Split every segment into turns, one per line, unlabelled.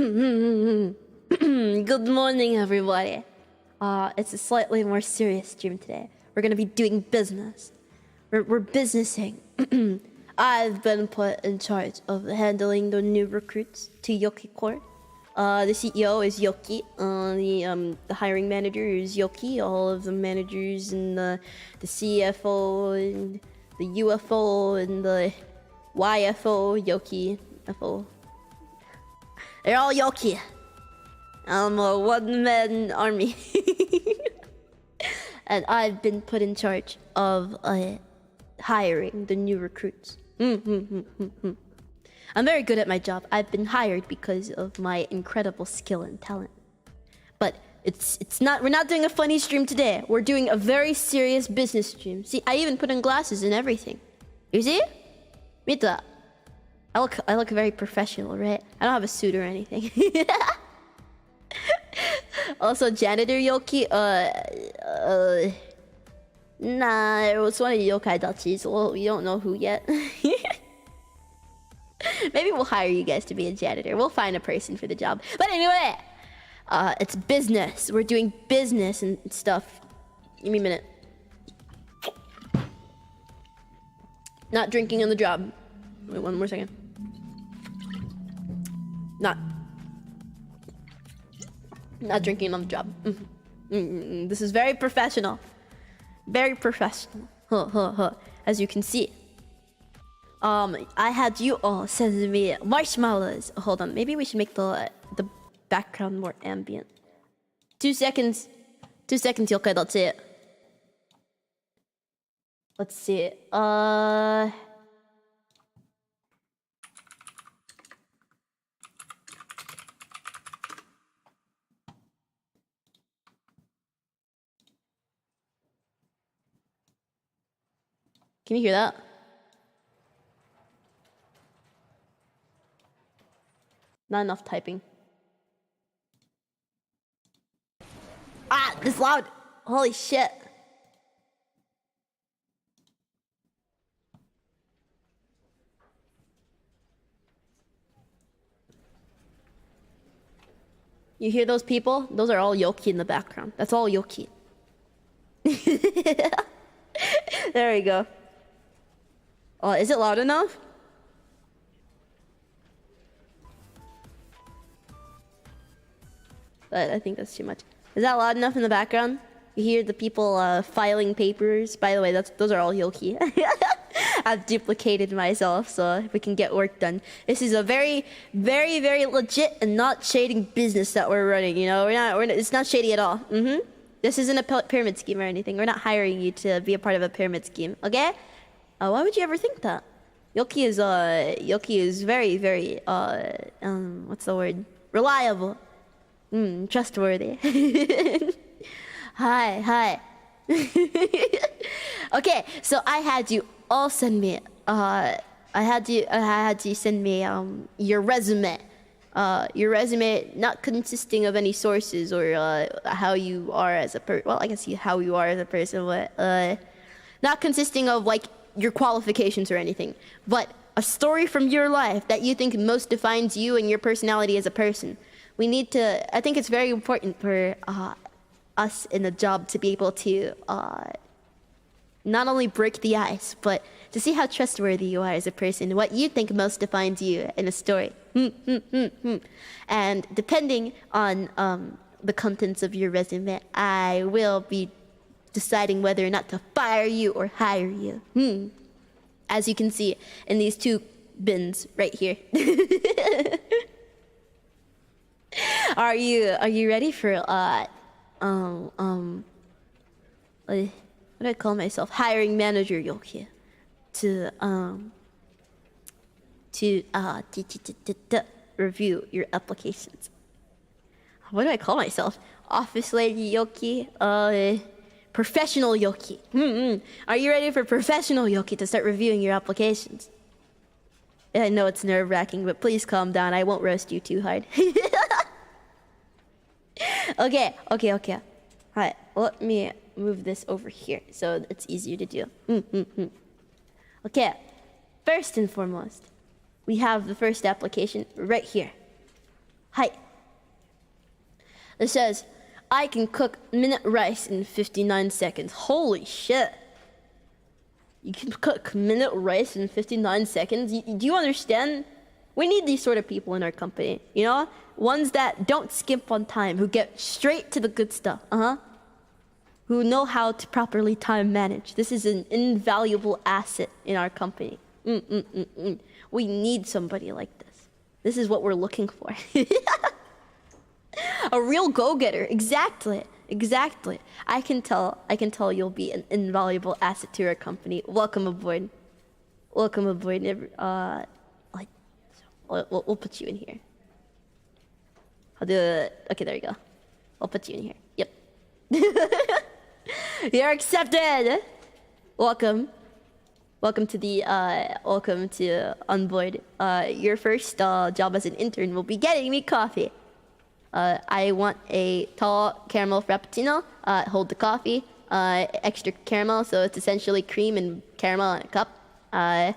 Good morning, everybody. It's a slightly more serious stream today. We're gonna be doing business. We're businessing. I've been put in charge of handling the new recruits to Yoki Corp. The CEO is Yoki. The hiring manager is Yoki. All of the managers and the CFO and the UFO and the YFO, Yoki, FO. They're all Yoki. I'm a one-man army. And I've been put in charge of hiring the new recruits. I'm very good at my job. I've been hired because of my incredible skill and talent. But it's not. We're not doing a funny stream today. We're doing a very serious business stream. See, I even put in glasses and everything. You see? Meet that. I look very professional, right? I don't have a suit or anything. Also, janitor Yoki. Nah, it was one of the yokai dachis. Well, we don't know who yet. Maybe we'll hire you guys to be a janitor. We'll find a person for the job. But anyway, it's business. We're doing business and stuff. Give me a minute. Not drinking on the job. Wait, one more second. Not drinking on the job. This is very professional. Very professional. As you can see. I had you all send me marshmallows. Hold on, maybe we should make the background more ambient. 2 seconds. 2 seconds, okay, that's it. Let's see. Can you hear that? Not enough typing. Ah, this loud. Holy shit. You hear those people? Those are all Yoki in the background. That's all Yoki. There we go. Oh, is it loud enough? But I think that's too much. Is that loud enough in the background? You hear the people filing papers. By the way, those are all Yoki. I've duplicated myself so we can get work done. This is a very, very, very legit and not shading business that we're running. You know, it's not shady at all. This isn't a pyramid scheme or anything. We're not hiring you to be a part of a pyramid scheme. Okay? Why would you ever think that? Yoki is very, very what's the word? Reliable. Trustworthy. Hi. Okay, so I had you all send me. I had you send me your resume. Your resume not consisting of any sources or how you are as a person. Well, I guess how you are as a person, but not consisting of like your qualifications or anything, but a story from your life that you think most defines you and your personality as a person. We need to. I think it's very important for us in the job to be able to not only break the ice, but to see how trustworthy you are as a person, what you think most defines you in a story. And depending on the contents of your resume, I will be deciding whether or not to fire you or hire you. As you can see in these 2 bins right here. Are you ready for what do I call myself? Hiring manager Yoki to review your applications. What do I call myself? Office lady Yoki, professional Yoki. Are you ready for professional Yoki to start reviewing your applications? I know it's nerve-wracking, but please calm down. I won't roast you too hard. Okay. Alright, let me move this over here so it's easier to do. Okay, first and foremost, we have the first application right here. Hi. It says, I can cook minute rice in 59 seconds. Holy shit. You can cook minute rice in 59 seconds? Do you understand? We need these sort of people in our company, you know? Ones that don't skimp on time, who get straight to the good stuff, who know how to properly time manage. This is an invaluable asset in our company. We need somebody like this. This is what we're looking for. A real go-getter. Exactly. I can tell you'll be an invaluable asset to our company. Welcome aboard. We'll put you in here. I'll do it. Okay, there you go. I'll put you in here. Yep. You're accepted. Welcome to on board. Your first job as an intern will be getting me coffee. I want a tall caramel frappuccino. Hold the coffee. Extra caramel, so it's essentially cream and caramel in a cup. And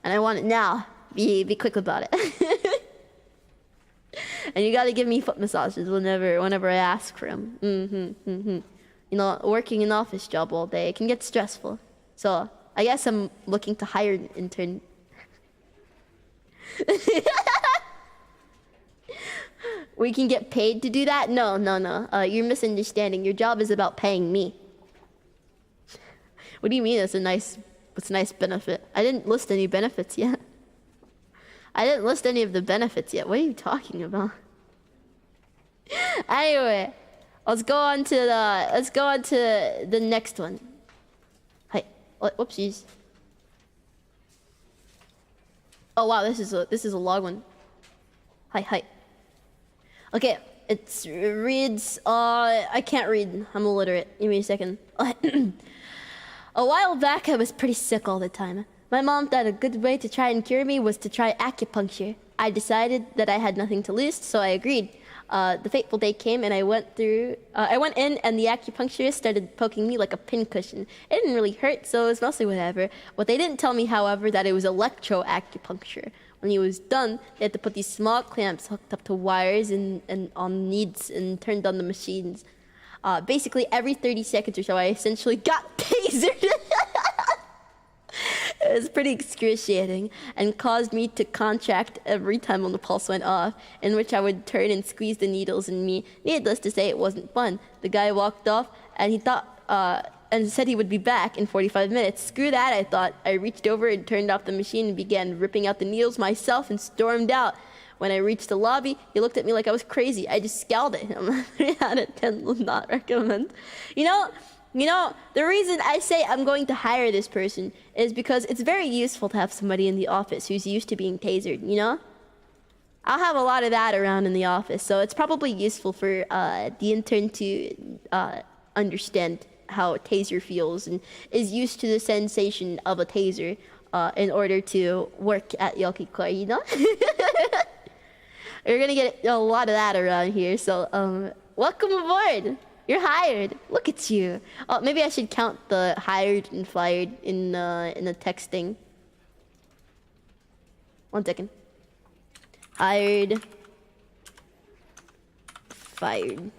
I want it now. Be quick about it. And you gotta give me foot massages whenever I ask for them. You know, working an office job all day can get stressful. So I guess I'm looking to hire an intern. We can get paid to do that? No. You're misunderstanding. Your job is about paying me. What do you mean it's a nice benefit? I didn't list any benefits yet. I didn't list any of the benefits yet. What are you talking about? Anyway, let's go on to the next one. Hi. Whoopsies. Oh wow, this is a long one. Hi. Okay, it reads, I can't read. I'm illiterate. Give me a second. A while back, I was pretty sick all the time. My mom thought a good way to try and cure me was to try acupuncture. I decided that I had nothing to lose, so I agreed. The fateful day came, and I went in, and the acupuncturist started poking me like a pincushion. It didn't really hurt, so it was mostly whatever. What they didn't tell me, however, that it was electroacupuncture. When he was done, they had to put these small clamps hooked up to wires and on needs and turned on the machines. Basically, every 30 seconds or so, I essentially got tasered. It was pretty excruciating and caused me to contract every time when the pulse went off, in which I would turn and squeeze the needles in me. Needless to say, it wasn't fun. The guy walked off and he thought, and said he would be back in 45 minutes. Screw that, I thought. I reached over and turned off the machine and began ripping out the needles myself and stormed out. When I reached the lobby, he looked at me like I was crazy. I just scowled at him. 3 out of 10 would not recommend. You know, the reason I say I'm going to hire this person is because it's very useful to have somebody in the office who's used to being tasered, you know? I'll have a lot of that around in the office, so it's probably useful for the intern to understand how a taser feels and is used to the sensation of a taser in order to work at Yoki Koi, you know? You're gonna get a lot of that around here, so welcome aboard! You're hired. Look at you. Oh, maybe I should count the hired and fired in the texting. 1 second. Hired. Fired.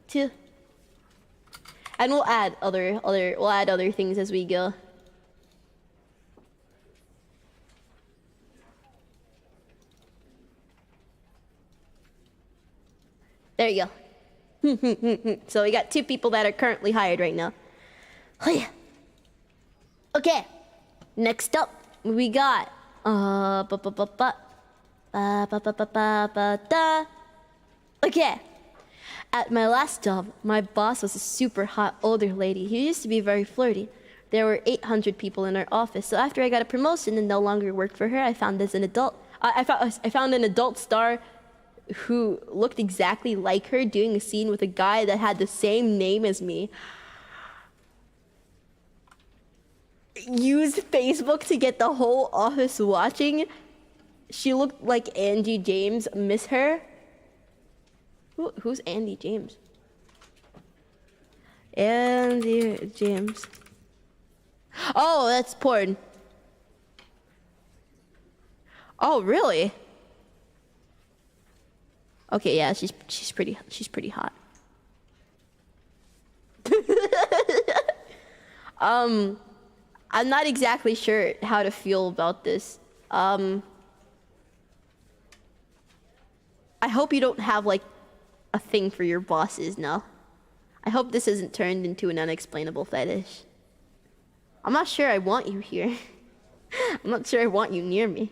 Two. And we'll add other things as we go. There you go. So we got 2 people that are currently hired right now. Okay. Next up, we got okay. At my last job, my boss was a super hot older lady who used to be very flirty. There were 800 people in our office, so after I got a promotion and no longer worked for her, I found an adult star who looked exactly like her doing a scene with a guy that had the same name as me. Used Facebook to get the whole office watching. She looked like Angie James. Miss her. Who's Andy James? Andy James. Oh, that's porn. Oh, really? Okay, yeah, she's pretty hot. I'm not exactly sure how to feel about this. I hope you don't have like a thing for your bosses now. I hope this isn't turned into an unexplainable fetish. I'm not sure I want you here. I'm not sure I want you near me.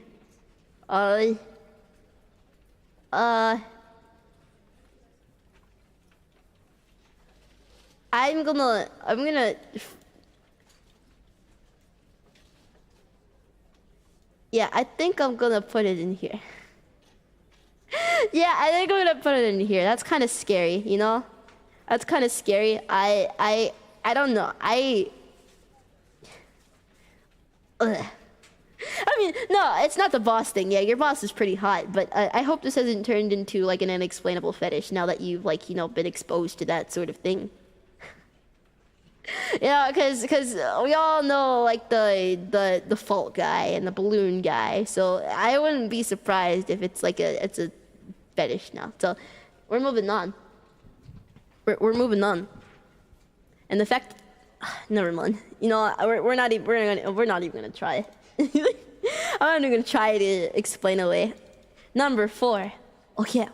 I'm gonna yeah, I think I'm gonna put it in here. Yeah, I think I'm gonna put it in here. That's kind of scary, you know? That's kind of scary. I don't know. Ugh. I mean, no, it's not the boss thing. Yeah, your boss is pretty hot, but I hope this hasn't turned into like an unexplainable fetish now that you've like, you know, been exposed to that sort of thing. Yeah, because we all know like the default guy and the balloon guy, so I wouldn't be surprised if it's like it's a fetish now. So we're moving on. We're moving on. And the fact, never mind. You know, we're not even gonna try. I'm not even gonna try to explain away. Number 4. Okay.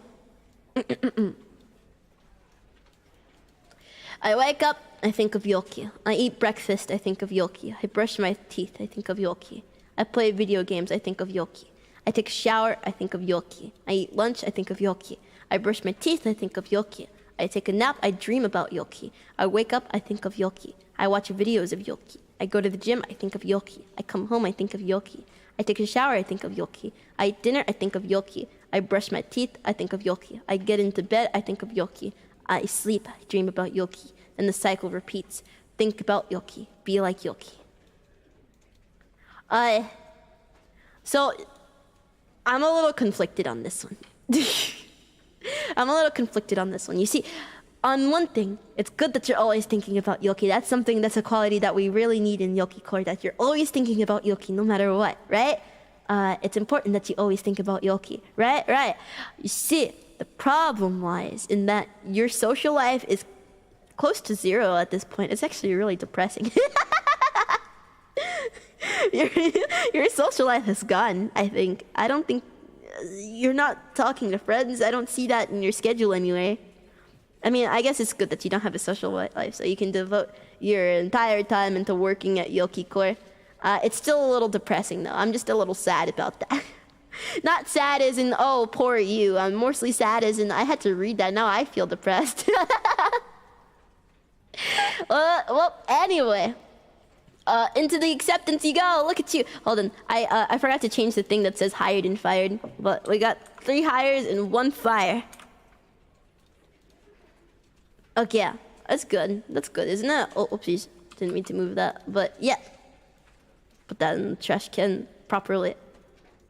I wake up, I think of Yoki. I eat breakfast, I think of Yoki. I brush my teeth, I think of Yoki. I play video games, I think of Yoki. I take a shower, I think of Yoki. I eat lunch, I think of Yoki. I brush my teeth, I think of Yoki. I take a nap, I dream about Yoki. I wake up, I think of Yoki. I watch videos of Yoki. I go to the gym, I think of Yoki. I come home, I think of Yoki. I take a shower, I think of Yoki. I eat dinner, I think of Yoki. I brush my teeth, I think of Yoki. I get into bed, I think of Yoki. I sleep, I dream about Yoki. And the cycle repeats. Think about Yoki. Be like Yoki. So, I'm a little conflicted on this one. I'm a little conflicted on this one. You see, on one thing, it's good that you're always thinking about Yoki. That's a quality that we really need in Yoki core, that you're always thinking about Yoki no matter what, right? It's important that you always think about Yoki, right? You see, the problem lies in that your social life is close to 0 at this point. It's actually really depressing. Your social life is gone, I think. I don't think you're not talking to friends. I don't see that in your schedule anyway. I mean, I guess it's good that you don't have a social life, so you can devote your entire time into working at Yoki Core. It's still a little depressing, though. I'm just a little sad about that. Not sad as in, oh, poor you. I'm mostly sad as in, I had to read that. Now I feel depressed. Well, anyway. Into the acceptance you go. Look at you. Hold on. I forgot to change the thing that says hired and fired. But we got 3 hires and 1 fire. Okay, yeah. That's good. That's good, isn't it? Oh, oopsies. Didn't mean to move that. But yeah. Put that in the trash can properly.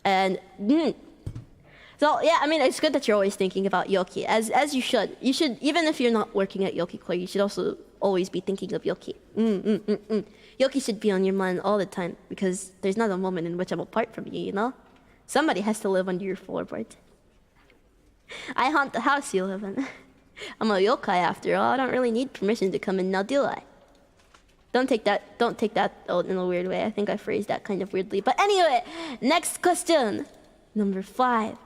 And so yeah, I mean, it's good that you're always thinking about Yoki, as you should. You should, even if you're not working at Yoki Core, you should also always be thinking of Yoki. Yoki should be on your mind all the time, because there's not a moment in which I'm apart from you, you know? Somebody has to live under your floorboard. I haunt the house you live in. I'm a yokai after all. I don't really need permission to come in now, do I? Don't take that in a weird way. I think I phrased that kind of weirdly. But anyway, next question. Number 5.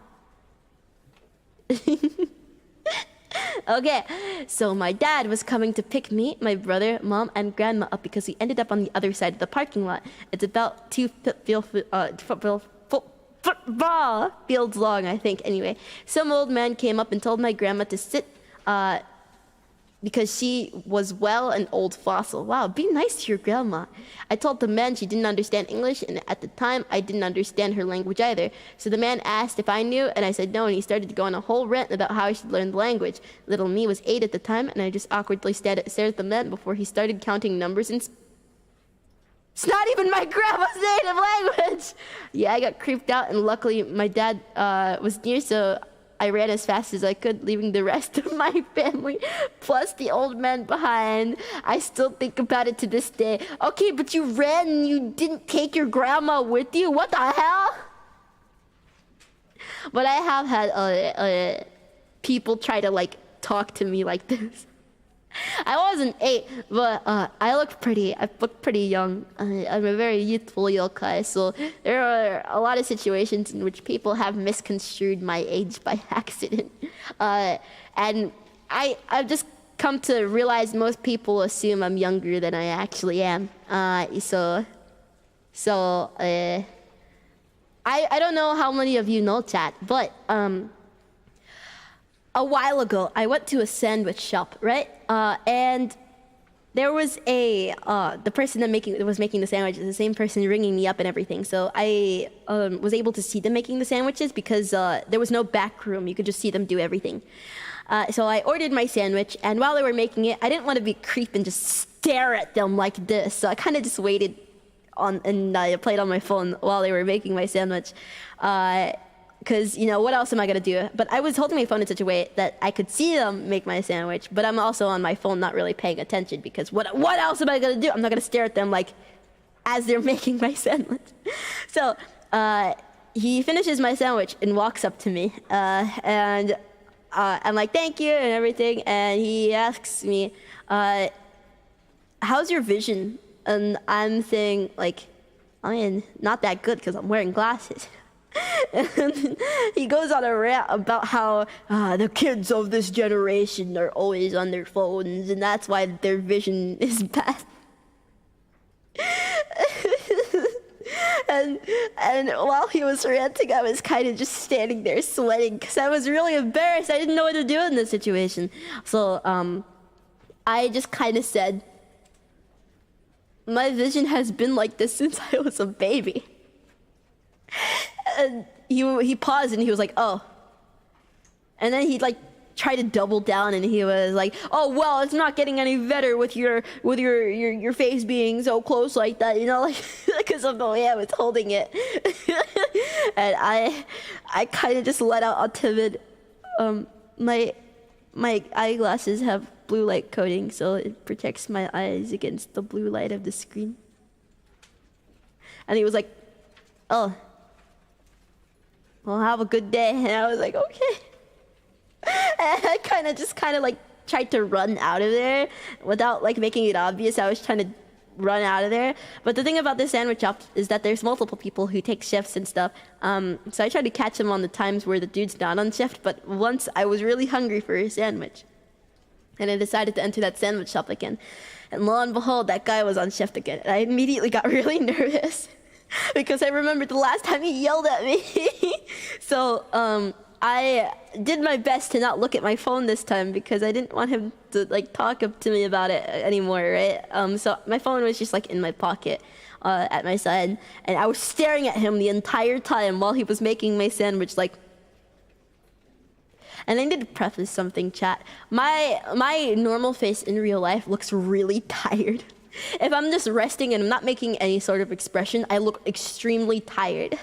Okay, so my dad was coming to pick me, my brother, mom, and grandma up because we ended up on the other side of the parking lot. It's about 2 football fields long, I think. Anyway, some old man came up and told my grandma to sit because she was an old fossil. Wow, be nice to your grandma. I told the man she didn't understand English, and at the time, I didn't understand her language either. So the man asked if I knew, and I said no, and he started to go on a whole rant about how I should learn the language. Little me was 8 at the time, and I just awkwardly stared at the man before he started counting numbers and... It's not even my grandma's native language! Yeah, I got creeped out, and luckily my dad was near, so I ran as fast as I could, leaving the rest of my family, plus the old man behind. I still think about it to this day. Okay, but you ran and you didn't take your grandma with you? What the hell? But I have had people try to like talk to me like this. I wasn't 8, but I look pretty young. I'm a very youthful yokai, so there are a lot of situations in which people have misconstrued my age by accident. And I've just come to realize most people assume I'm younger than I actually am. I don't know how many of you know chat, but a while ago, I went to a sandwich shop, right? And there was the person that was making the sandwiches, the same person ringing me up and everything. So I was able to see them making the sandwiches because there was no back room. You could just see them do everything. So I ordered my sandwich, and while they were making it, I didn't want to be a creep and just stare at them like this. So I kind of just waited and I played on my phone while they were making my sandwich. Because, you know, what else am I going to do? But I was holding my phone in such a way that I could see them make my sandwich, but I'm also on my phone not really paying attention because what else am I going to do? I'm not going to stare at them like as they're making my sandwich. So he finishes my sandwich and walks up to me, and I'm like, thank you and everything. And he asks me, how's your vision? And I'm saying, like, I mean, not that good because I'm wearing glasses. And he goes on a rant about how the kids of this generation are always on their phones and that's why their vision is bad. And while he was ranting, I was kind of just standing there sweating because I was really embarrassed. I didn't know what to do in this situation. So I just kind of said, my vision has been like this since I was a baby. And he paused and he was like, oh. And then he like tried to double down and he was like, oh well, it's not getting any better with your face being so close like that, you know, like because of the way I was holding it. And I kind of just let out a timid my eyeglasses have blue light coating, so it protects my eyes against the blue light of the screen. And he was like, oh, well, have a good day. And I was like, okay. And I kind of like tried to run out of there without like making it obvious. I was trying to run out of there. But the thing about this sandwich shop is that there's multiple people who take shifts and stuff. So I tried to catch him on the times where the dude's not on shift. But once I was really hungry for a sandwich, and I decided to enter that sandwich shop again. And lo and behold, that guy was on shift again. And I immediately got really nervous because I remembered the last time he yelled at me. So I did my best to not look at my phone this time because I didn't want him to like talk to me about it anymore, right? So my phone was just like in my pocket at my side. And I was staring at him the entire time while he was making my sandwich, like. And I need to preface something, chat. My normal face in real life looks really tired. If I'm just resting and I'm not making any sort of expression, I look extremely tired.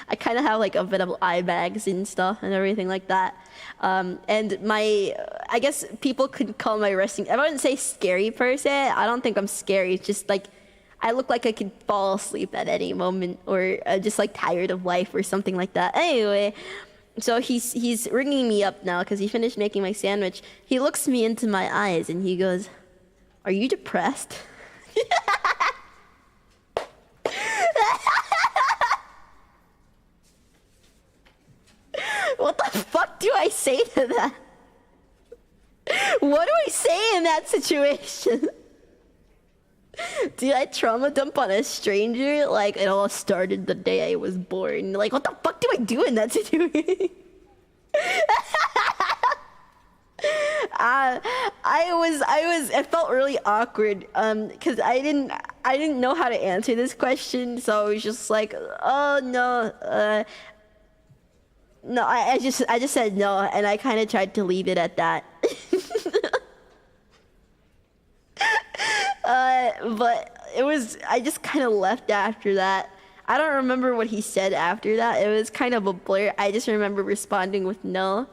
I kind of have like a bit of eye bags and stuff and everything like that. And I guess people could call my resting, I wouldn't say scary per se. I don't think I'm scary. It's just like, I look like I could fall asleep at any moment or just like tired of life or something like that. Anyway. So he's ringing me up now because he finished making my sandwich. He looks me into my eyes and he goes, "Are you depressed?" What the fuck do I say to that? What do I say in that situation? Do I trauma dump on a stranger? Like, it all started the day I was born. Like, what the fuck do I do in that situation? I felt really awkward because I didn't know how to answer this question, so I was just like, oh no, no, I just said no, and I kind of tried to leave it at that. But I just kind of left after that. I don't remember what he said after that. It was kind of a blur. I just remember responding with no.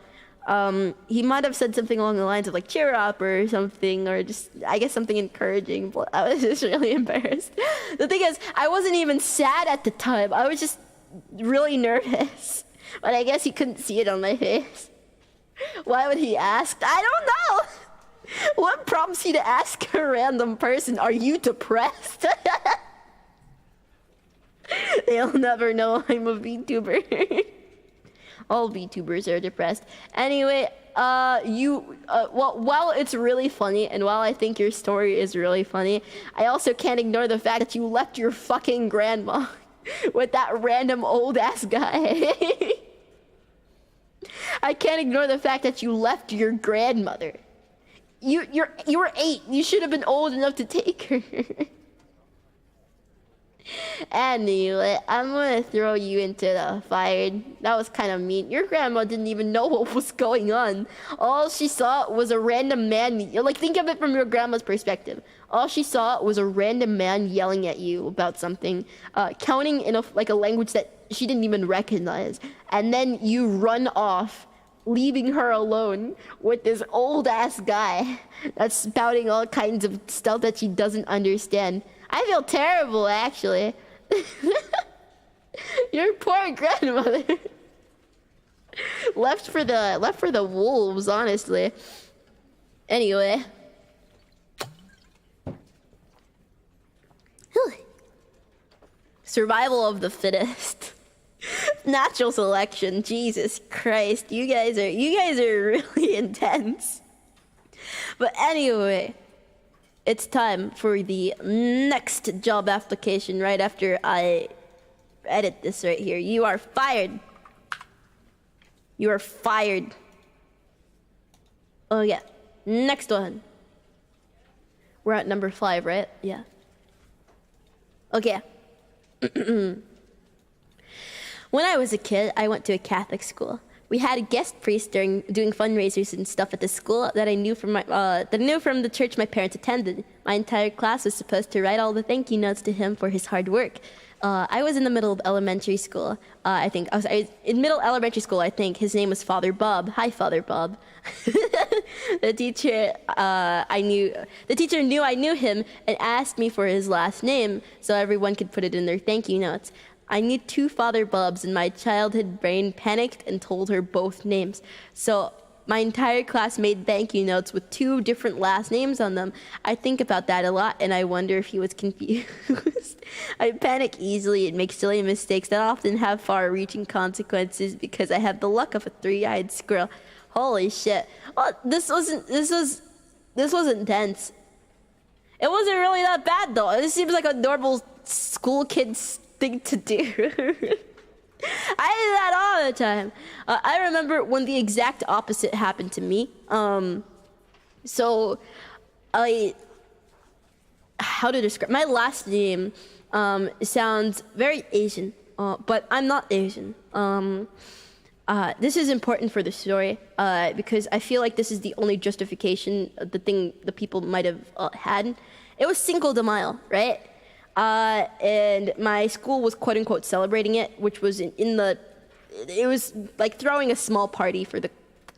He might have said something along the lines of like cheer up or something, or just I guess something encouraging, but I was just really embarrassed. The thing is, I wasn't even sad at the time. I was just really nervous, but I guess he couldn't see it on my face. Why would he ask? I don't know. What prompts you to ask a random person, are you depressed? They'll never know I'm a VTuber. All VTubers are depressed. Anyway, well, while it's really funny, and while I think your story is really funny, I also can't ignore the fact that you left your fucking grandma with that random old-ass guy. I can't ignore the fact that you left your grandmother. You were 8. You should have been old enough to take her. Anyway, I'm gonna throw you into the fire. That was kind of mean. Your grandma didn't even know what was going on. All she saw was a random man. Like, think of it from your grandma's perspective. All she saw was a random man yelling at you about something, counting in a language that she didn't even recognize. And then you run off, leaving her alone with this old-ass guy that's spouting all kinds of stuff that she doesn't understand. I feel terrible, actually. Your poor grandmother. left for the wolves, honestly. Anyway. Survival of the fittest. Natural selection. Jesus Christ. You guys are really intense. But anyway, it's time for the next job application right after I edit this right here. You are fired. You are fired. Oh yeah. Next one. We're at number 5, right? Yeah. Okay. When I was a kid, I went to a Catholic school. We had a guest priest doing fundraisers and stuff at the school that I knew from the church my parents attended. My entire class was supposed to write all the thank you notes to him for his hard work. I was in the middle of elementary school. I was in middle elementary school. I think his name was Father Bob. Hi, Father Bob. The teacher knew I knew him and asked me for his last name so everyone could put it in their thank you notes. I knew 2 Father Bobs, and my childhood brain panicked and told her both names. So my entire class made thank you notes with 2 different last names on them. I think about that a lot, and I wonder if he was confused. I panic easily and make silly mistakes that often have far-reaching consequences because I have the luck of a 3-eyed squirrel. Holy shit! Well, this was intense. It wasn't really that bad though. This seems like a normal school kid's thing to do. I did that all the time. I remember when the exact opposite happened to me. So how to describe my last name sounds very Asian, but I'm not Asian. This is important for the story because I feel like this is the only justification of the thing the people might have had. It was Cinco de Mayo, right? And my school was quote unquote celebrating it, which was it was like throwing a small party for the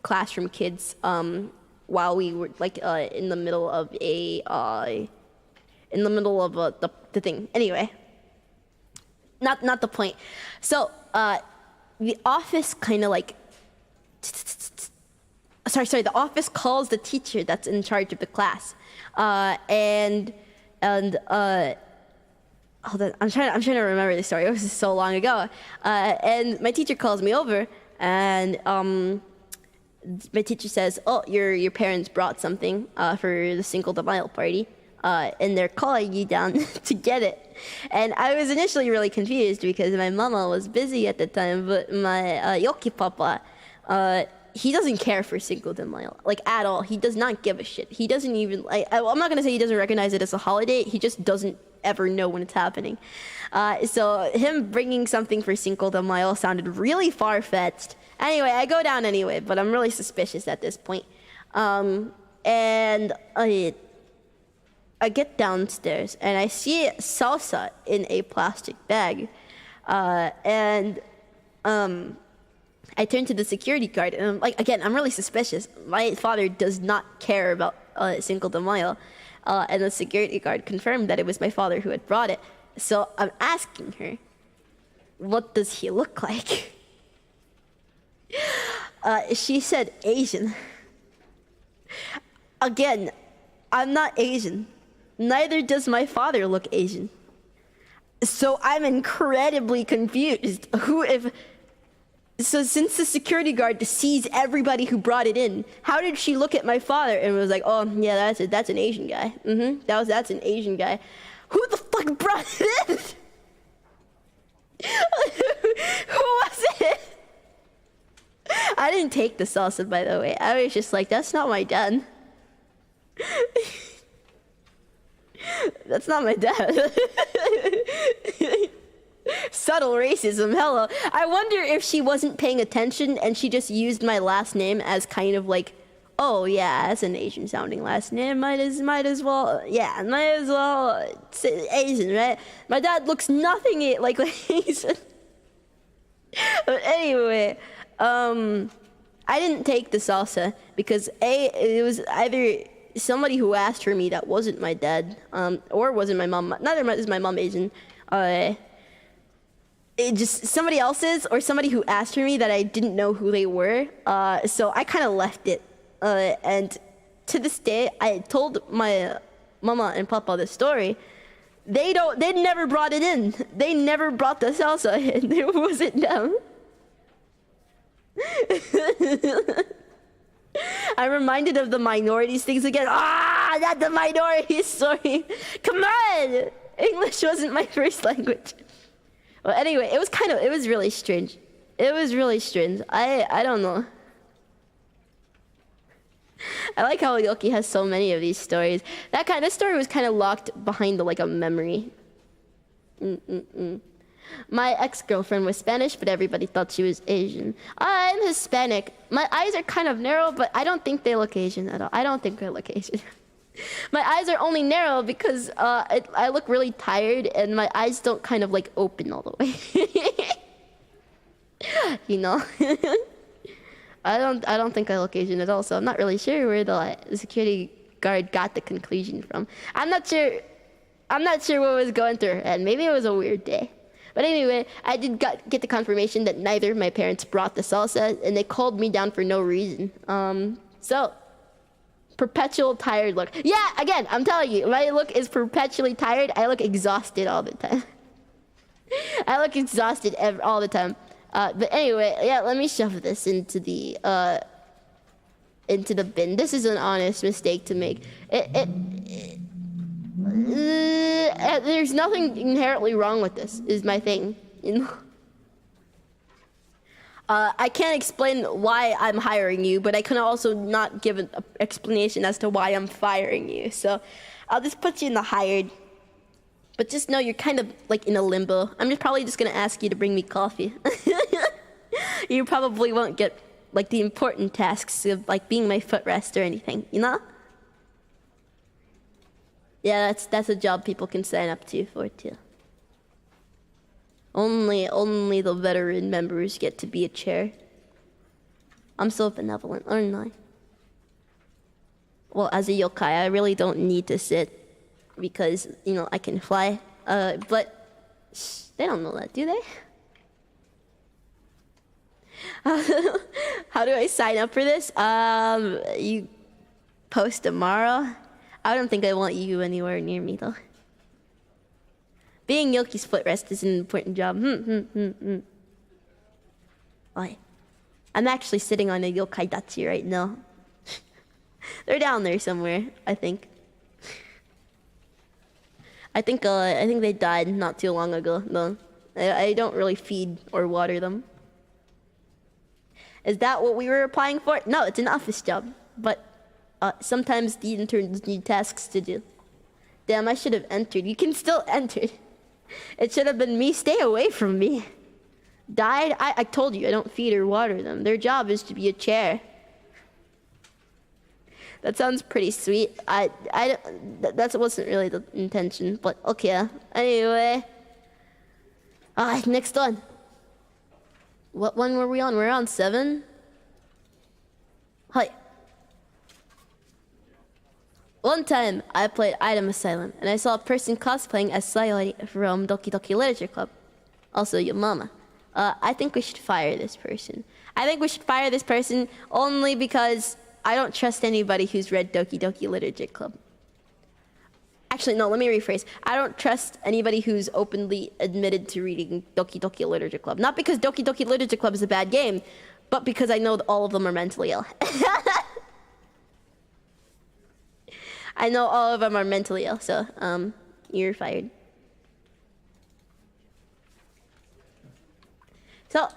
classroom kids while we were like in the middle of the thing. Anyway, not the point. So the office kind of like the office calls the teacher that's in charge of the class, and hold on, I'm trying to remember the story. It was so long ago. And my teacher calls me over, and my teacher says, "Oh, your parents brought something for the Cinco de Mayo party, and they're calling you down to get it." And I was initially really confused because my mama was busy at the time, but my Yoki Papa, he doesn't care for Cinco de Mayo, like at all. He does not give a shit. He doesn't even I'm not gonna say he doesn't recognize it as a holiday. He just doesn't ever know when it's happening. So him bringing something for Cinco de Mayo sounded really far-fetched. Anyway, I go down anyway, but I'm really suspicious at this point. And I get downstairs and I see salsa in a plastic bag. And I turned to the security guard, and I'm like, again, I'm really suspicious. My father does not care about Cinco de Mayo. And the security guard confirmed that it was my father who had brought it. So I'm asking her, what does he look like? She said Asian. Again, I'm not Asian. Neither does my father look Asian. So I'm incredibly confused. So since the security guard sees everybody who brought it in, how did she look at my father and was like, oh yeah, that's an Asian guy. That's an Asian guy. Who the fuck brought it in? Who was it? I didn't take the salsa, by the way. I was just like, that's not my dad. That's not my dad. Subtle racism, hello. I wonder if she wasn't paying attention and she just used my last name as kind of like, oh yeah, that's an Asian sounding last name. Might as well say Asian, right? My dad looks nothing like Asian. But anyway, I didn't take the salsa because it was either somebody who asked for me that wasn't my dad, or wasn't my mom. Neither is my mom Asian. It just somebody else's, or somebody who asked for me that I didn't know who they were. So I kind of left it. And to this day, I told my mama and papa the story. They never brought it in. They never brought the salsa in. It wasn't them. I'm reminded of the minorities things again. Not the minorities, sorry. Come on! English wasn't my first language. Well, anyway, it was really strange. It was really strange. I don't know. I like how Yoki has so many of these stories. That kind of story was kind of locked behind like a memory. My ex-girlfriend was Spanish, but everybody thought she was Asian. I'm Hispanic. My eyes are kind of narrow, but I don't think they look Asian at all. I don't think they look Asian. My eyes are only narrow because I look really tired, and my eyes don't kind of like open all the way. You know. I don't think I look Asian at all, so I'm not really sure where the security guard got the conclusion from. I'm not sure what was going through her head. Maybe it was a weird day. But anyway, I did get the confirmation that neither of my parents brought the salsa, and they called me down for no reason. So perpetual tired look. Yeah, again, I'm telling you, my look is perpetually tired. I look exhausted all the time. I look exhausted all the time. But anyway, yeah, let me shove this into the bin. This is an honest mistake to make. There's nothing inherently wrong with this, is my thing. You know? I can't explain why I'm hiring you, but I can also not give an explanation as to why I'm firing you. So I'll just put you in the hired. But just know you're kind of like in a limbo. I'm probably just gonna ask you to bring me coffee. You probably won't get like the important tasks of like being my footrest or anything, you know? Yeah, that's a job people can sign up for too. Only the veteran members get to be a chair. I'm so benevolent, aren't I? Well, as a yokai, I really don't need to sit because, you know, I can fly. But they don't know that, do they? How do I sign up for this? You post tomorrow? I don't think I want you anywhere near me, though. Being Yoki's footrest is an important job. Why? I'm actually sitting on a yokai dachi right now. They're down there somewhere, I think. I think they died not too long ago. No, I don't really feed or water them. Is that what we were applying for? No, it's an office job. But sometimes the interns need tasks to do. Damn, I should have entered. You can still enter. It should have been me. Stay away from me. Died? I told you, I don't feed or water them. Their job is to be a chair. That sounds pretty sweet. That wasn't really the intention, but okay. Anyway. Next one. What one were we on? We're on 7. Hi. One time, I played Item Asylum, and I saw a person cosplaying as Sayori from Doki Doki Literature Club. Also, your mama. I think we should fire this person. I think we should fire this person only because I don't trust anybody who's read Doki Doki Literature Club. Actually, no, let me rephrase. I don't trust anybody who's openly admitted to reading Doki Doki Literature Club. Not because Doki Doki Literature Club is a bad game, but because I know that all of them are mentally ill. I know all of them are mentally ill, so, you're fired. So,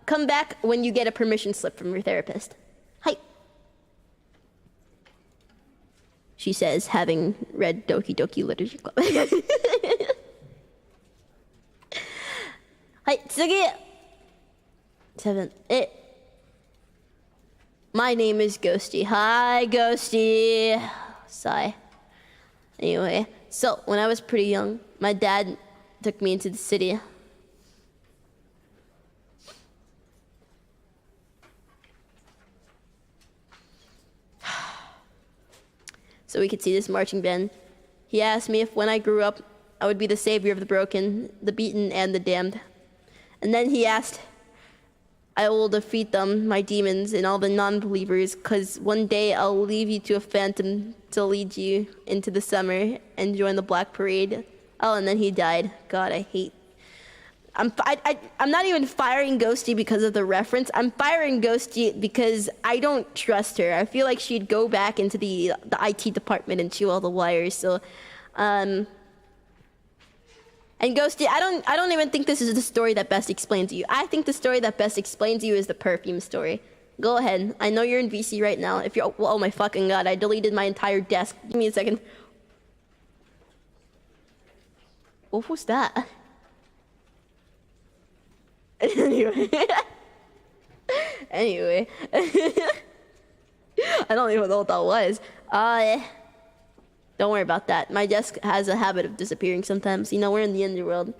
come back when you get a permission slip from your therapist. Hi. She says, having read Doki Doki Literature Club. Hi, tsugi! 7. My name is Ghosty. Hi, Ghosty. Sigh. Anyway, so when I was pretty young, my dad took me into the city. So we could see this marching band. He asked me if when I grew up, I would be the savior of the broken, the beaten, and the damned. And then he asked, I will defeat them, my demons, and all the non-believers, because one day I'll leave you to a phantom to lead you into the summer and join the Black Parade. Oh, and then he died. God, I hate... I'm not even firing Ghosty because of the reference. I'm firing Ghosty because I don't trust her. I feel like she'd go back into the IT department and chew all the wires. So, and Ghosty, I don't even think this is the story that best explains you. I think the story that best explains you is the perfume story. Go ahead. I know you're in VC right now. If you're, oh my fucking god, I deleted my entire desk. Give me a second. Oh, who's that? Anyway. Anyway. I don't even know what that was. Don't worry about that. My desk has a habit of disappearing sometimes. You know, we're in the underworld.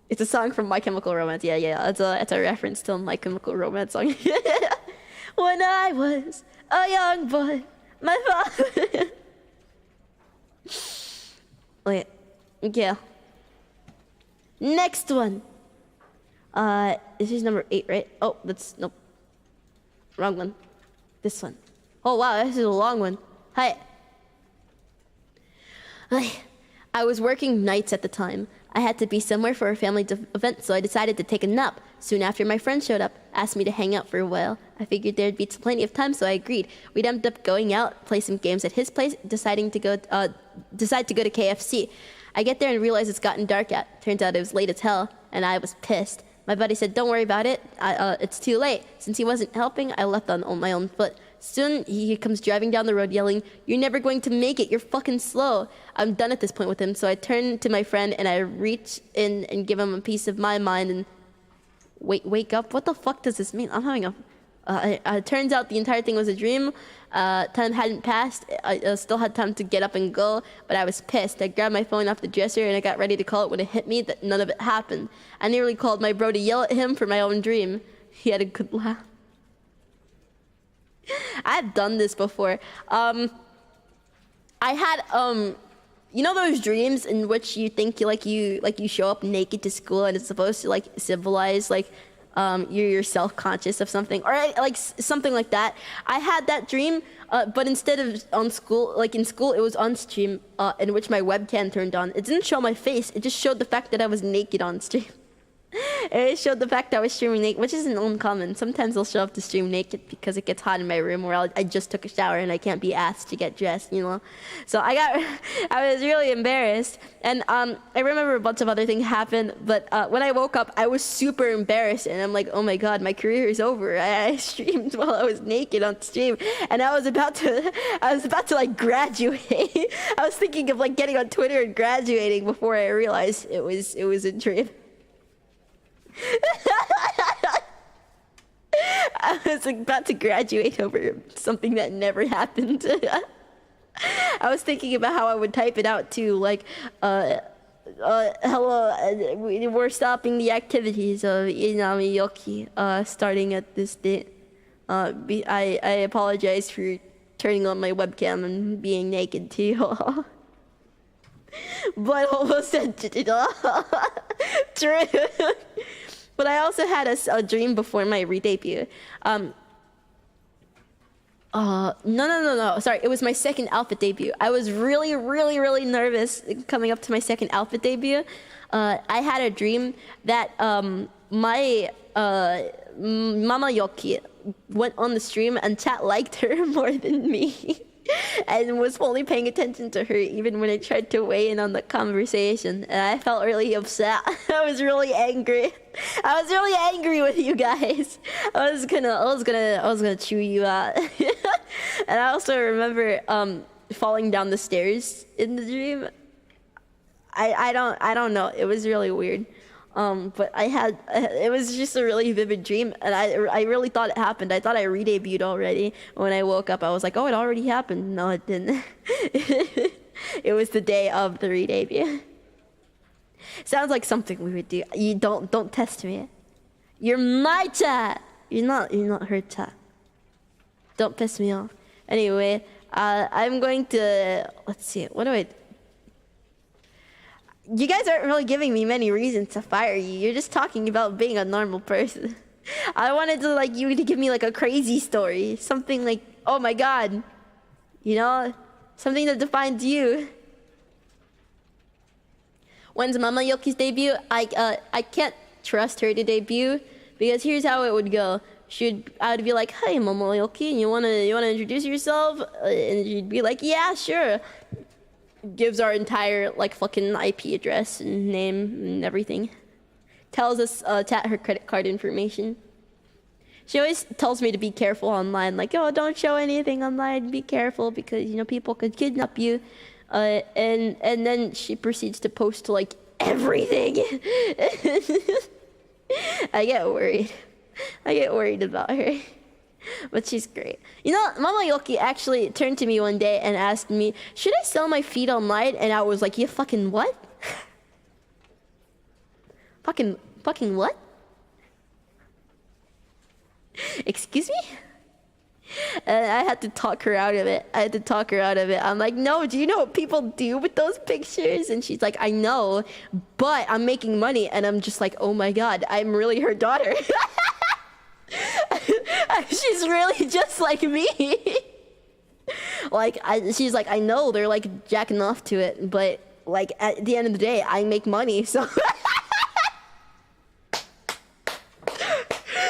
It's a song from My Chemical Romance. Yeah. It's a reference to My Chemical Romance song. When I was a young boy, my father... Wait. Yeah. Next one. This is number 8, right? Oh, that's... Nope. Wrong one. This one. Oh, wow, this is a long one. Hi. I was working nights at the time. I had to be somewhere for a family event, so I decided to take a nap. Soon after, my friend showed up, asked me to hang out for a while. I figured there'd be plenty of time, so I agreed. We'd end up going out, play some games at his place, decide to go to KFC. I get there and realize it's gotten dark out. Turns out it was late as hell, and I was pissed. My buddy said, don't worry about it. It's too late. Since he wasn't helping, I left on my own foot. Soon, he comes driving down the road yelling, you're never going to make it. You're fucking slow. I'm done at this point with him, so I turn to my friend and I reach in and give him a piece of my mind and... Wake up? What the fuck does this mean? I'm having a... turns out the entire thing was a dream. Time hadn't passed. I still had time to get up and go, but I was pissed. I grabbed my phone off the dresser and I got ready to call it when it hit me that none of it happened. I nearly called my bro to yell at him for my own dream. He had a good laugh. I've done this before. I had you know those dreams in which you think you show up naked to school and it's supposed to like symbolize like you're self-conscious of something or like something like that. I had that dream, but instead of in school it was on stream, in which my webcam turned on. It didn't show my face. It just showed the fact that I was naked on stream. It showed the fact that I was streaming naked, which isn't uncommon. Sometimes I'll show up to stream naked because it gets hot in my room, or I just took a shower and I can't be asked to get dressed, you know. So I was really embarrassed, and I remember a bunch of other things happened. But when I woke up, I was super embarrassed, and I'm like, oh my god, my career is over. I streamed while I was naked on stream, and I was about to like graduate. I was thinking of like getting on Twitter and graduating before I realized it was a dream. I was about to graduate over something that never happened. I was thinking about how I would type it out too, like, hello, we're stopping the activities of Inami Yoki, starting at this date. I apologize for turning on my webcam and being naked to you all. But almost sent it all. True. But I also had a dream before my re-debut. No. Sorry, it was my second alpha debut. I was really nervous coming up to my second alpha debut. I had a dream that my Mama Yoki went on the stream and chat liked her more than me. And was only paying attention to her even when I tried to weigh in on the conversation. And I felt really upset. I was really angry. I was really angry with you guys. I was gonna chew you out. And I also remember falling down the stairs in the dream. I don't know. It was really weird. But it was just a really vivid dream, and I really thought it happened. I thought I re-debuted already. When I woke up, I was like, oh, it already happened. No, it didn't. It was the day of the re-debut. Sounds like something we would do. You don't test me. You're my chat. You're not her chat. Don't piss me off. Anyway, I'm going to, let's see, what do I do? You guys aren't really giving me many reasons to fire you. You're just talking about being a normal person. I wanted to you to give me a crazy story. Something like, oh my god. You know? Something that defines you. When's Mama Yoki's debut? I can't trust her to debut because here's how it would go. I would be like, hey Mama Yoki, you wanna introduce yourself? And she'd be like, yeah, sure. Gives our entire fucking IP address and name and everything. Tells us her credit card information. She always tells me to be careful online, oh, don't show anything online, be careful because people could kidnap you. And then she proceeds to post everything. I get worried about her. But she's great. Mama Yoki actually turned to me one day and asked me, should I sell my feet online? And I was like, you fucking what? fucking what? Excuse me? And I had to talk her out of it. I'm like, no, do you know what people do with those pictures? And she's like, I know, but I'm making money. And I'm just like, oh my god, I'm really her daughter. She's really just like me. She's like, I know they're jacking off to it, but at the end of the day, I make money, so.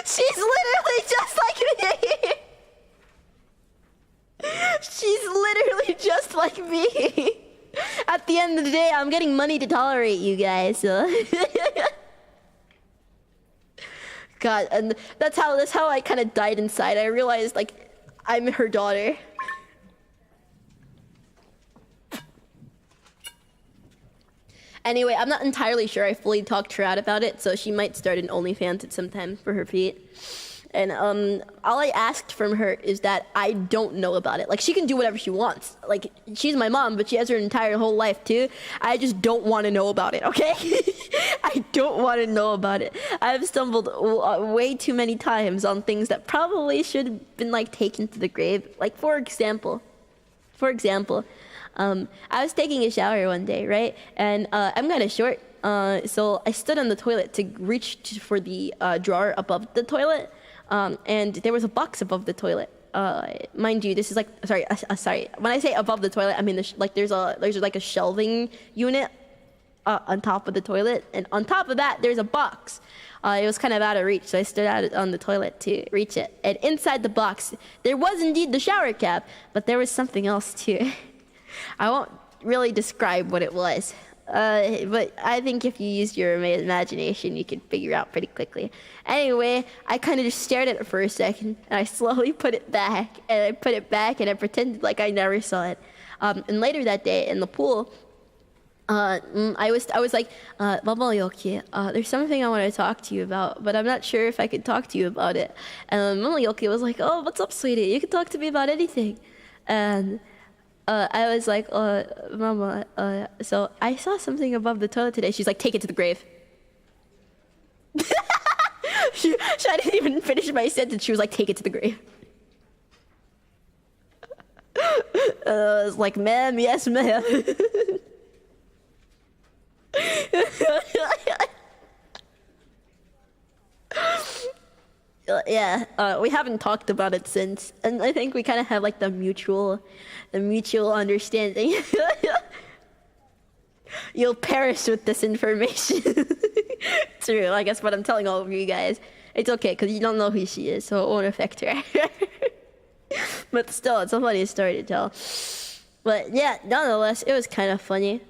She's literally just like me. She's literally just like me. At the end of the day, I'm getting money to tolerate you guys, so. God, and that's how I kind of died inside. I realized I'm her daughter. Anyway, I'm not entirely sure I fully talked her out about it, so she might start an OnlyFans at some time for her feet. And all I asked from her is that I don't know about it. She can do whatever she wants. She's my mom, but she has her entire whole life too. I just don't want to know about it, okay? I don't want to know about it. I've stumbled way too many times on things that probably should have been taken to the grave. For example, I was taking a shower one day, right? And I'm kind of short, so I stood on the toilet to reach for the drawer above the toilet. And there was a box above the toilet. Mind you, this is sorry. When I say above the toilet, I mean there's a shelving unit on top of the toilet, and on top of that there's a box. It was kind of out of reach, so I stood out on the toilet to reach it. And inside the box, there was indeed the shower cap, but there was something else too. I won't really describe what it was. But I think if you used your imagination, you could figure out pretty quickly. Anyway, I kind of just stared at it for a second, and I slowly put it back, and I pretended like I never saw it. And later that day in the pool, I was like, Mama Yoki, there's something I want to talk to you about, but I'm not sure if I could talk to you about it. And Mama Yoki was like, oh, what's up, sweetie? You can talk to me about anything. And I was like, Mama, so I saw something above the toilet today. She's like, take it to the grave. I didn't even finish my sentence. She was like, take it to the grave. I was like, ma'am, yes, ma'am. Yeah, we haven't talked about it since, and I think we kind of have like the mutual understanding. You'll perish with this information. True, I guess what I'm telling all of you guys. It's okay, because you don't know who she is, so it won't affect her. But still, it's a funny story to tell. But yeah, nonetheless, it was kind of funny.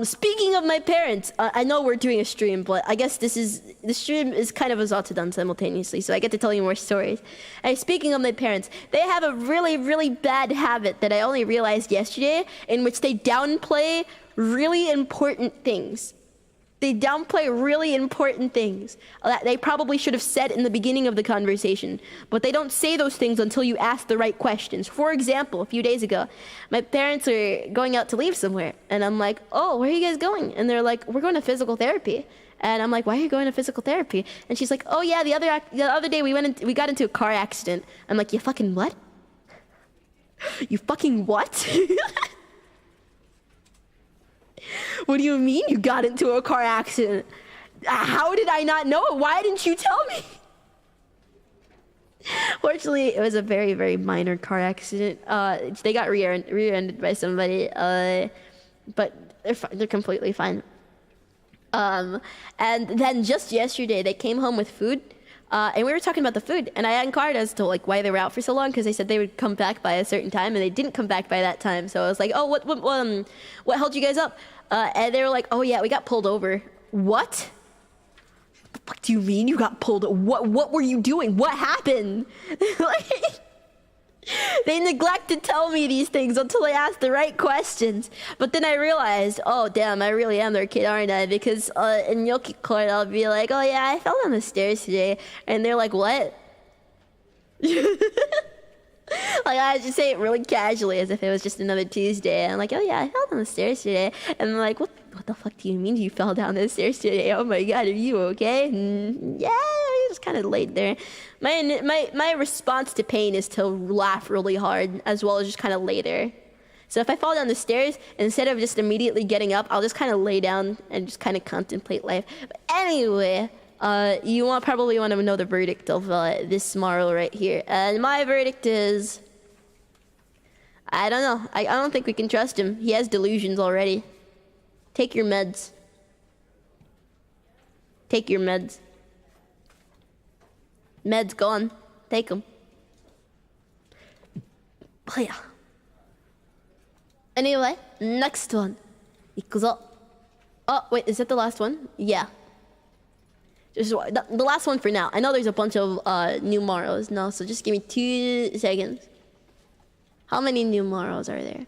Speaking of my parents, I know we're doing a stream, but I guess the stream is kind of a Zatsudan simultaneously, so I get to tell you more stories. And speaking of my parents, they have a really, really bad habit that I only realized yesterday, in which they downplay really important things. They downplay really important things that they probably should have said in the beginning of the conversation, but they don't say those things until you ask the right questions. For example, a few days ago, my parents are going out to leave somewhere, and I'm like, oh, where are you guys going? And they're like, we're going to physical therapy. And I'm like, why are you going to physical therapy? And she's like, oh yeah, the other day we got into a car accident. I'm like, you fucking what? You fucking what? What do you mean you got into a car accident? How did I not know it? Why didn't you tell me? Fortunately, it was a very, very minor car accident. They got rear-ended by somebody, but they're completely fine. And then just yesterday, they came home with food, and we were talking about the food, and I inquired as to like why they were out for so long, because they said they would come back by a certain time, and they didn't come back by that time. So I was like, oh, what held you guys up? And they were like, oh yeah, we got pulled over. What? What the fuck do you mean you got pulled over? What were you doing? What happened? Like, they neglect to tell me these things until I ask the right questions. But then I realized, oh damn, I really am their kid, aren't I? Because in Yoki court, I'll be like, oh yeah, I fell down the stairs today. And they're like, what? Like, I just say it really casually as if it was just another Tuesday. And I'm like, oh yeah, I fell down the stairs today. And I'm like, what the fuck do you mean you fell down the stairs today? Oh my god, are you okay? Yeah, I just kind of laid there. My response to pain is to laugh really hard, as well as just kind of lay there. So if I fall down the stairs, instead of just immediately getting up, I'll just kind of lay down and just kind of contemplate life. But anyway, you probably want to know the verdict of this Marl right here. And my verdict is, I don't know. I don't think we can trust him. He has delusions already. Take your meds. Take your meds. Meds gone. Take them. Oh yeah. Anyway, next one. Ikuzo. Oh, wait, is that the last one? Yeah. Just the last one for now. I know there's a bunch of new Maros now, so just give me 2 seconds. How many new Maros are there?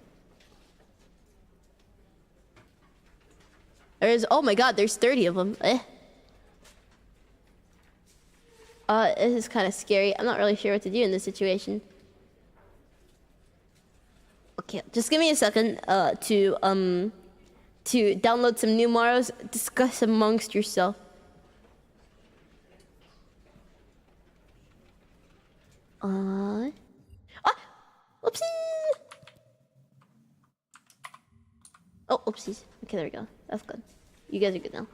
Oh my god, there's 30 of them. This is kind of scary. I'm not really sure what to do in this situation. Okay, just give me a second to download some new Maros. Discuss amongst yourself. Oopsie! Oh, oopsies. Okay, there we go. That's good. You guys are good now.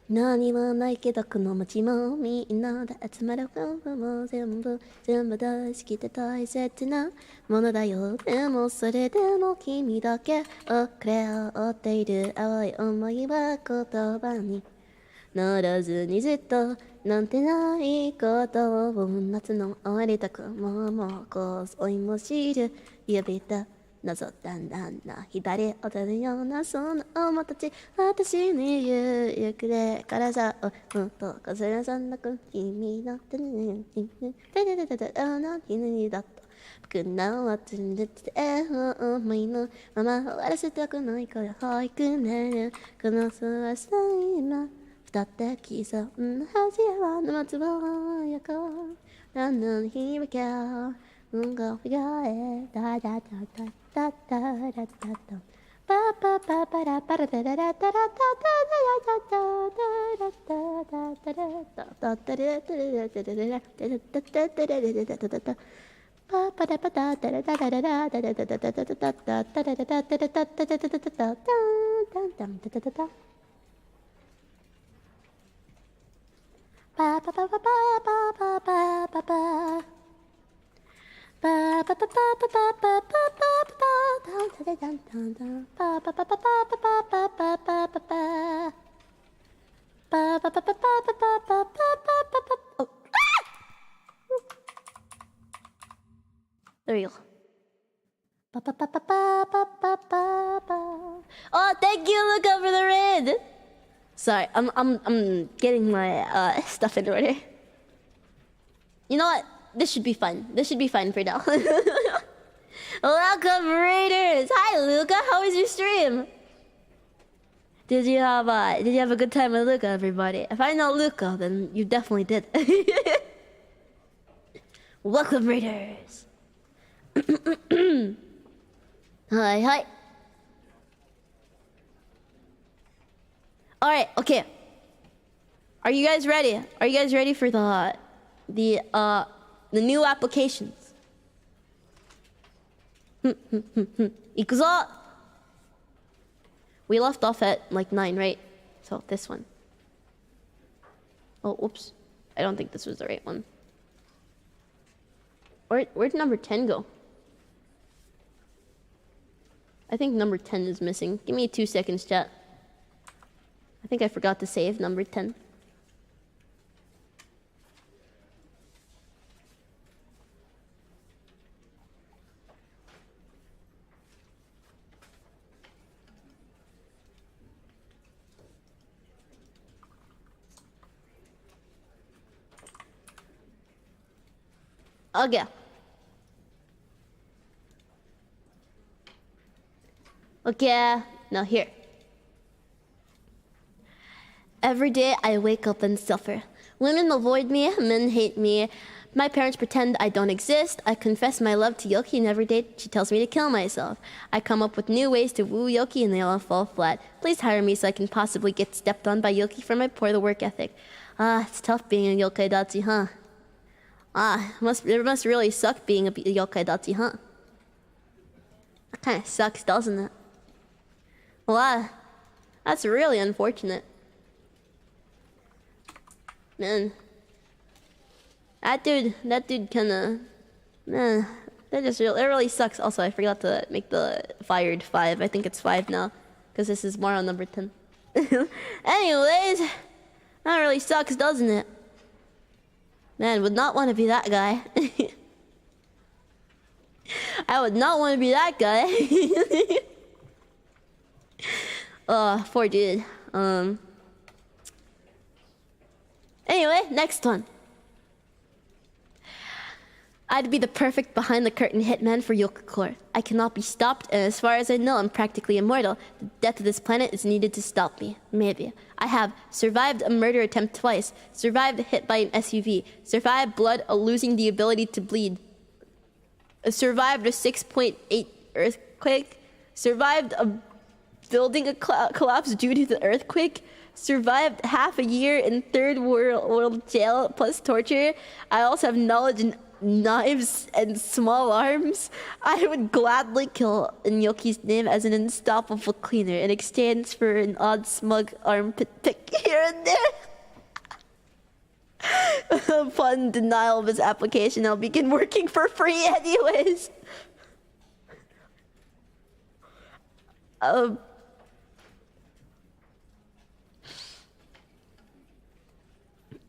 何もないけどこの街もみんなで集まることも全部大好きで大切なものだよ。でもそれでも君だけ遅れを追っている淡い思いは言葉にならずにずっとなんてないことを夏の終わりたくもうこう追いも知る指と謎だんだんな左踊るようなその面たち私に言うゆくれからさをもっとかすらさんなく君の手にてててててあの日にだった僕のはつんでて思いのまま終わらせたくないから保育ねこの空さ今二ってきそうなはずやわの松ぼやか何の日は今日Go figure da da da da da da da da ba ba ba ba da ba da da da da da There you go. Oh, thank you, Luca, for the raid. Sorry, I'm getting my stuff in order. You know what? This should be fun. This should be fun for now. Welcome, Raiders! Hi, Luca. How was your stream? Did you have a good time with Luca, everybody? If I know Luca, then you definitely did. Welcome, Raiders. Hi, hi. All right, okay. Are you guys ready? Are you guys ready for the new applications? 行くぞ! We left off at like 9, right? So this one. Oh, whoops. I don't think this was the right one. Where'd number 10 go? I think number 10 is missing. Give me 2 seconds, chat. I think I forgot to save number 10. Okay. Okay, now here. Every day I wake up and suffer. Women avoid me, men hate me. My parents pretend I don't exist. I confess my love to Yoki, and every day she tells me to kill myself. I come up with new ways to woo Yoki, and they all fall flat. Please hire me so I can possibly get stepped on by Yoki for my poor work ethic. It's tough being a yokai dachi, huh? It must really suck being a yokai dachi, huh? That kind of sucks, doesn't it? Well, that's really unfortunate. Man. That dude kinda... Man, it really sucks. Also, I forgot to make the fired 5. I think it's 5 now. Because this is more on number 10. Anyways, that really sucks, doesn't it? Man, would not want to be that guy. I would not want to be that guy. Poor dude. Anyway, next one. I'd be the perfect behind-the-curtain hitman for Yokacore. I cannot be stopped, and as far as I know, I'm practically immortal. The death of this planet is needed to stop me. Maybe. I have survived a murder attempt twice, survived a hit by an SUV, survived blood, losing the ability to bleed, survived a 6.8 earthquake, survived a building collapse due to the earthquake, survived half a year in third world jail plus torture. I also have knowledge in knives and small arms. I would gladly kill in Yoki's name as an unstoppable cleaner in exchange for an odd smug armpit pick here and there. Upon denial of his application, I'll begin working for free anyways. I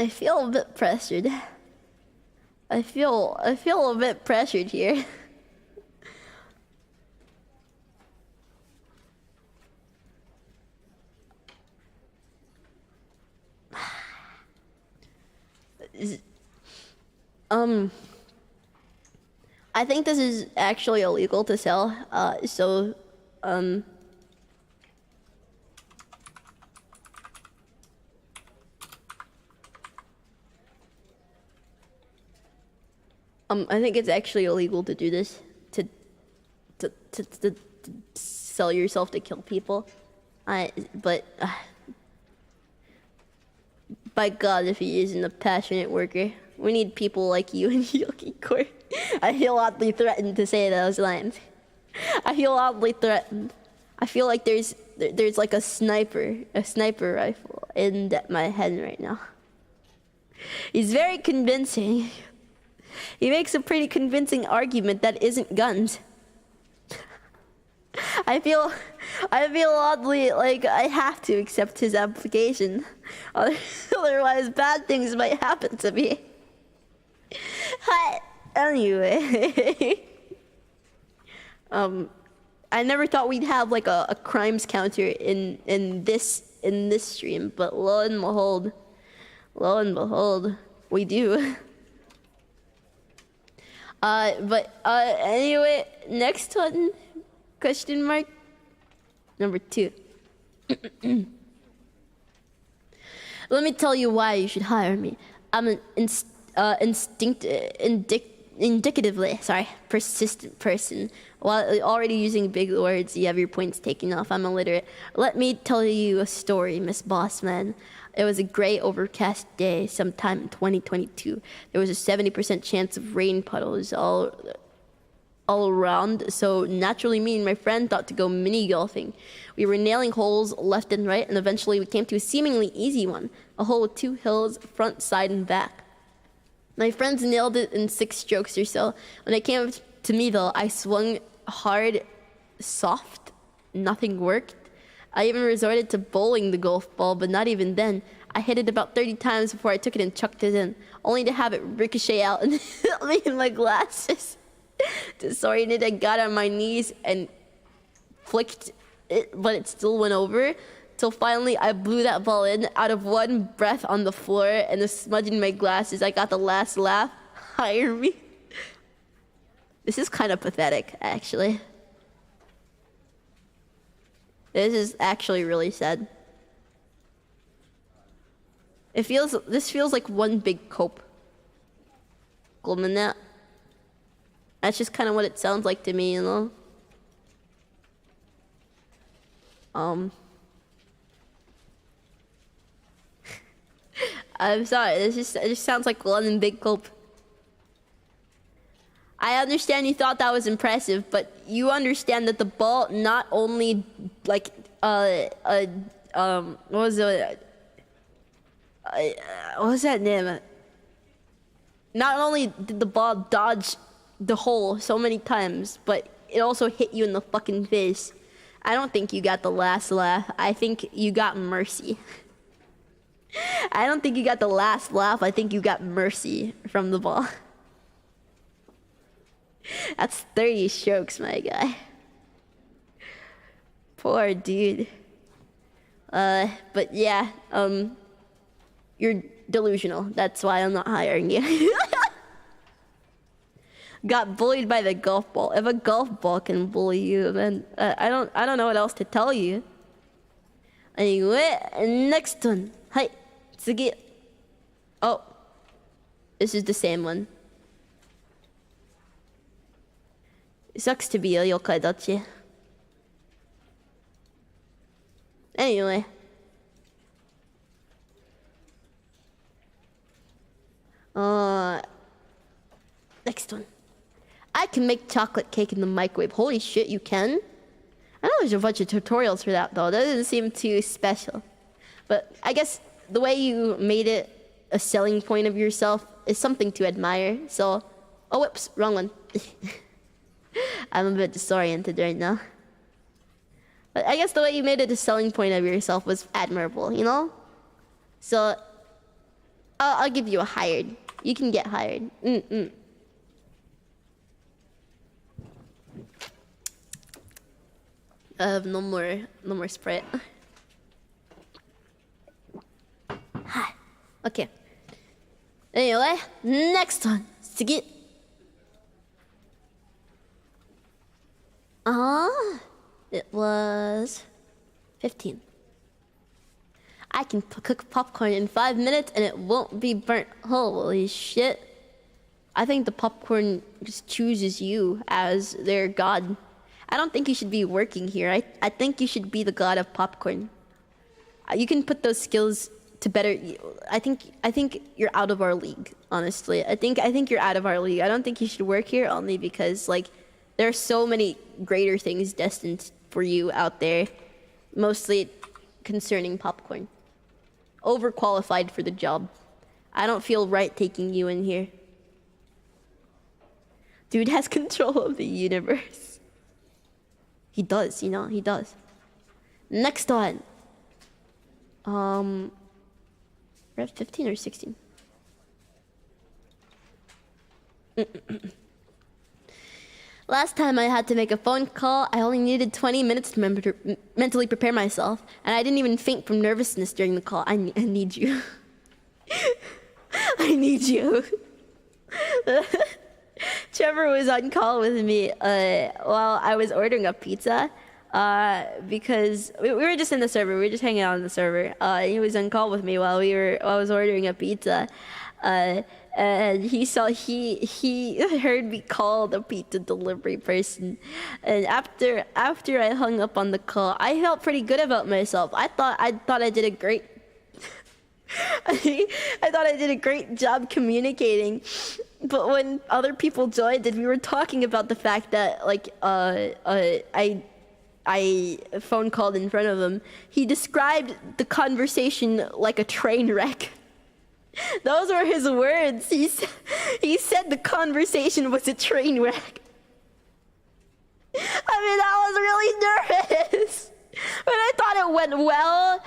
feel a bit pressured. I feel a bit pressured here. I think this is actually illegal to sell. I think it's actually illegal to do this, to sell yourself to kill people. But by God, if he isn't a passionate worker, we need people like you in Yoki Court. I feel oddly threatened to say those lines. I feel oddly threatened. I feel like there's like a sniper rifle in my head right now. He's very convincing. He makes a pretty convincing argument that isn't guns. I feel oddly like I have to accept his application. Otherwise, bad things might happen to me. Anyway, I never thought we'd have like a crimes counter in this stream, but lo and behold, we do. Anyway, next one, question mark, number 2. Let me tell you why you should hire me. I'm an indicatively persistent person. While already using big words, you have your points taken off. I'm illiterate. Let me tell you a story, Miss Bossman. It was a gray, overcast day sometime in 2022. There was a 70% chance of rain puddles all around, so naturally me and my friend thought to go mini golfing. We were nailing holes left and right, and eventually we came to a seemingly easy one, a hole with 2 hills, front, side, and back. My friends nailed it in 6 strokes or so. When it came to me though, I swung hard, soft, nothing worked. I even resorted to bowling the golf ball, but not even then. I hit it about 30 times before I took it and chucked it in, only to have it ricochet out and hit me in my glasses. Disoriented, I got on my knees and flicked it, but it still went over. Till finally I blew that ball in out of one breath on the floor, and the smudge in my glasses. I got the last laugh. Hire me. This is kind of pathetic, actually. This is actually really sad. This feels like one big cope. Glumina. That's just kind of what it sounds like to me, you know? I'm sorry, it just sounds like one big cope. I understand you thought that was impressive, but you understand that the ball not only like what was that name? Not only did the ball dodge the hole so many times, but it also hit you in the fucking face. I don't think you got the last laugh. I think you got mercy. I don't think you got the last laugh. I think you got mercy from the ball. That's 30 strokes, my guy. Poor dude. But yeah, you're delusional. That's why I'm not hiring you. Got bullied by the golf ball. If a golf ball can bully you, then I don't know what else to tell you. Anyway, next one. Hi, tsugi. Oh, this is the same one. It sucks to be a yokai dachi. Anyway. Next one. I can make chocolate cake in the microwave. Holy shit, you can? I know there's a bunch of tutorials for that though. That doesn't seem too special. But I guess the way you made it a selling point of yourself is something to admire. So, oh whoops, wrong one. I'm a bit disoriented right now. But I guess the way you made it a selling point of yourself was admirable, you know? So, I'll give you a hired. You can get hired. I have no more Sprite. Hi. Okay. Anyway, next one. Sugi. It was 15. I can cook popcorn in 5 minutes and it won't be burnt. Holy shit. I think the popcorn just chooses you as their god. I don't think you should be working here. I think you should be the god of popcorn. You can put those skills to better. I think you're out of our league, honestly. I think you're out of our league. I don't think you should work here only because like there are so many greater things destined for you out there, mostly concerning popcorn. Overqualified for the job. I don't feel right taking you in here. Dude has control of the universe. He does, you know, he does. Next one. We're at 15 or 16? Last time I had to make a phone call, I only needed 20 minutes to mentally prepare myself, and I didn't even faint from nervousness during the call. I need you. I need you. Trevor was on call with me while I was ordering a pizza because we were just in the server. We were just hanging out on the server. He was on call with me while I was ordering a pizza. And he heard me call the pizza delivery person, and after I hung up on the call, I felt pretty good about myself. I thought I did a great I thought I did a great job communicating. But when other people joined and we were talking about the fact that like I phone called in front of him, he described the conversation like a train wreck. Those were his words. He said the conversation was a train wreck. I mean, I was really nervous. But I thought it went well.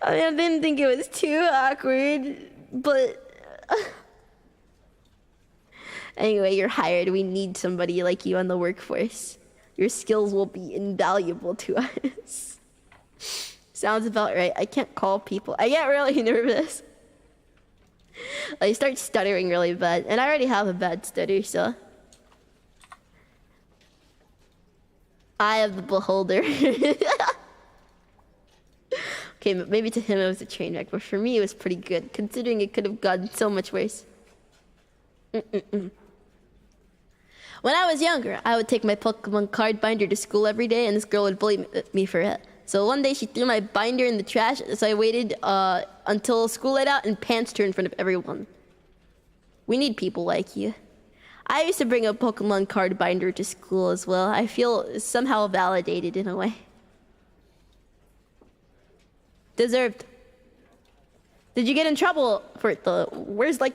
I didn't think it was too awkward, but anyway, you're hired. We need somebody like you on the workforce. Your skills will be invaluable to us. Sounds about right. I can't call people. I get really nervous. I start stuttering really bad. And I already have a bad stutter, so. Eye of the beholder. Okay, maybe to him it was a train wreck, but for me it was pretty good, considering it could have gotten so much worse. When I was younger, I would take my Pokemon card binder to school every day, and this girl would bully me for it. So one day she threw my binder in the trash, so I waited until school let out and pantsed her in front of everyone. We need people like you. I used to bring a Pokemon card binder to school as well. I feel somehow validated in a way. Deserved. Did you get in trouble for it though? Where's the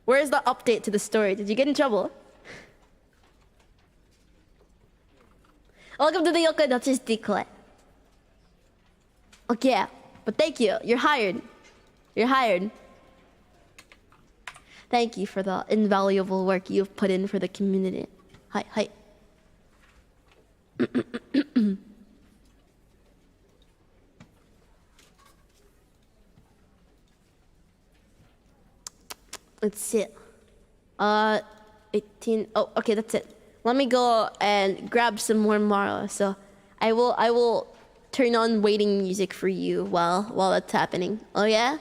update to the story? Did you get in trouble? Welcome to the Yokai Duchess Declare. Okay, but thank you. You're hired. You're hired. Thank you for the invaluable work you've put in for the community. Hi, hi. Let's see. 18. Oh, okay, that's it. Let me go and grab some more Mara. So I will turn on waiting music for you while that's happening. Oh yeah?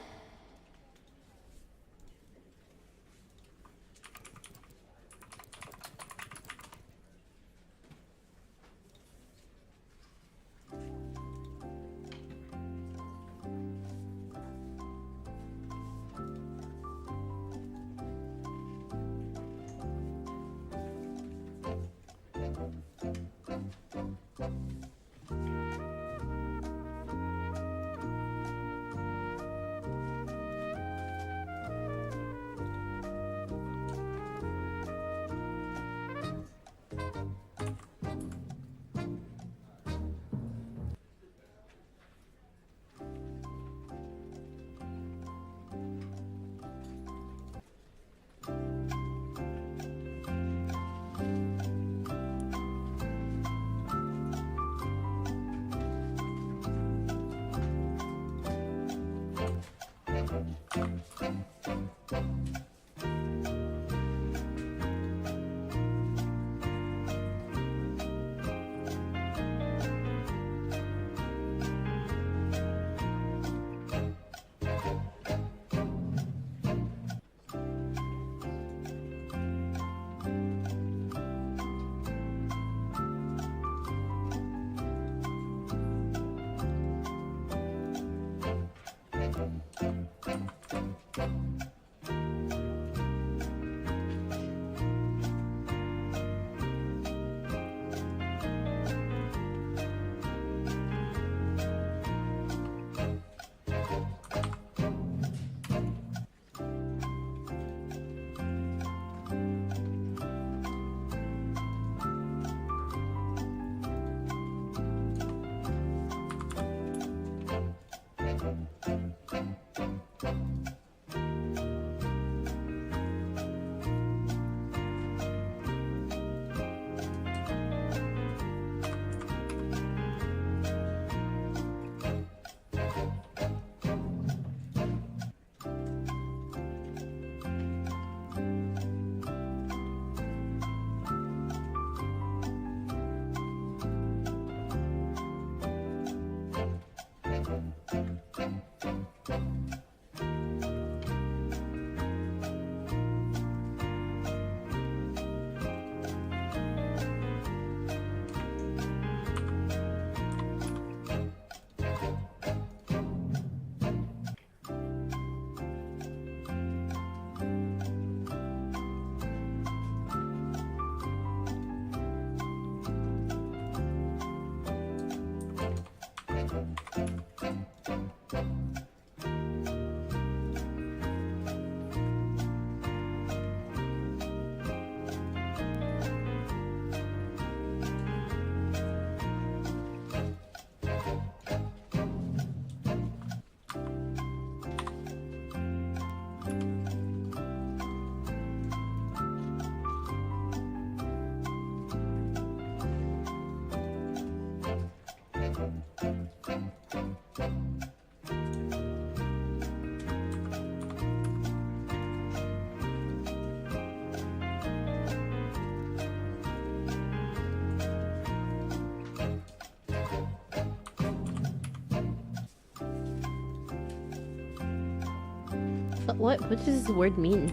What does this word mean?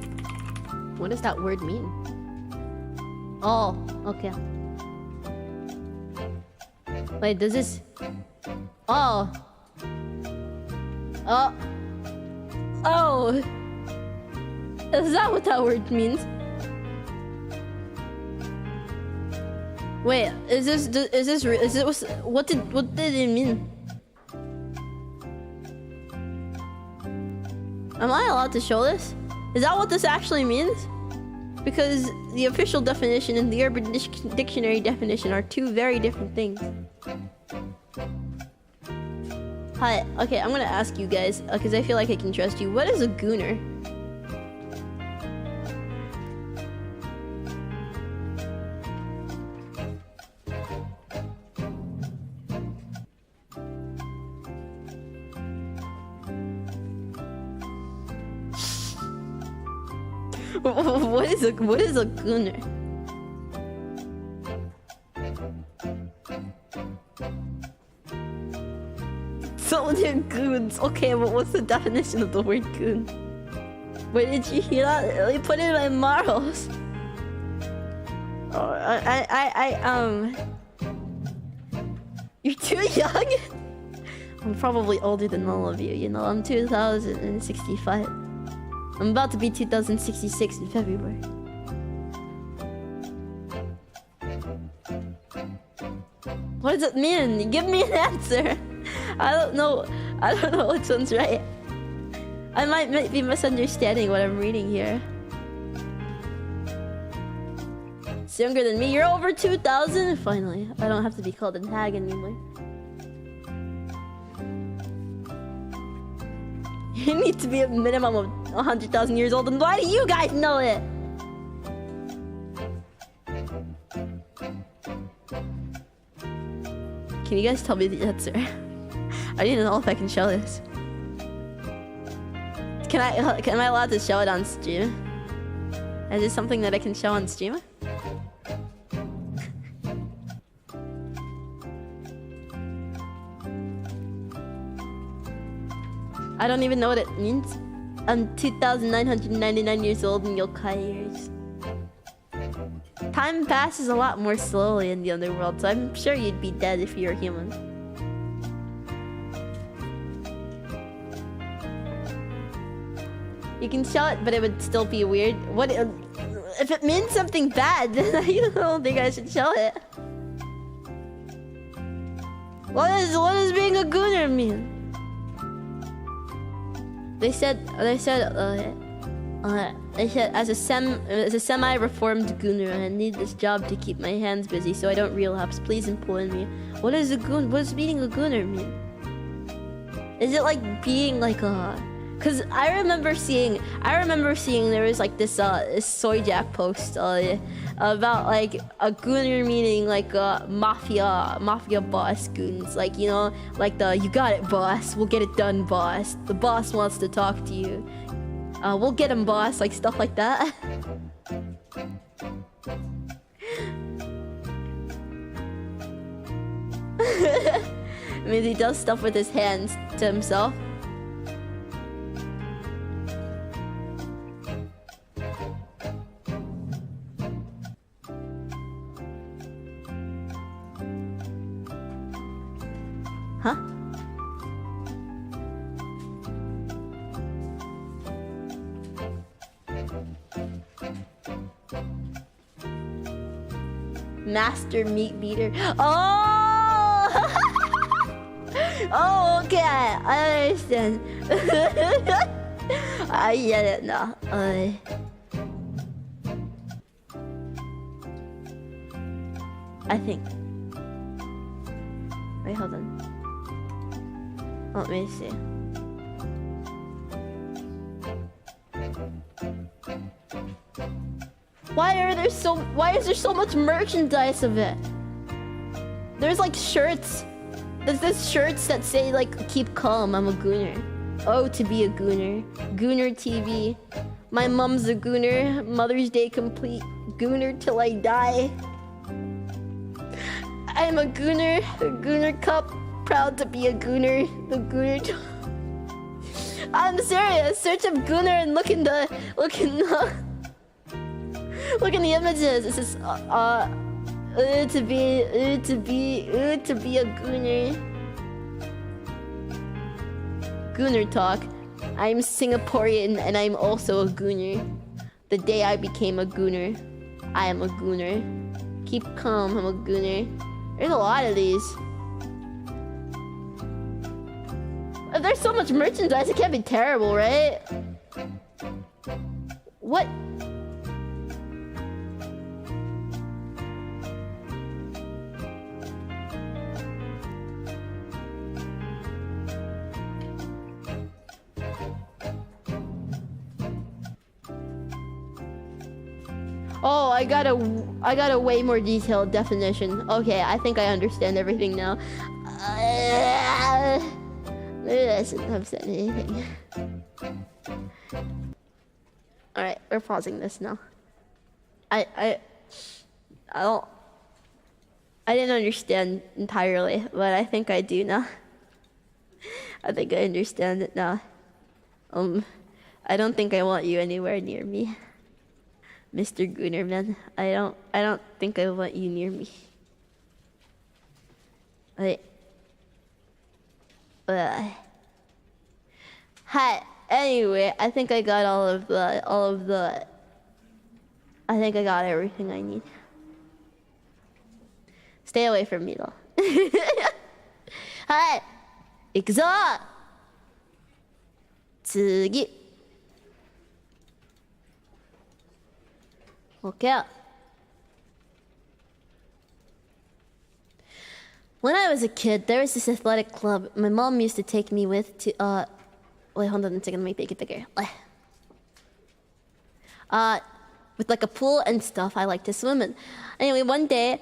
What does that word mean? Oh, okay. Wait, does this... Oh. Oh. Oh. Is that what that word means? Wait, what did it mean? Am I allowed to show this? Is that what this actually means? Because the official definition and the Urban Dictionary definition are two very different things. Hi, okay, I'm gonna ask you guys, because I feel like I can trust you. What is a gooner? What is a gooner? So they're goons. Okay, but what's the definition of the word goon? Where did you hear that? They put it in my marbles. Oh, you're too young? I'm probably older than all of you, you know, I'm 2065. I'm about to be 2066 in February. What What does it mean? Give me an answer. I don't know. I don't know which one's right. I might be misunderstanding what I'm reading here. It's younger than me. You're over 2,000? Finally. I don't have to be called a hag anymore. You need to be a minimum of 100,000 years old. And why do you guys know it? Can you guys tell me the answer? I need to know if I can show this. Am I allowed to show it on stream? Is this something that I can show on stream? I don't even know what it means. I'm 2,999 years old in yokai years. Time passes a lot more slowly in the underworld, so I'm sure you'd be dead if you're human. You can show it, but it would still be weird. What if it means something bad? Then I don't think I should show it. What does being a gooner mean? They said as a semi-reformed gooner, I need this job to keep my hands busy so I don't relapse. Please employ me. What is a goon? What does being a gooner mean? Is it like being like a? Cause I remember seeing there was like this Soyjack post about like a gooner meaning like mafia boss goons, like, you know, like the "you got it boss, we'll get it done boss, the boss wants to talk to you, we'll get him boss," like stuff like that. I mean, he does stuff with his hands to himself. Huh? Master meat beater. Oh! Oh, okay. I understand. I get it now. I think. Wait, hold on. Let me see. Why is there so much merchandise of it? There's like shirts. There's shirts that say like "keep calm, I'm a gooner." Oh, to be a gooner. Gooner TV. My mom's a gooner. Mother's Day complete. Gooner till I die. I'm a gooner. A gooner cup. Proud to be a gooner. The gooner. I'm serious. Search up gooner and look in the images. It says to be a gooner. Gooner talk. I'm Singaporean and I'm also a gooner. The day I became a gooner, I am a gooner. Keep calm, I'm a gooner. There's a lot of these. If there's so much merchandise, it can't be terrible, right? What? Oh, I got a way more detailed definition. Okay, I think I understand everything now. Maybe I shouldn't have said anything. Alright, we're pausing this now. I didn't understand entirely, but I think I do now. I think I understand it now. I don't think I want you anywhere near me, Mr. Goonerman. I don't think I want you near me. Hi. Anyway, I think I got I think I got everything I need. Stay away from me though. はい、行くぞ。次。OK。When I was a kid, there was this athletic club my mom used to take me with to, wait, hold on a second, let me make it bigger. With like a pool and stuff I like to swim in. Anyway, one day,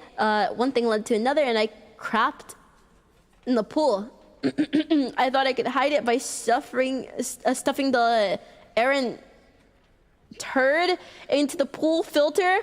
one thing led to another and I crapped in the pool. I thought I could hide it by stuffing the errant turd into the pool filter.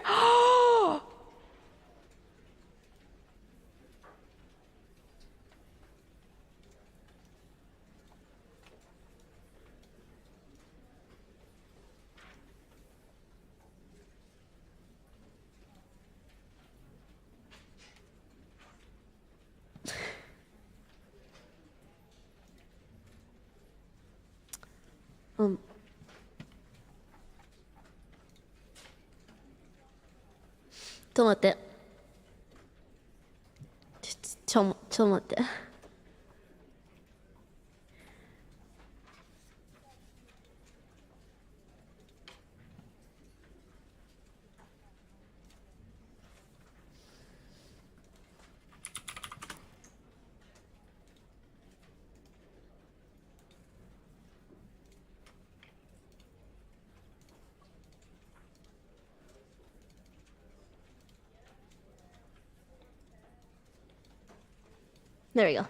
There we go.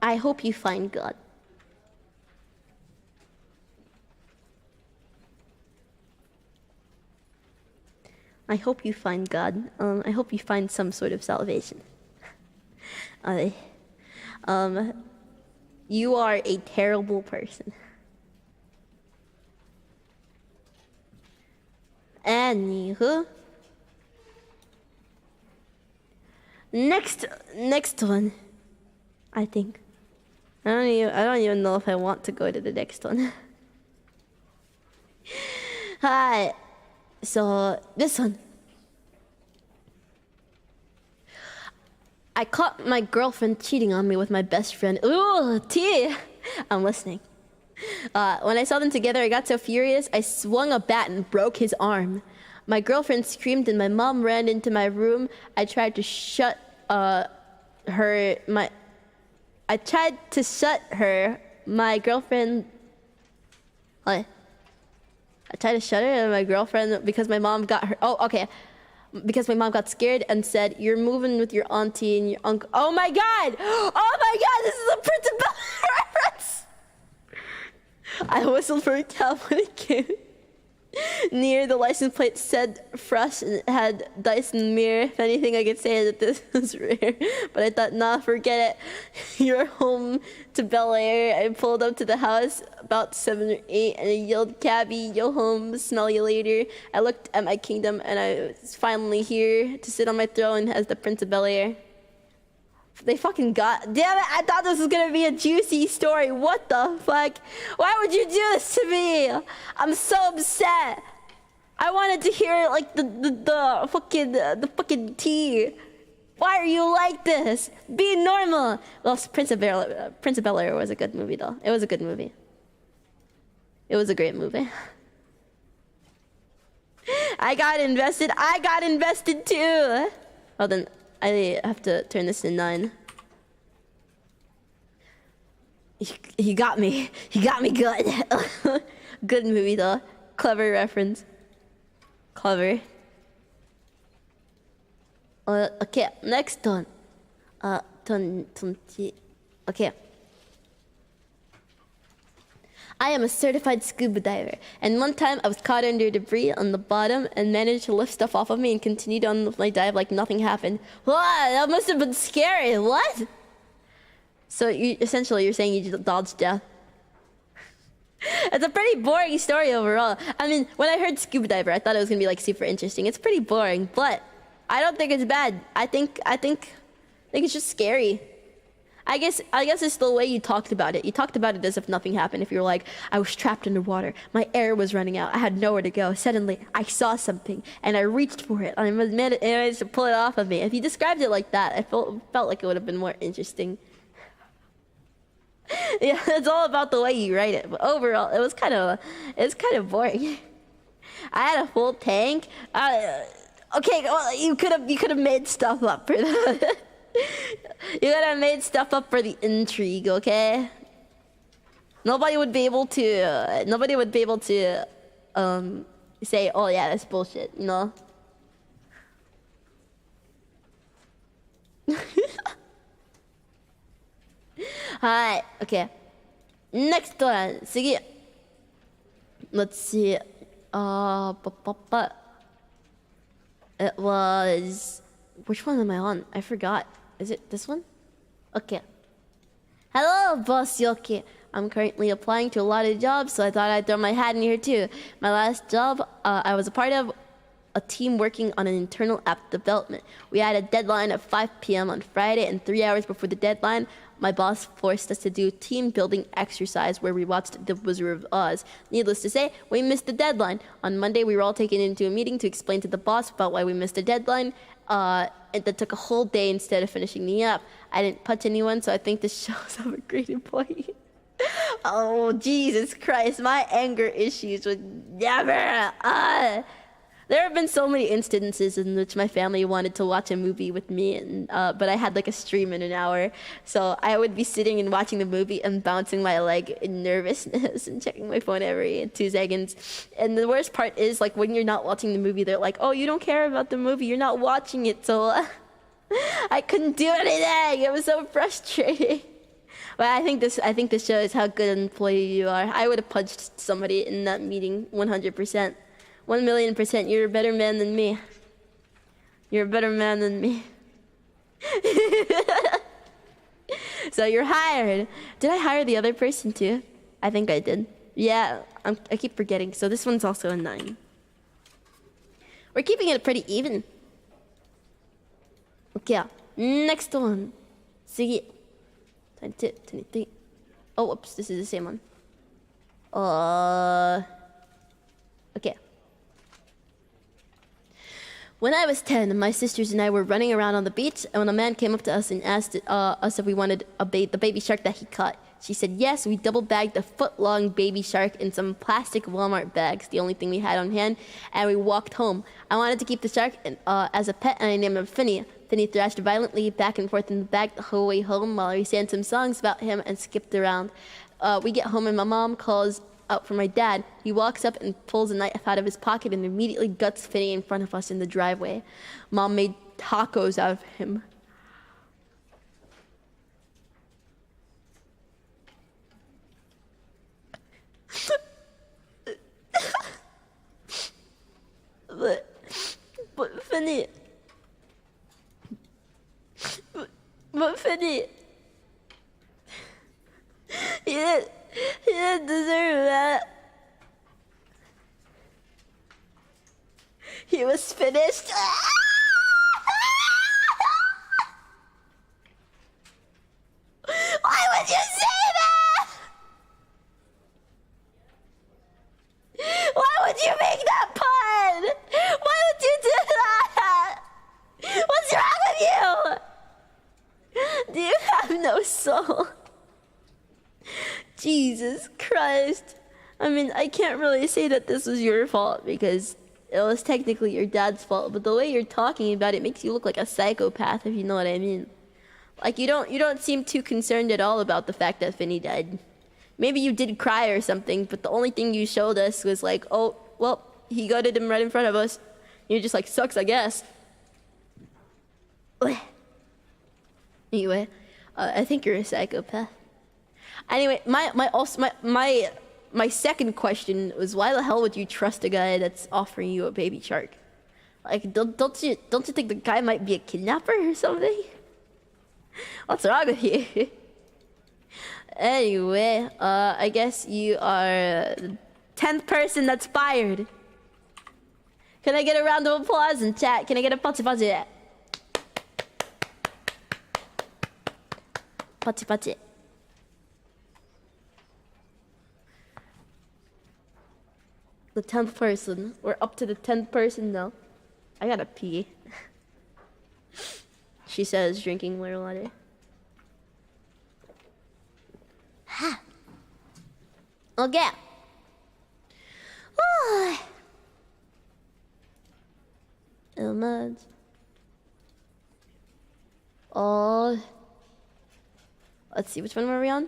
I hope you find God. I hope you find God. I hope you find some sort of salvation. You are a terrible person. Anywho. Next one, I think. I don't even know if I want to go to the next one. Hi. So this one. I caught my girlfriend cheating on me with my best friend. Ooh, T. I'm listening. When I saw them together, I got so furious, I swung a bat and broke his arm. My girlfriend screamed and my mom ran into my room. I tried to shut her. My girlfriend. What? I tried to shut her and my girlfriend because my mom got her. Oh, okay. Because my mom got scared and said, "You're moving with your auntie and your uncle." Oh my god! Oh my god! This is a Prince of Bel-Air reference. I whistled for a cab when it came near. The license plate said fresh and it had dice in the mirror. If anything, I could say that this was rare, but I thought, nah, forget it. You're home to Bel Air. I pulled up to the house about 7 or 8 and I yelled, "Cabby, yo home, smell you later." I looked at my kingdom and I was finally here to sit on my throne as the Prince of Bel Air. They fucking got... Damn it, I thought this was gonna be a juicy story. What the fuck? Why would you do this to me? I'm so upset. I wanted to hear like the fucking tea. Why are you like this? Be normal. Well, Prince of Bel Air was a good movie though. It was a good movie. It was a great movie. I got invested too. Oh, then I have to turn this to 9. He got me. He got me good. Good movie though. Clever reference. Clever. Okay, next one. Okay. I am a certified scuba diver, and one time I was caught under debris on the bottom and managed to lift stuff off of me and continued on my dive like nothing happened. Wow, that must have been scary. What? So you're saying you dodged death. It's a pretty boring story overall. I mean, when I heard scuba diver, I thought it was gonna be like super interesting. It's pretty boring, but I don't think it's bad. I think it's just scary. I guess it's the way you talked about it. You talked about it as if nothing happened. If you're like, I was trapped underwater, my air was running out, I had nowhere to go. Suddenly, I saw something and I reached for it. And I managed to pull it off of me. If you described it like that, I felt like it would have been more interesting. Yeah, it's all about the way you write it. But overall, it's kind of boring. I had a full tank. Okay, well, you could have made stuff up for that. You could have made stuff up for the intrigue, okay? Nobody would be able to say, oh yeah, that's bullshit, you know? Alright, okay. Next one, 次. Let's see. It was... Which one am I on? I forgot. Is it this one? Okay. Hello, Boss Yoki. I'm currently applying to a lot of jobs, so I thought I'd throw my hat in here too. My last job, I was a part of a team working on an internal app development. We had a deadline at 5 p.m. on Friday, and 3 hours before the deadline, my boss forced us to do a team building exercise where we watched The Wizard of Oz. Needless to say, we missed the deadline. On Monday, we were all taken into a meeting to explain to the boss about why we missed the deadline. That took a whole day instead of finishing the app. I didn't punch anyone, so I think this shows I'm a great employee. Oh, Jesus Christ, my anger issues would never... There have been so many instances in which my family wanted to watch a movie with me, and but I had like a stream in an hour. So I would be sitting and watching the movie and bouncing my leg in nervousness and checking my phone every 2 seconds. And the worst part is, like, when you're not watching the movie, they're like, oh, you don't care about the movie, you're not watching it. So I couldn't do anything. It was so frustrating. But I think this shows how good an employee you are. I would have punched somebody in that meeting 100%. 1,000,000%. You're a better man than me. You're a better man than me. So you're hired. Did I hire the other person too? I think I did. Yeah, I keep forgetting. So this one's also a 9. We're keeping it pretty even. Okay, next one. 次. 22, 23. Oh, whoops, this is the same one. Okay. When I was 10, my sisters and I were running around on the beach, and when a man came up to us and asked us if we wanted the baby shark that he caught. She said yes. We double-bagged a foot-long baby shark in some plastic Walmart bags, the only thing we had on hand, and we walked home. I wanted to keep the shark as a pet, and I named him Finny. Finny thrashed violently back and forth in the bag the whole way home while we sang some songs about him and skipped around. We get home, and my mom calls out for my dad. He walks up and pulls a knife out of his pocket and immediately guts Finny in front of us in the driveway. Mom made tacos out of him. But Finny... But Finny... He didn't deserve that. He was finished. Why would you say that? Why would you make that pun? Why would you do that? What's wrong with you? Do you have no soul? Jesus Christ. I mean, I can't really say that this was your fault because it was technically your dad's fault, but the way you're talking about it makes you look like a psychopath, if you know what I mean. Like, you don't seem too concerned at all about the fact that Finny died. Maybe you did cry or something, but the only thing you showed us was like, oh, well, he gutted him right in front of us. You're just like, sucks, I guess. Anyway, I think you're a psychopath. Anyway, my second question was, why the hell would you trust a guy that's offering you a baby shark? Like, don't you think the guy might be a kidnapper or something? What's wrong with you? Anyway, I guess you are the 10th person that's fired. Can I get a round of applause in chat? Can I get a punch? Pachi pachi. The 10th person. We're up to the 10th person now. I gotta pee. She says, drinking more water. Ha. Okay. Image. Oh. Let's see, which one were we on?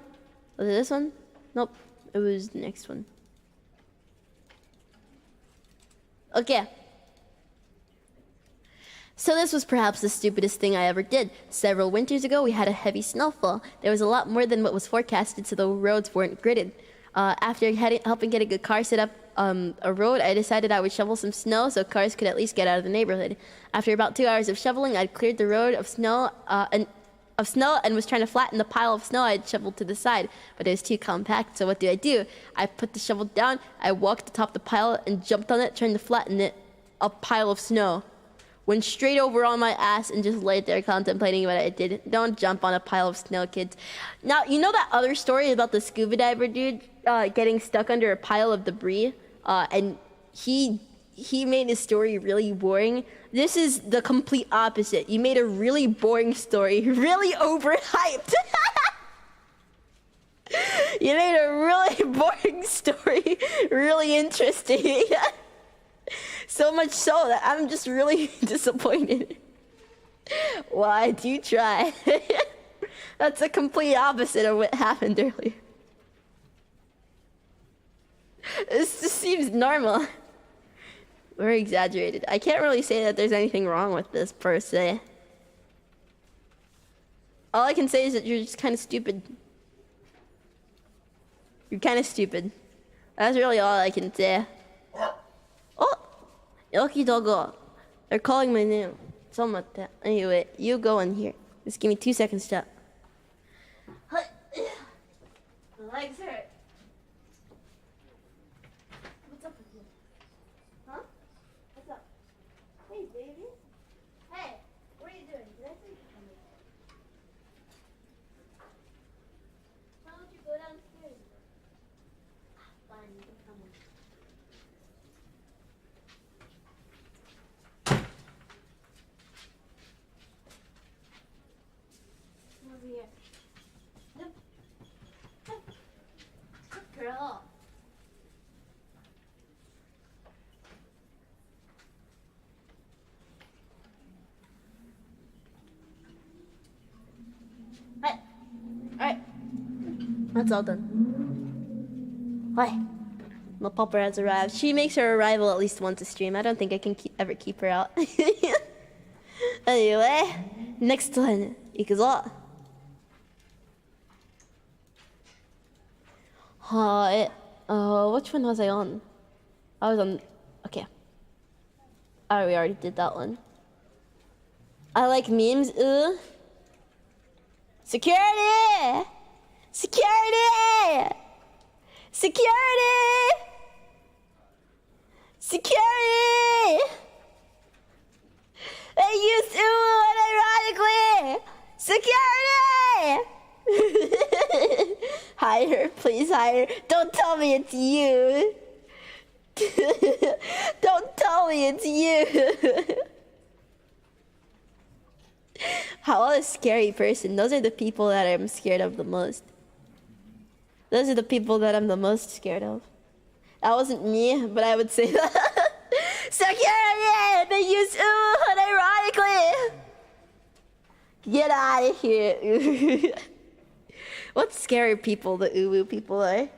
Was it this one? Nope. It was the next one. Okay. So this was perhaps the stupidest thing I ever did. Several winters ago, we had a heavy snowfall. There was a lot more than what was forecasted, so the roads weren't gridded. After helping get a good car set up a road, I decided I would shovel some snow so cars could at least get out of the neighborhood. After about 2 hours of shoveling, I'd cleared the road of snow and was trying to flatten the pile of snow I'd shoveled to the side, but it was too compact, so what do? I put the shovel down, I walked atop the pile and jumped on it, trying to flatten it, a pile of snow. Went straight over on my ass and just laid there contemplating what I did. Don't jump on a pile of snow, kids. Now, you know that other story about the scuba diver dude getting stuck under a pile of debris? And he made his story really boring. This is the complete opposite. You made a really boring story, really overhyped. You made a really boring story, really interesting. So much so that I'm just really disappointed. Why do you try? That's the complete opposite of what happened earlier. This just seems normal. Very exaggerated. I can't really say that there's anything wrong with this per se. All I can say is that you're just kind of stupid. You're kind of stupid. That's really all I can say. Oh! Yoki Dogo. They're calling my name. Something like that. Anyway, you go in here. Just give me 2 seconds, chat. My legs hurt. What's up with you? Huh? What's up? Hey, baby. Hey, what are you doing? Did I say you come in? Why don't you go downstairs? Fine, you can come in. Over here. Good girl. Hey. Alright. That's all done. Hi. My pupper has arrived. She makes her arrival at least once a stream. I don't think I can ever keep her out. Anyway, next one. 行くぞ。Hi. Which one was I on? I was on. Okay. Oh, we already did that one. I like memes. Security! Security! Security! Security! They use unironically! Security! Hire, please hire. Don't tell me it's you. Don't tell me it's you. How a scary person. Those are the people that I'm scared of the most. Those are the people that I'm the most scared of. That wasn't me, but I would say that. Security! They use unironically! Get out of here. What scary people the uwu people are.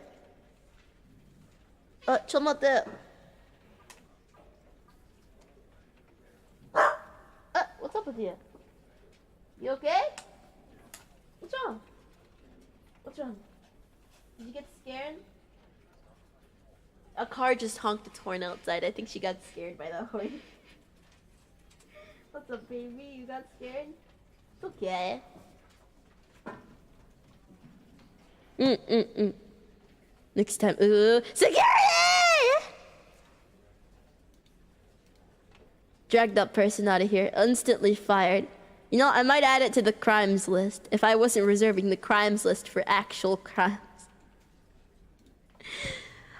Oh, chill out there. What's up with you? You okay? What's wrong? What's wrong? Did you get scared? A car just honked its horn outside. I think she got scared by that horn. What's up, baby? You got scared? It's okay. Next time. Security! Drag that person out of here. Instantly fired. You know, I might add it to the crimes list if I wasn't reserving the crimes list for actual crimes.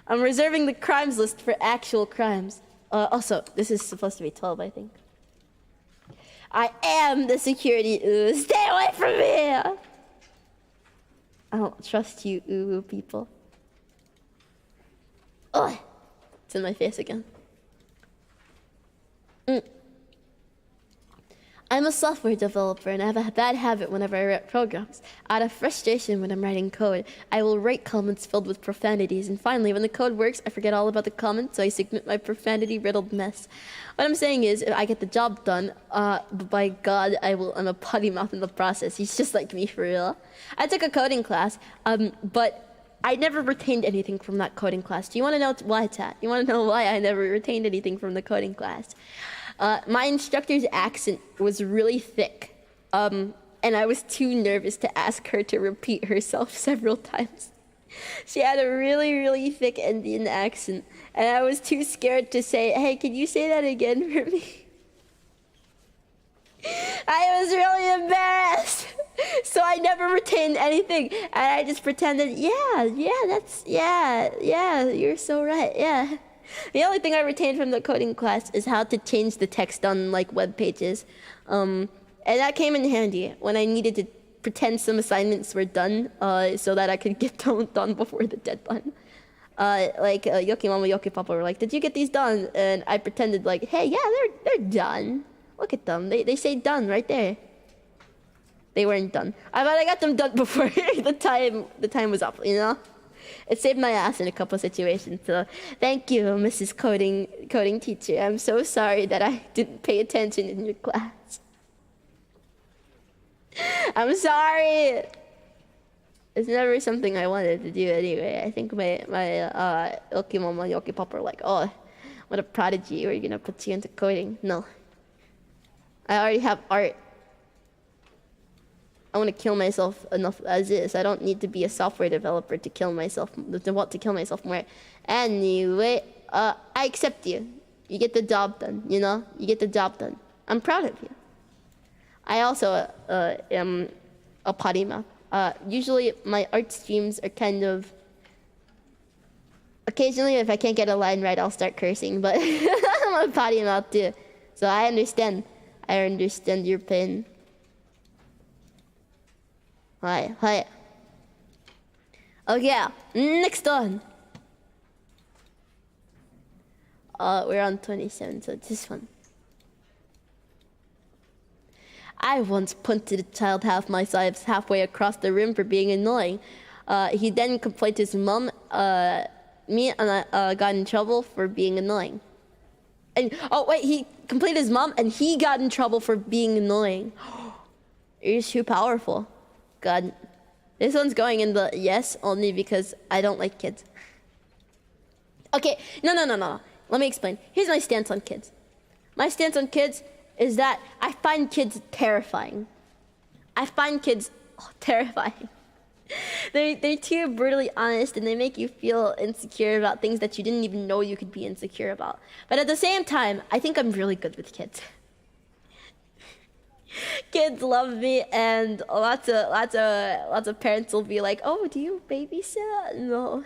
I'm reserving the crimes list for actual crimes. Also, this is supposed to be 12, I think. I am the security ooh. Stay away from me! I don't trust you ooh people. Ugh. It's in my face again. I'm a software developer and I have a bad habit whenever I write programs. Out of frustration when I'm writing code, I will write comments filled with profanities, and finally when the code works, I forget all about the comments, so I submit my profanity-riddled mess. What I'm saying is, if I get the job done, by God, I'm a potty mouth in the process. He's just like me for real. I took a coding class, but I never retained anything from that coding class. Do you want to know why, Tat? You want to know why I never retained anything from the coding class? My instructor's accent was really thick, and I was too nervous to ask her to repeat herself several times. She had a really, really thick Indian accent, and I was too scared to say, hey, can you say that again for me? I was really embarrassed, so I never retained anything, and I just pretended, yeah, you're so right, yeah. The only thing I retained from the coding class is how to change the text on like web pages, and that came in handy when I needed to pretend some assignments were done, so that I could get them done before the deadline. Yoki Mama, Yoki Papa were like, "Did you get these done?" And I pretended like, "Hey, yeah, they're done. Look at them. They say done right there." They weren't done. But I got them done before the time was up. You know. It saved my ass in a couple situations, so thank you, Mrs. Coding teacher. I'm so sorry that I didn't pay attention in your class. I'm sorry. It's never something I wanted to do anyway. I think my Yoki Mama, Yoki Papa were like, oh, what a prodigy, we're gonna put you into coding. No. I already have art. I want to kill myself enough as is. I don't need to be a software developer to kill myself, to want to kill myself more. Anyway, I accept you. You get the job done, you know? You get the job done. I'm proud of you. I also am a potty mouth. Usually my art streams are kind of... Occasionally, if I can't get a line right, I'll start cursing, but I'm a potty mouth too. So I understand. I understand your pain. Hi. Okay, next one. We're on 27, so this one. I once punted a child half my size halfway across the room for being annoying. He then complained to his mom, me, and I got in trouble for being annoying. And he complained to his mom, and he got in trouble for being annoying. You're too powerful. God, this one's going in the yes only because I don't like kids. Okay, no. Let me explain. Here's my stance on kids. My stance on kids is that I find kids terrifying. I find kids terrifying. They're too brutally honest, and they make you feel insecure about things that you didn't even know you could be insecure about. But at the same time, I think I'm really good with kids. Kids love me, and lots of parents will be like, "Oh, do you babysit?" No,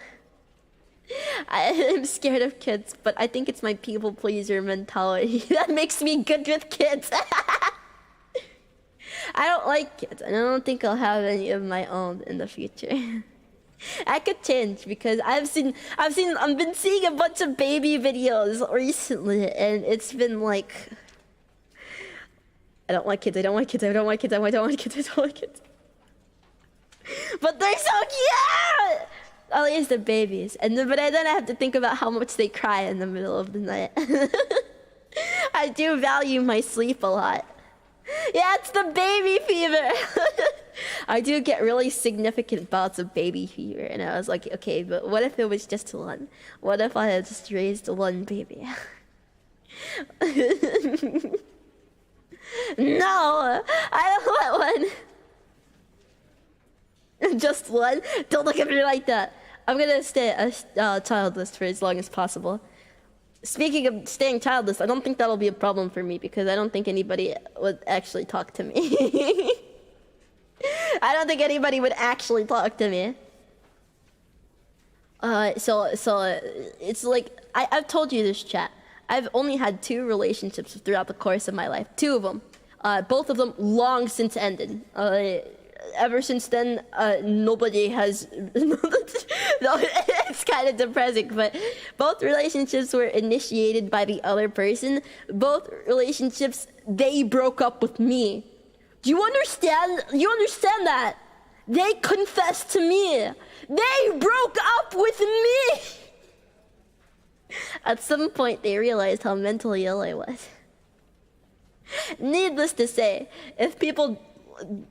I'm scared of kids, but I think it's my people pleaser mentality that makes me good with kids. I don't like kids, and I don't think I'll have any of my own in the future. I could change because I've been seeing a bunch of baby videos recently, and it's been like, I don't like kids. But they're so cute! At least the babies. But then I have to think about how much they cry in the middle of the night. I do value my sleep a lot. Yeah, it's the baby fever. I do get really significant bouts of baby fever. And I was like, okay, but what if it was just one? What if I had just raised one baby? No, I don't want one. Just one? Don't look at me like that. I'm gonna stay childless for as long as possible. Speaking of staying childless, I don't think that'll be a problem for me because I don't think anybody would actually talk to me. I don't think anybody would actually talk to me. So it's like I've told you this, chat. I've only had 2 relationships throughout the course of my life. 2 of them. Both of them long since ended. Ever since then, nobody has. No, it's kind of depressing, but both relationships were initiated by the other person. Both relationships, they broke up with me. Do you understand? You understand that? They confessed to me. They broke up with me. At some point, they realized how mentally ill I was. Needless to say, if people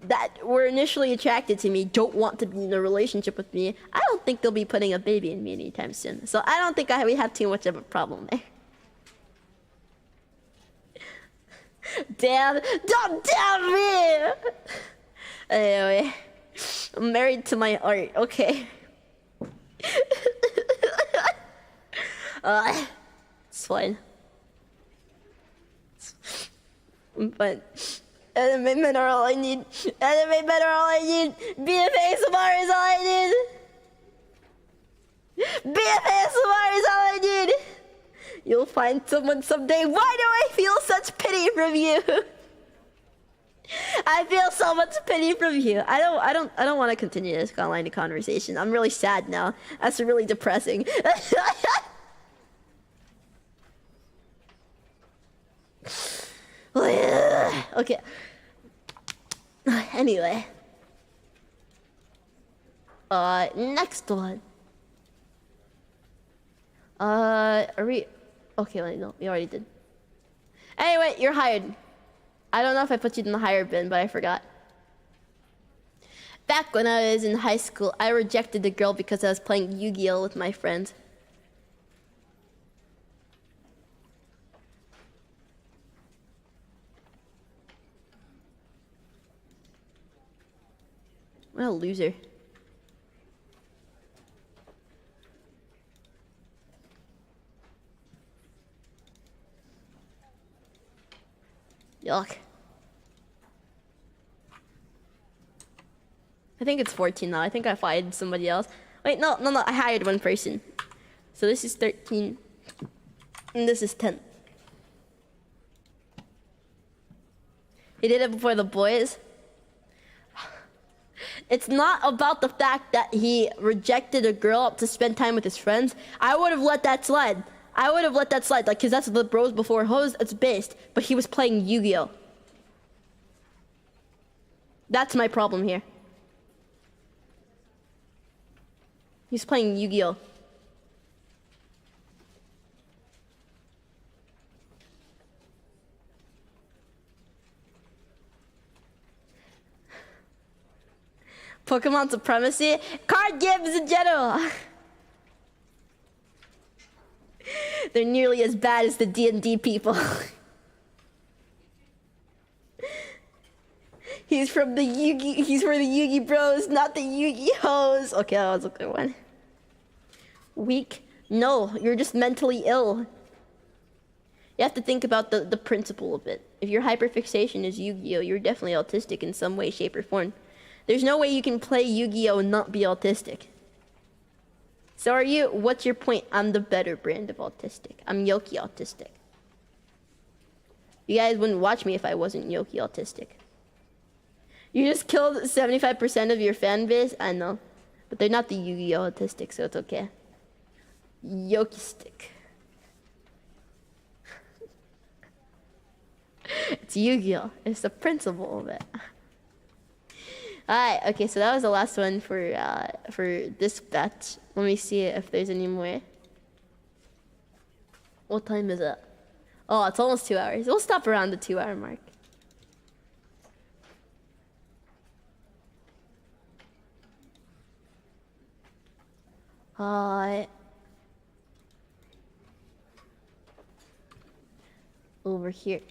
that were initially attracted to me don't want to be in a relationship with me, I don't think they'll be putting a baby in me anytime soon. So I don't think we have too much of a problem there. Damn, don't damn me! Anyway, I'm married to my art, okay. It's fine. But anime men are all I need. Anime men are all I need. BFASMR is all I need. BFASMR is all I need. You'll find someone someday. Why do I feel such pity from you? I feel so much pity from you. I don't want to continue this online conversation. I'm really sad now. That's really depressing. Okay. Anyway. Next one. Are we... Okay, wait, no, we already did. Anyway, you're hired. I don't know if I put you in the hire bin, but I forgot. Back when I was in high school, I rejected a girl because I was playing Yu-Gi-Oh! With my friends. What a loser. Yuck. I think it's 14 now. I think I fired somebody else. Wait, no, I hired one person. So this is 13. And this is 10. He did it before the boys. It's not about the fact that he rejected a girl to spend time with his friends. I would have let that slide. Like, cause that's the bros before hoes, it's based. But he was playing Yu-Gi-Oh! That's my problem here. He's playing Yu-Gi-Oh! Pokemon supremacy? Card games in general! They're nearly as bad as the D&D people. He's for the Yugi bros, not the Yu-Gi-Ohs. Okay, that was a good one. Weak? No, you're just mentally ill. You have to think about the principle of it. If your hyperfixation is Yu-Gi-Oh, you're definitely autistic in some way, shape, or form. There's no way you can play Yu-Gi-Oh and not be autistic. So are you? What's your point? I'm the better brand of autistic. I'm Yoki autistic. You guys wouldn't watch me if I wasn't Yoki autistic. You just killed 75% of your fan base? I know. But they're not the Yu-Gi-Oh autistic, so it's okay. Yoki-stick. It's Yu-Gi-Oh! It's the principle of it. Alright, okay, so that was the last one for this batch. Let me see if there's any more. What time is it? Oh, it's almost 2 hours. We'll stop around the 2-hour mark. Over here.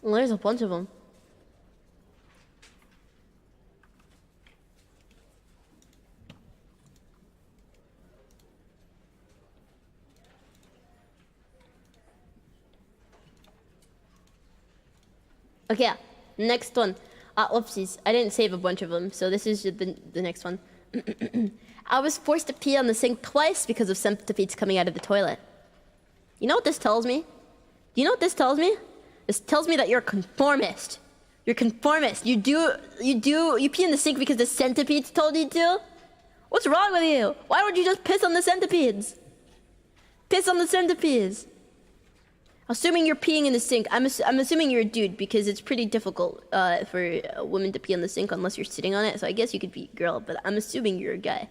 Well, there's a bunch of them. Okay, yeah. Next one. Whoopsies. I didn't save a bunch of them, so this is the next one. I was forced to pee on the sink twice because of centipedes coming out of the toilet. You know what this tells me? Do you know what this tells me? This tells me that you're a conformist. You're conformist. You pee in the sink because the centipedes told you to? What's wrong with you? Why don't you just piss on the centipedes? Piss on the centipedes. Assuming you're peeing in the sink, I'm assuming you're a dude because it's pretty difficult for a woman to pee on the sink unless you're sitting on it. So I guess you could be a girl, but I'm assuming you're a guy.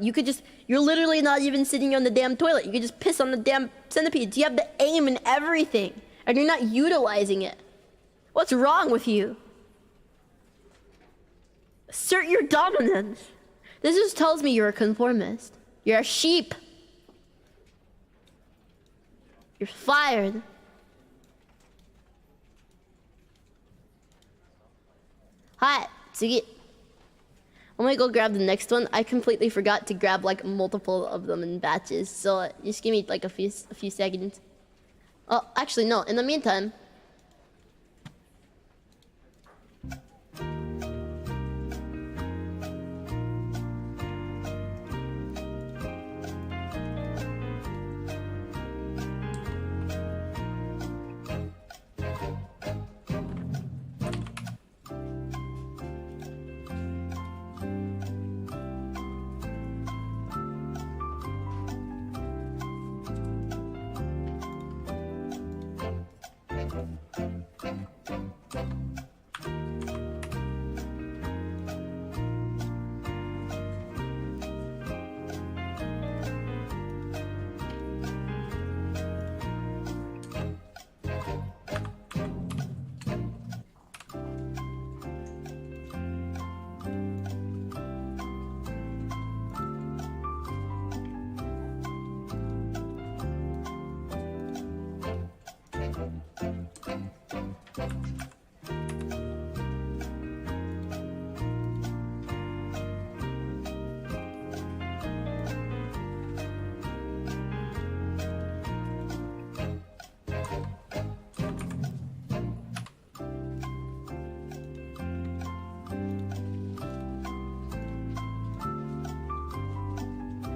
You're literally not even sitting on the damn toilet. You could just piss on the damn centipedes. You have the aim and everything, and you're not utilizing it. What's wrong with you? Assert your dominance. This just tells me you're a conformist. You're a sheep. You're fired. Hi, Tsugi. I'm gonna go grab the next one. I completely forgot to grab like multiple of them in batches, so just give me like a few seconds. Oh, actually no. In the meantime.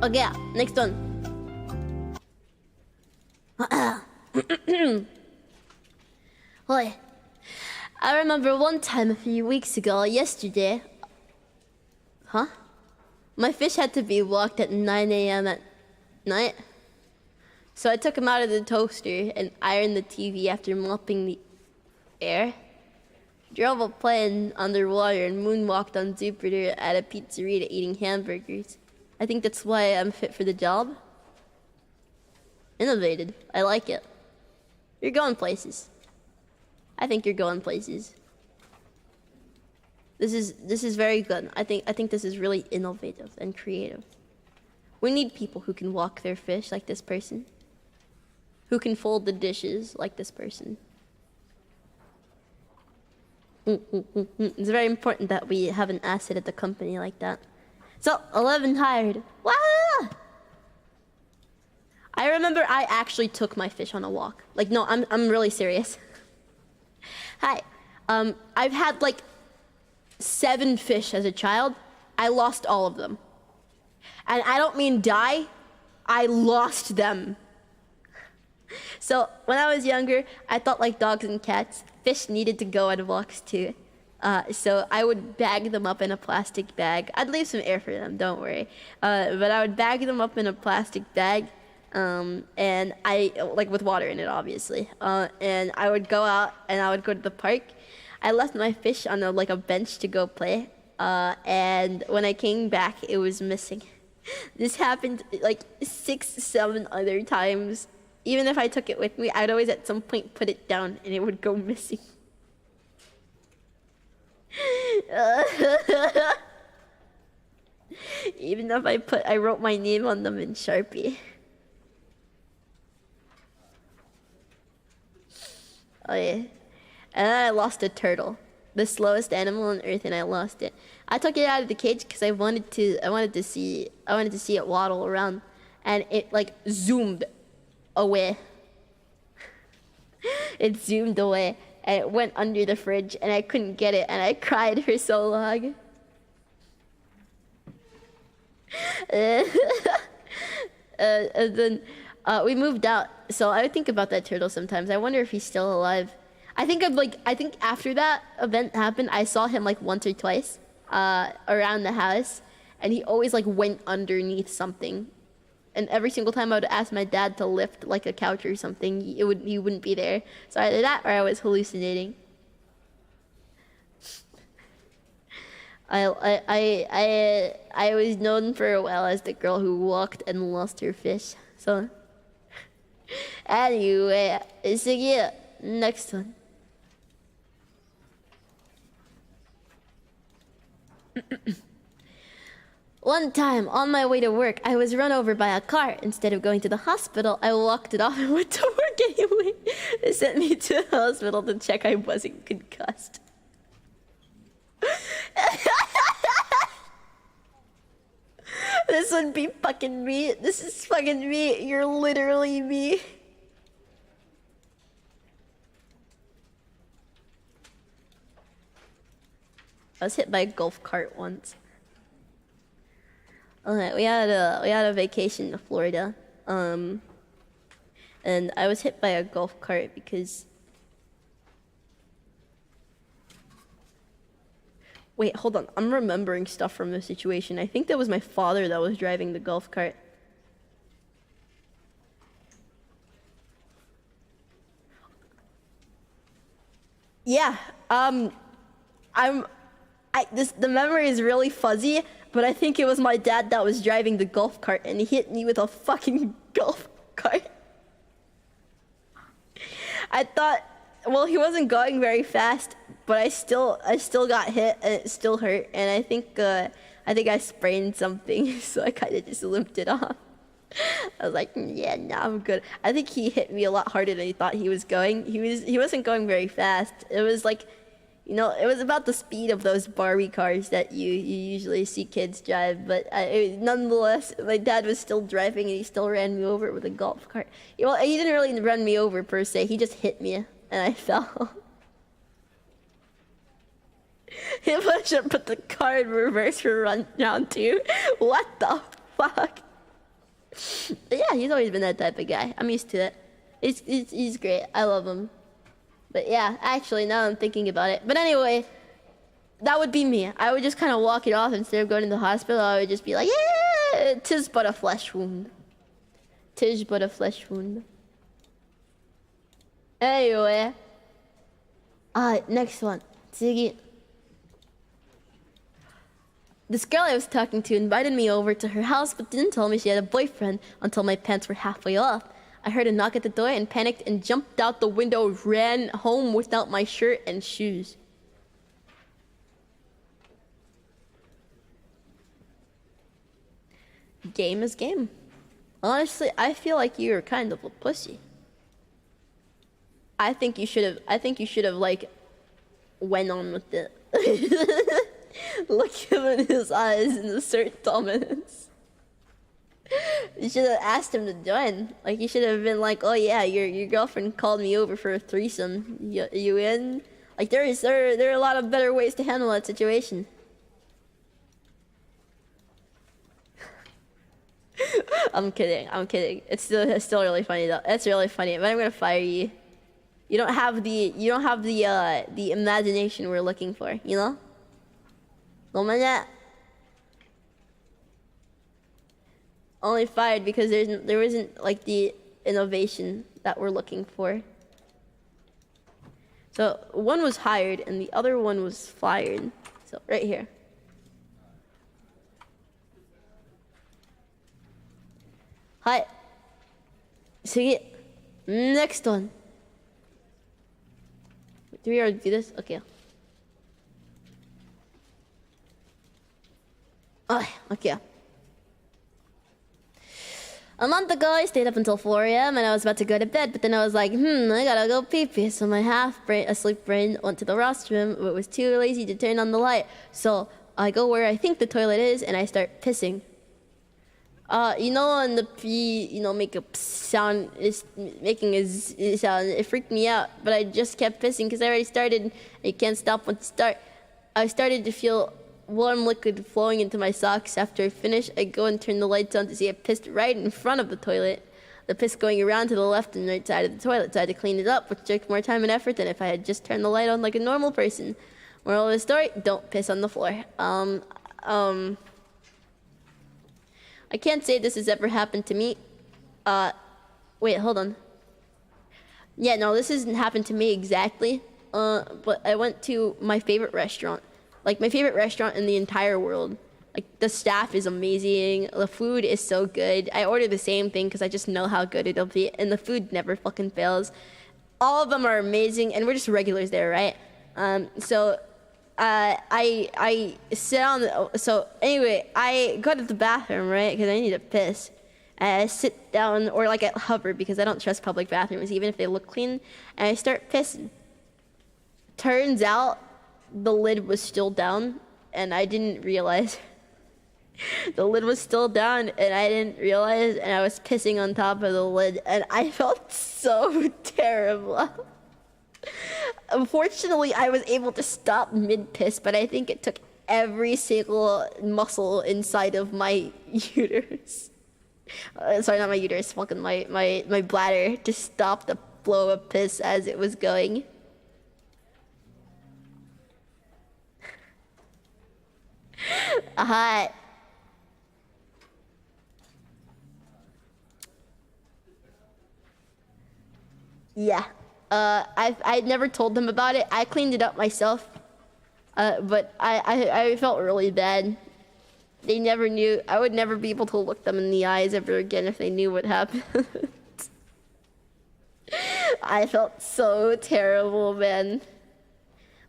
Okay, yeah, next one. Boy, I remember one time a few weeks ago, yesterday. Huh? My fish had to be walked at 9 a.m. at night. So I took him out of the toaster and ironed the TV after mopping the air. Drove a plane underwater and moonwalked on Jupiter at a pizzeria eating hamburgers. I think that's why I'm fit for the job. Innovated. I like it. You're going places. I think you're going places. This is very good. I think this is really innovative and creative. We need people who can walk their fish like this person. Who can fold the dishes like this person. It's very important that we have an asset at the company like that. So, 11 hired. Wow! I remember I actually took my fish on a walk. Like, no, I'm really serious. Hi. I've had like 7 fish as a child. I lost all of them. And I don't mean die. I lost them. So, when I was younger, I thought like dogs and cats, fish needed to go on walks too. So I would bag them up in a plastic bag. I'd leave some air for them, don't worry. But I would bag them up in a plastic bag, and like with water in it, obviously. And I would go out and I would go to the park. I left my fish on like a bench to go play. And when I came back, it was missing. This happened like 6, 7 other times. Even if I took it with me, I'd always at some point put it down and it would go missing. Even if I wrote my name on them in Sharpie. Oh yeah. And then I lost a turtle, the slowest animal on earth, and I lost it. I took it out of the cage because I wanted to see it waddle around, and it like zoomed away. It zoomed away, and it went under the fridge, and I couldn't get it, and I cried for so long. And then we moved out, so I think about that turtle sometimes. I wonder if he's still alive. I think after that event happened, I saw him like once or twice around the house, and he always like went underneath something. And every single time I would ask my dad to lift like a couch or something, he wouldn't be there. So either that or I was hallucinating. I was known for a while as the girl who walked and lost her fish. So anyway, so yeah, next one. One time, on my way to work, I was run over by a car. Instead of going to the hospital, I walked it off and went to work anyway. They sent me to the hospital to check I wasn't concussed. This would be fucking me. This is fucking me. You're literally me. I was hit by a golf cart once. Okay, we had a vacation to Florida, and I was hit by a golf cart because. Wait, hold on. I'm remembering stuff from the situation. I think that was my father that was driving the golf cart. Yeah. The memory is really fuzzy, but I think it was my dad that was driving the golf cart and he hit me with a fucking golf cart. I thought, well, he wasn't going very fast, but I still got hit and it still hurt, and I think I sprained something, so I kind of just limped it off. I was like, yeah, nah, I'm good. I think he hit me a lot harder than he thought he was going. He wasn't going very fast. It was like, you know, it was about the speed of those Barbie cars that you usually see kids drive. But nonetheless, my dad was still driving and he still ran me over with a golf cart. Well, he didn't really run me over per se. He just hit me and I fell. He should put the car in reverse for run round two. What the fuck? But yeah, he's always been that type of guy. I'm used to it. He's great. I love him. But yeah, actually, now I'm thinking about it. But anyway, that would be me. I would just kind of walk it off instead of going to the hospital. I would just be like, yeah, 'tis but a flesh wound. 'Tis but a flesh wound. Anyway. Next one. Tsugi. This girl I was talking to invited me over to her house, but didn't tell me she had a boyfriend until my pants were halfway off. I heard a knock at the door and panicked and jumped out the window, ran home without my shirt and shoes. Game is game. Honestly, I feel like you're kind of a pussy. I think you should have like went on with it. Look him in his eyes and assert dominance. You should have asked him to join. Like, you should have been like, oh yeah, your girlfriend called me over for a threesome. You in? Like, there are a lot of better ways to handle that situation. I'm kidding. It's still really funny though. It's really funny, but I'm gonna fire you. You don't have the imagination we're looking for, you know? Only fired because there isn't like the innovation that we're looking for. So one was hired and the other one was fired. So right here. Hi. So yeah, next one. Do we already do this? Okay. Oh, okay. A month ago, I stayed up until 4 a.m. and I was about to go to bed, but then I was like, I gotta go pee-pee. So my asleep brain went to the restroom, but was too lazy to turn on the light. So I go where I think the toilet is, and I start pissing. You know, when the pee, make a sound, is making a sound, it freaked me out. But I just kept pissing because I already started, and you can't stop once you start. I started to feel warm liquid flowing into my socks. After I finish, I go and turn the lights on to see it pissed right in front of the toilet. The piss going around to the left and right side of the toilet, so I had to clean it up, which took more time and effort than if I had just turned the light on like a normal person. Moral of the story, don't piss on the floor. I can't say this has ever happened to me. Wait, hold on. Yeah, no, this hasn't happened to me exactly. But I went to my favorite restaurant. Like, my favorite restaurant in the entire world. Like, the staff is amazing. The food is so good. I order the same thing because I just know how good it'll be. And the food never fucking fails. All of them are amazing. And we're just regulars there, right? I sit on so anyway, I go to the bathroom, right? Because I need to piss. And I sit down, or like I hover because I don't trust public bathrooms, even if they look clean. And I start pissing. Turns out, the lid was still down, and I didn't realize. The lid was still down, and I didn't realize, and I was pissing on top of the lid, and I felt so terrible. Unfortunately, I was able to stop mid-piss, but I think it took every single muscle inside of my uterus. Sorry, not my uterus, fucking my bladder, to stop the flow of piss as it was going. Hot. Yeah. I'd never told them about it. I cleaned it up myself. But I felt really bad. They never knew. I would never be able to look them in the eyes ever again if they knew what happened. I felt so terrible, man.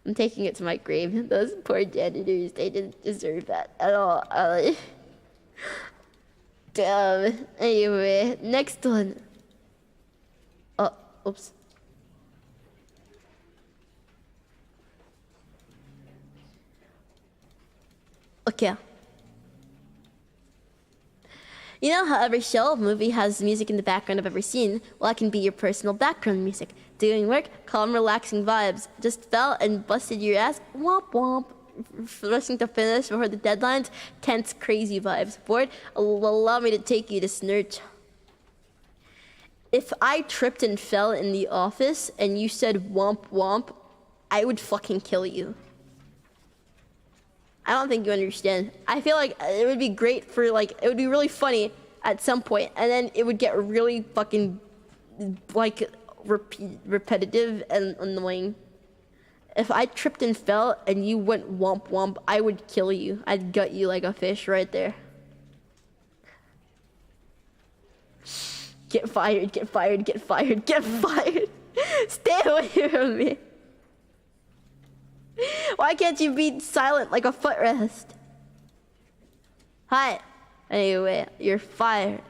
I'm taking it to my grave. Those poor janitors, they didn't deserve that at all. Damn. Anyway, next one. Oh, oops. Okay. You know how every show or movie has music in the background I've ever seen? Well, I can be your personal background music. Doing work, calm, relaxing vibes. Just fell and busted your ass, womp womp. Rushing to finish before the deadlines, tense, crazy vibes. Bored? Allow me to take you to Snurch. If I tripped and fell in the office and you said womp womp, I would fucking kill you. I don't think you understand. I feel like it would be great for, like, it would be really funny at some point, and then it would get really fucking, like, repetitive and annoying. If I tripped and fell and you went womp womp, I would kill you. I'd gut you like a fish right there. Get fired, get fired, get fired, get fired. Stay away from me. Why can't you be silent like a footrest? Hi. Anyway, you're fired.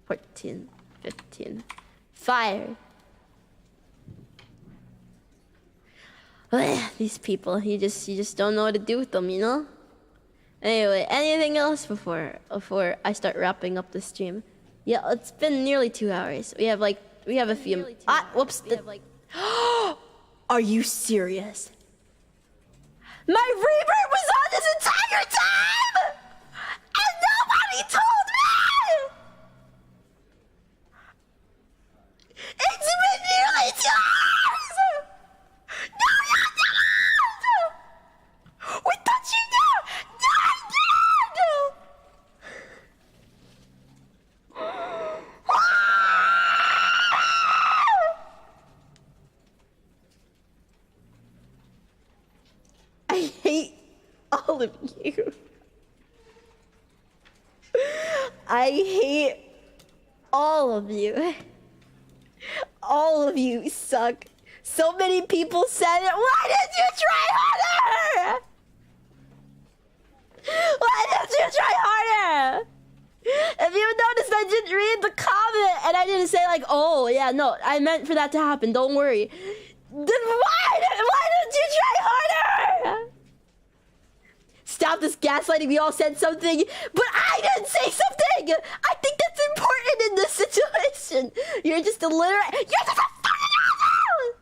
14, 15. Fired. These people, you just don't know what to do with them, you know? Anyway, anything else before I start wrapping up the stream? Yeah, it's been nearly 2 hours. We have a few. Whoops. Are you serious? My reverb was on this entire time! And nobody told me! It's been nearly 2 hours! No, you didn't! We thought you knew! No, I didn't! I hate all of you. I hate all of you. All of you suck. So many people said it. Why didn't you try harder? Why didn't you try harder? I didn't say like, oh yeah, no, I meant for that to happen. Don't worry. Then why didn't you try harder? Stop this gaslighting. We all said something, but I didn't say something. I think that's important in this situation. You're just illiterate. You're just a fucking asshole.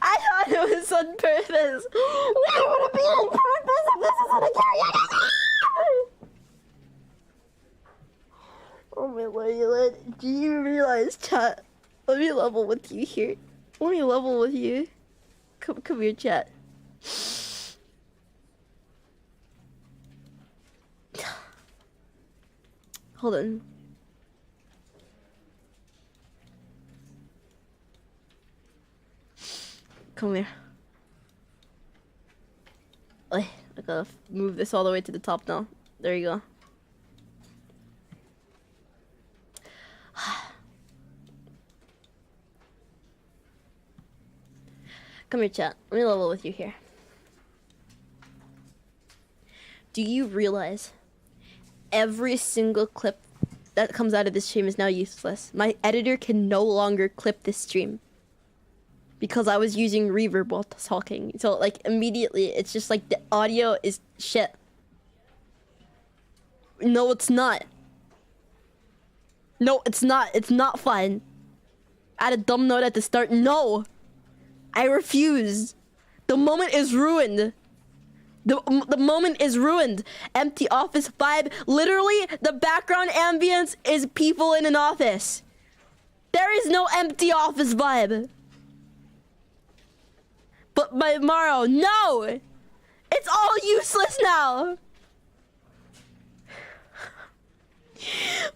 I thought it was on purpose. Why would it be on purpose if this isn't a karaoke? Oh my lord, do you realize, chat? Let me level with you here. Let me level with you. Come here, chat. Hold on. Come here. I gotta move this all the way to the top now. There you go. Come here, chat. Let me level with you here. Do you realize every single clip that comes out of this stream is now useless? My editor can no longer clip this stream because I was using reverb while talking. So like immediately it's just like the audio is shit. No, it's not. No, it's not. It's not fine. Add a dumb note at the start. No! I refuse. The moment is ruined. The moment is ruined. Empty office vibe. Literally, the background ambience is people in an office. There is no empty office vibe. But by tomorrow, no! It's all useless now.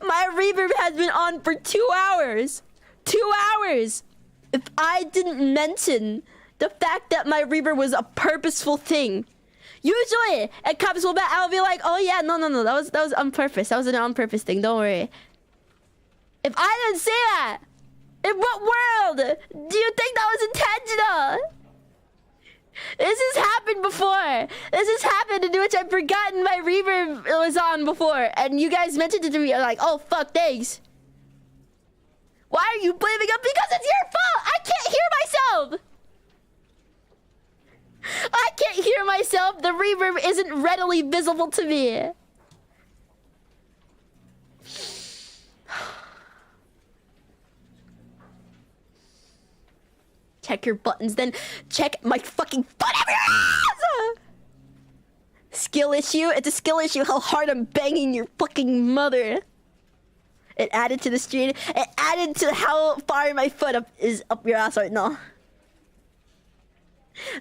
My reverb has been on for 2 hours. 2 hours. If I didn't mention the fact that my reverb was a purposeful thing, usually at cops will bet I'll be like, oh yeah, no, that was on purpose. That was an on purpose thing. Don't worry. If I didn't say that, in what world do you think that was intentional? This has happened before. This has happened in which I've forgotten my reverb was on before, and you guys mentioned it to me. I'm like, oh fuck, thanks. Why are you blaming up? Because it's your fault. I can't hear myself. I can't hear myself. The reverb isn't readily visible to me. Check your buttons, then check my fucking butt up your ass! Skill issue? It's a skill issue how hard I'm banging your fucking mother. It added to the stream. It added to how far my foot is up your ass right now.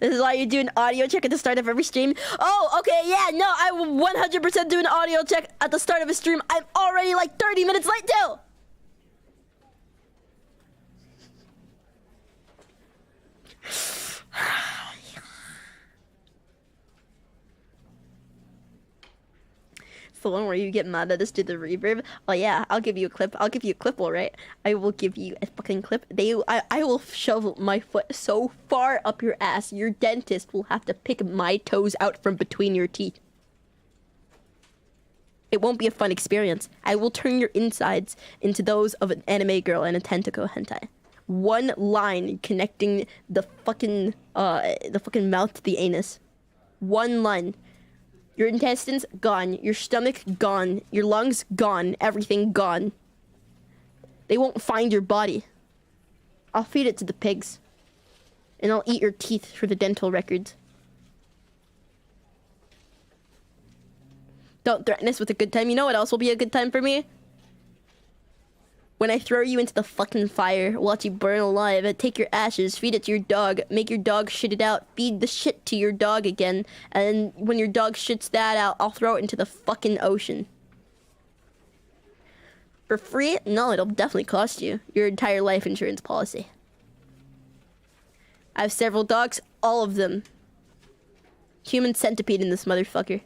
This is why you do an audio check at the start of every stream. Oh, okay, yeah, no, I will 100% do an audio check at the start of a stream. I'm already like 30 minutes late too. It's the one where you get mad at us to the reverb. Oh yeah, I'll give you a clip. I'll give you a clip, alright? I will give you a fucking clip. I will shove my foot so far up your ass, your dentist will have to pick my toes out from between your teeth. It won't be a fun experience. I will turn your insides into those of an anime girl and a tentacle hentai. One line connecting the fucking mouth to the anus. One line. Your intestines gone, your stomach gone, your lungs gone, everything gone. They won't find your body. I'll feed it to the pigs. And I'll eat your teeth for the dental records. Don't threaten us with a good time. You know what else will be a good time for me? When I throw you into the fucking fire, watch you burn alive, take your ashes, feed it to your dog, make your dog shit it out, feed the shit to your dog again, and when your dog shits that out, I'll throw it into the fucking ocean. For free? No, it'll definitely cost you your entire life insurance policy. I have several dogs, all of them. Human centipede in this motherfucker.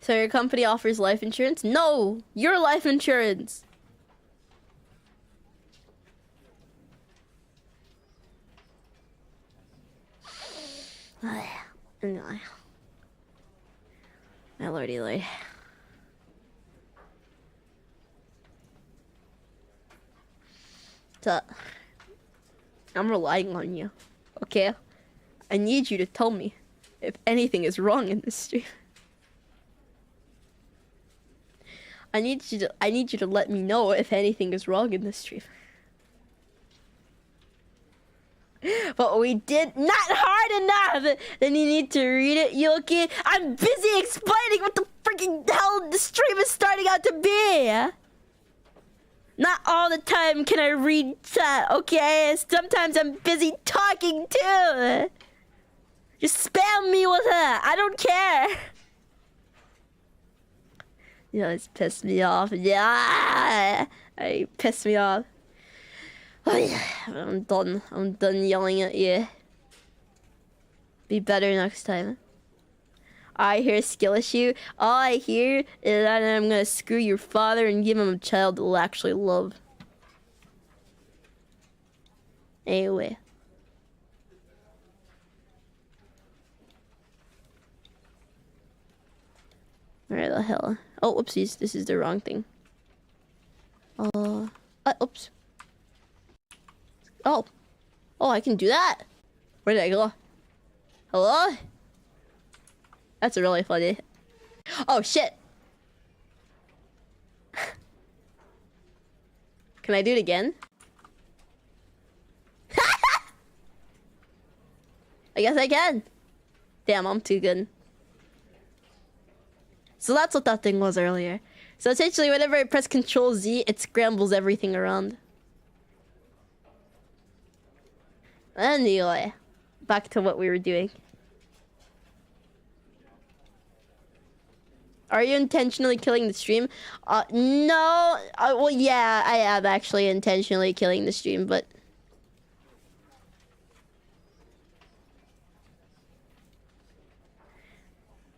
So your company offers life insurance? No! Your life insurance! My lordy lord. So, I'm relying on you, okay? I need you to tell me if anything is wrong in this stream. I need you to let me know if anything is wrong in this stream. But we did not hard enough. Then you need to read it, Yoki. I'm busy explaining what the freaking hell the stream is starting out to be. Not all the time can I read chat, okay? Sometimes I'm busy talking too. Just spam me with that. I don't care. You know, it's pissed me off. Yeah, it pissed me off. Oh, yeah. I'm done. I'm done yelling at you. Be better next time. I hear a skill issue. All I hear is that I'm gonna screw your father and give him a child that will actually love. Anyway. Where the hell? Oh, oopsies. This is the wrong thing. Oops. Oh. Oh, I can do that? Where did I go? Hello? That's really funny. Oh, shit. Can I do it again? I guess I can. Damn, I'm too good. So that's what that thing was earlier. So essentially, whenever I press Control Z, it scrambles everything around. Anyway, back to what we were doing. Are you intentionally killing the stream? No. Well, yeah, I am actually intentionally killing the stream, but...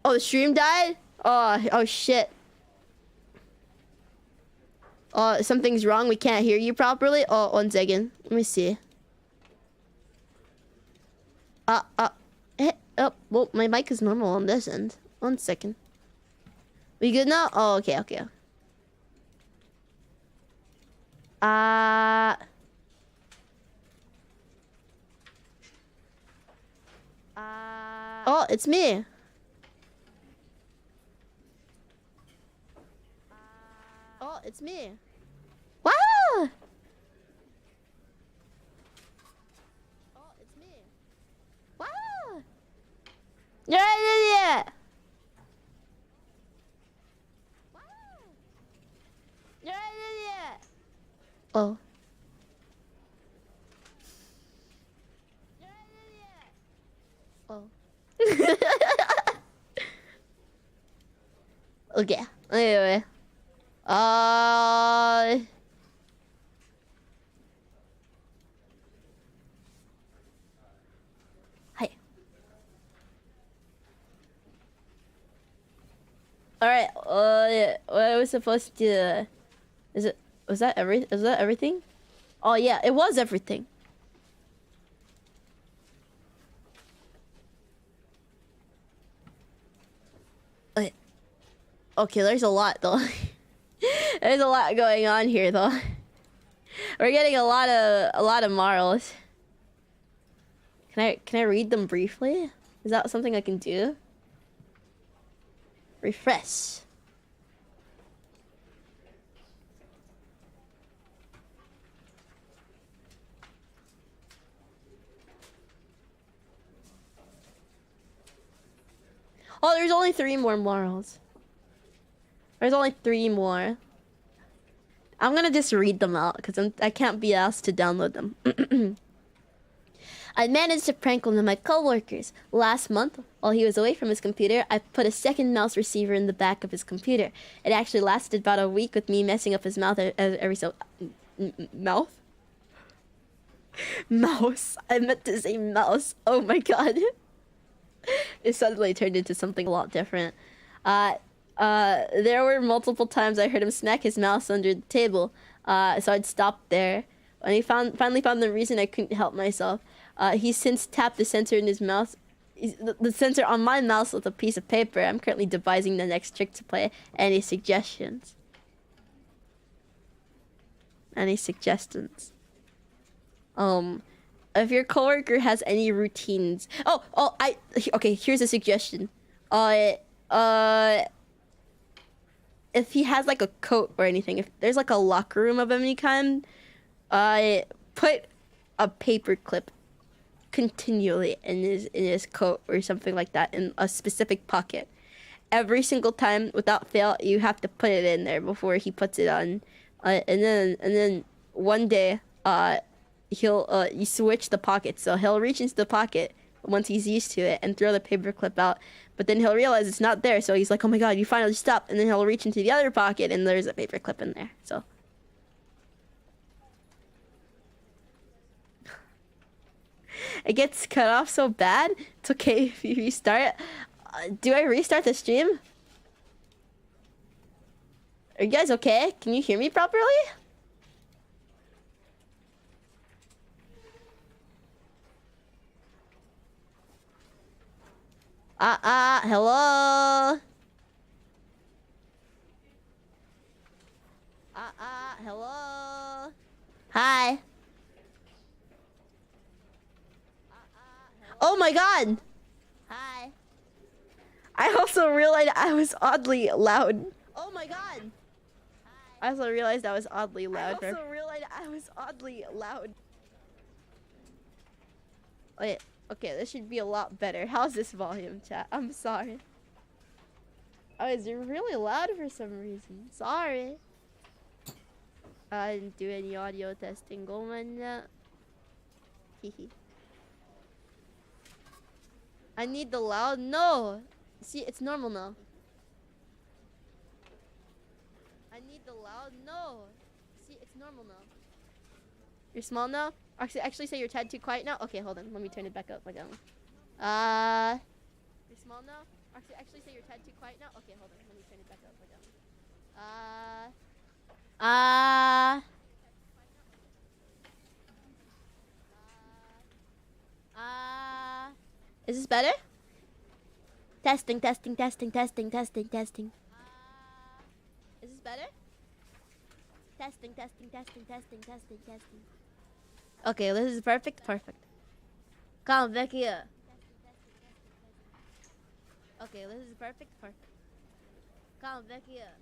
Oh, the stream died? Oh shit. Oh, something's wrong. We can't hear you properly. Oh, 1 second. Let me see. Well, my mic is normal on this end. 1 second. We good now? Oh, okay. Oh, it's me. Oh, it's me. Wow! Oh, it's me. Wow! You're an idiot! Wow! You're an idiot! Oh. You're an idiot! Oh. Okay. Anyway. Hi. All right. Yeah. What I was supposed to? Was that everything? Oh yeah, it was everything. Okay, there's a lot though. There's a lot going on here though. We're getting a lot of morals. Can I read them briefly? Is that something I can do? Refresh. Oh, there's only 3 more morals. There's only 3 more. I'm gonna just read them out because I can't be asked to download them. I managed to prank one of my coworkers. Last month, while he was away from his computer, I put a second mouse receiver in the back of his computer. It actually lasted about a week with me messing up his mouth every so... Mouth? Mouse. I meant to say mouse. Oh my god. It suddenly turned into something a lot different. There were multiple times I heard him smack his mouse under the table. So I'd stop there. When he finally found the reason, I couldn't help myself. He since tapped the sensor in his mouse the sensor on my mouse with a piece of paper. I'm currently devising the next trick to play. Any suggestions? Any suggestions? If your coworker has any routines. Okay, here's a suggestion. If he has like a coat or anything, if there's like a locker room of any kind, put a paper clip continually in his coat or something like that in a specific pocket. Every single time, without fail, you have to put it in there before he puts it on. And then one day, he'll you switch the pockets. So he'll reach into the pocket once he's used to it and throw the paper clip out. But then he'll realize it's not there. So he's like, "Oh my god, you finally stopped!" And then he'll reach into the other pocket and there's a paper clip in there. So. It gets cut off so bad. It's okay if you restart. Do I restart the stream? Are you guys okay? Can you hear me properly? Hello? Hello? Hi. Oh my god! Hi. I also realized I was oddly loud. Oh my god! I also realized I was oddly loud. Wait, okay, this should be a lot better. How's this volume, chat? I'm sorry. Oh, is it really loud for some reason? Sorry. I didn't do any audio testing. Go on. Hehe. I need the loud. No. See, it's normal now. I need the loud. No. See, it's normal now. You're small now? Actually say you're tad too quiet now? Okay, hold on. Let me turn it back up. You're small now? Actually say you're tad too quiet now? Okay, hold on. Let me turn it back up. Is this better? Testing. Is this better? Testing. Okay, this is perfect. Come back here. Okay, this is perfect. Come back here.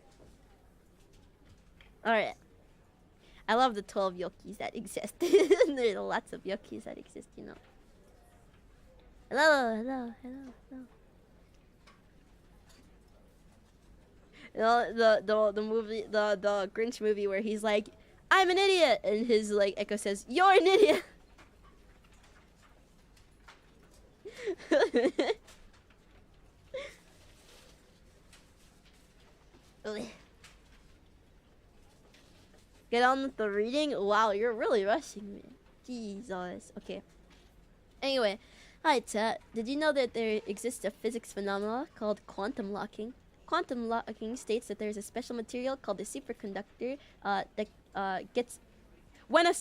Alright. I love the 12 Yokis that exist. There's lots of Yokis that exist, you know. Hello. You know, the movie, the Grinch movie where he's like, "I'm an idiot," and his like echo says, "You're an idiot." Get on with the reading. Wow, you're really rushing me. Jesus. Okay. Anyway, hi chat. Did you know that there exists a physics phenomenon called quantum locking? Quantum locking states that there is a special material called a superconductor that gets when a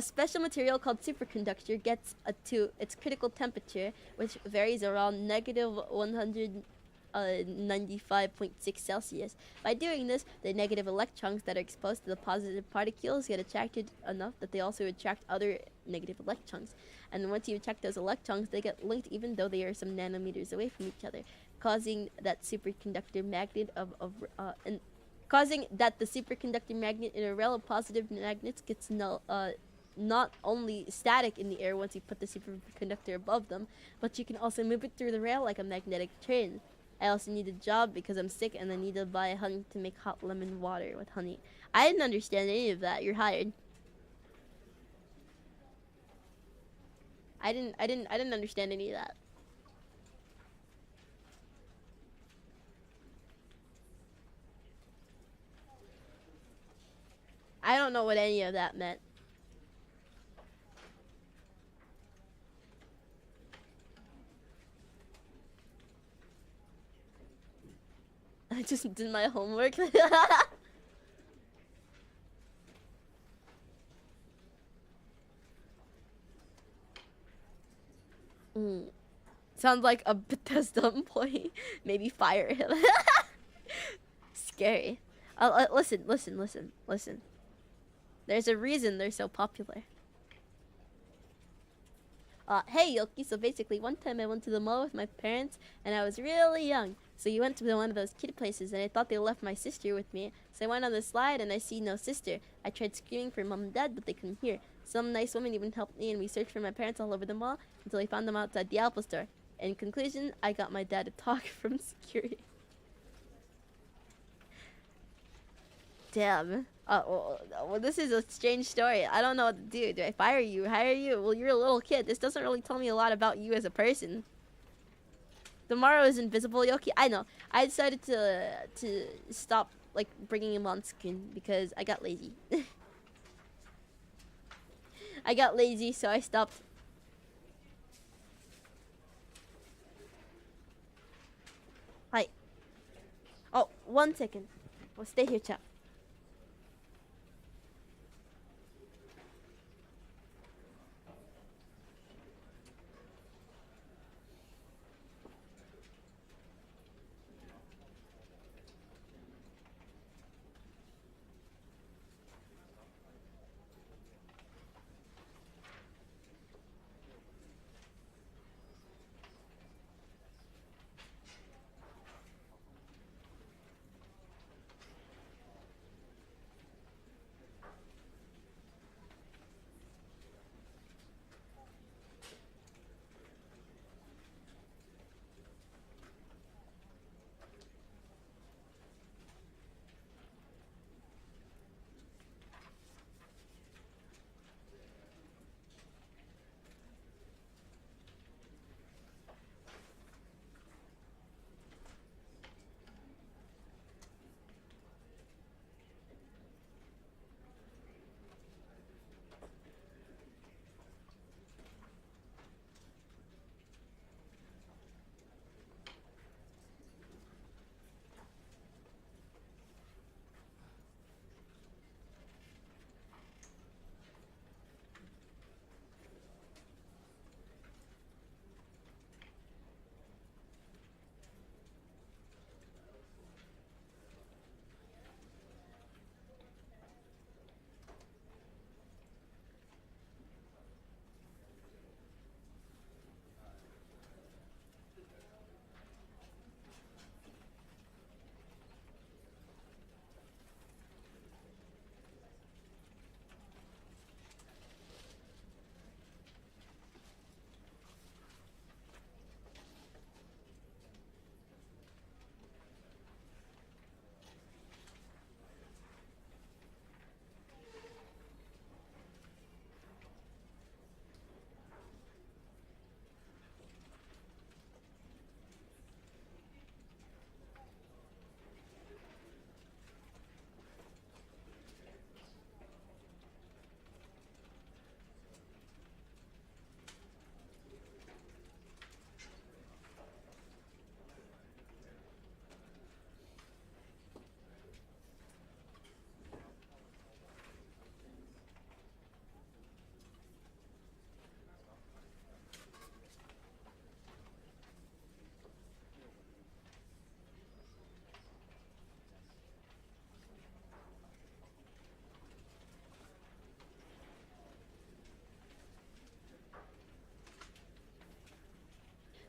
special material called superconductor gets to its critical temperature, which varies around negative 195.6 Celsius. By doing this, the negative electrons that are exposed to the positive particles get attracted enough that they also attract other negative electrons. And once you attract those electrons, they get linked even though they are some nanometers away from each other, causing that superconductor magnet causing that the superconductor magnet in a rail of positive magnets gets not only static in the air once you put the superconductor above them, but you can also move it through the rail like a magnetic train. I also need a job because I'm sick and I need to buy honey to make hot lemon water with honey. I didn't understand any of that. You're hired. I didn't understand any of that. I don't know what any of that meant. I just did my homework. Sounds like a Bethesda employee. Maybe fire him. Scary. Listen. There's a reason they're so popular. Hey Yoki, so basically one time I went to the mall with my parents and I was really young. So you went to one of those kid places and I thought they left my sister with me. So I went on the slide and I see no sister. I tried screaming for mom and dad, but they couldn't hear. Some nice woman even helped me and we searched for my parents all over the mall until we found them outside the Apple store. In conclusion, I got my dad to talk from security. Damn. Well, this is a strange story. I don't know what to do. Do I fire you? Hire you? Well, you're a little kid. This doesn't really tell me a lot about you as a person. Tomorrow is invisible, Yoki. I know. I decided to stop like bringing him on screen because I got lazy. I got lazy, so I stopped. Hi. Oh, 1 second. Well, stay here, chat.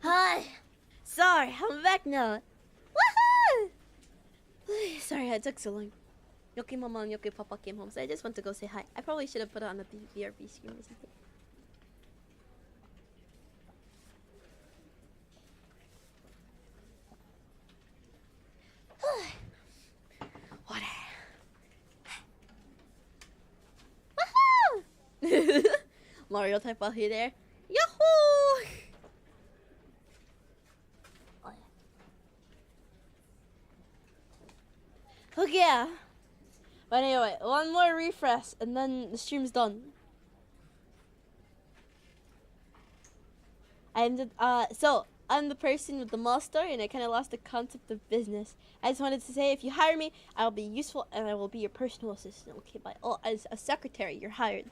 Hi. Sorry, I'm back now. Woohoo! Sorry, it took so long. Yoki Mama and Yoki Papa came home, so I just went to go say hi. I probably should have put it on the BRB screen or something. Water. Woohoo! Mario type while he there. Yahoo! Okay, yeah. But anyway, one more refresh and then the stream's done. I'm the person with the mall store and I kind of lost the concept of business. I just wanted to say if you hire me, I'll be useful and I will be your personal assistant. Okay, bye. Oh, as a secretary, you're hired.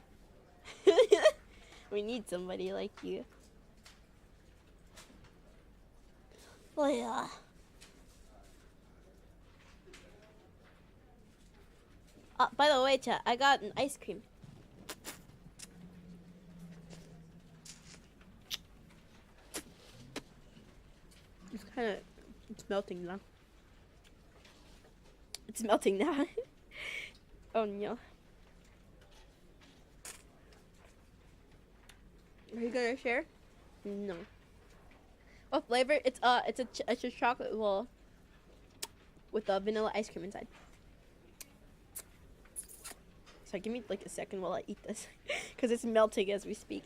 We need somebody like you. Oh yeah. By the way, chat, I got an ice cream. It's melting now. It's melting now. Oh no. Are you gonna share? No. What flavor? It's a chocolate roll with vanilla ice cream inside. So give me like a second while I eat this, because it's melting as we speak.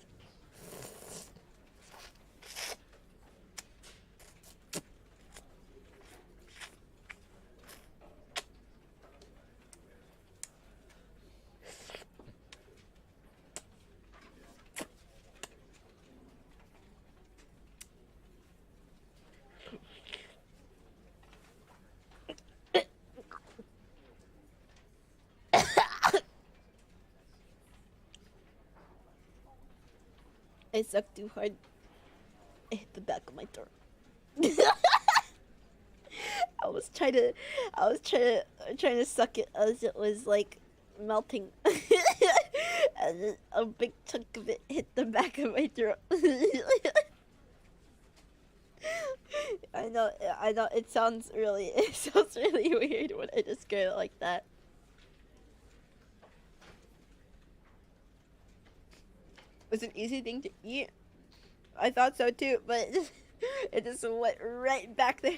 I sucked too hard. I hit the back of my throat. I was trying to suck it as it was like melting, and then a big chunk of it hit the back of my throat. I know. It sounds really weird when I describe it like that. It's an easy thing to eat. I thought so too, but it just went right back there.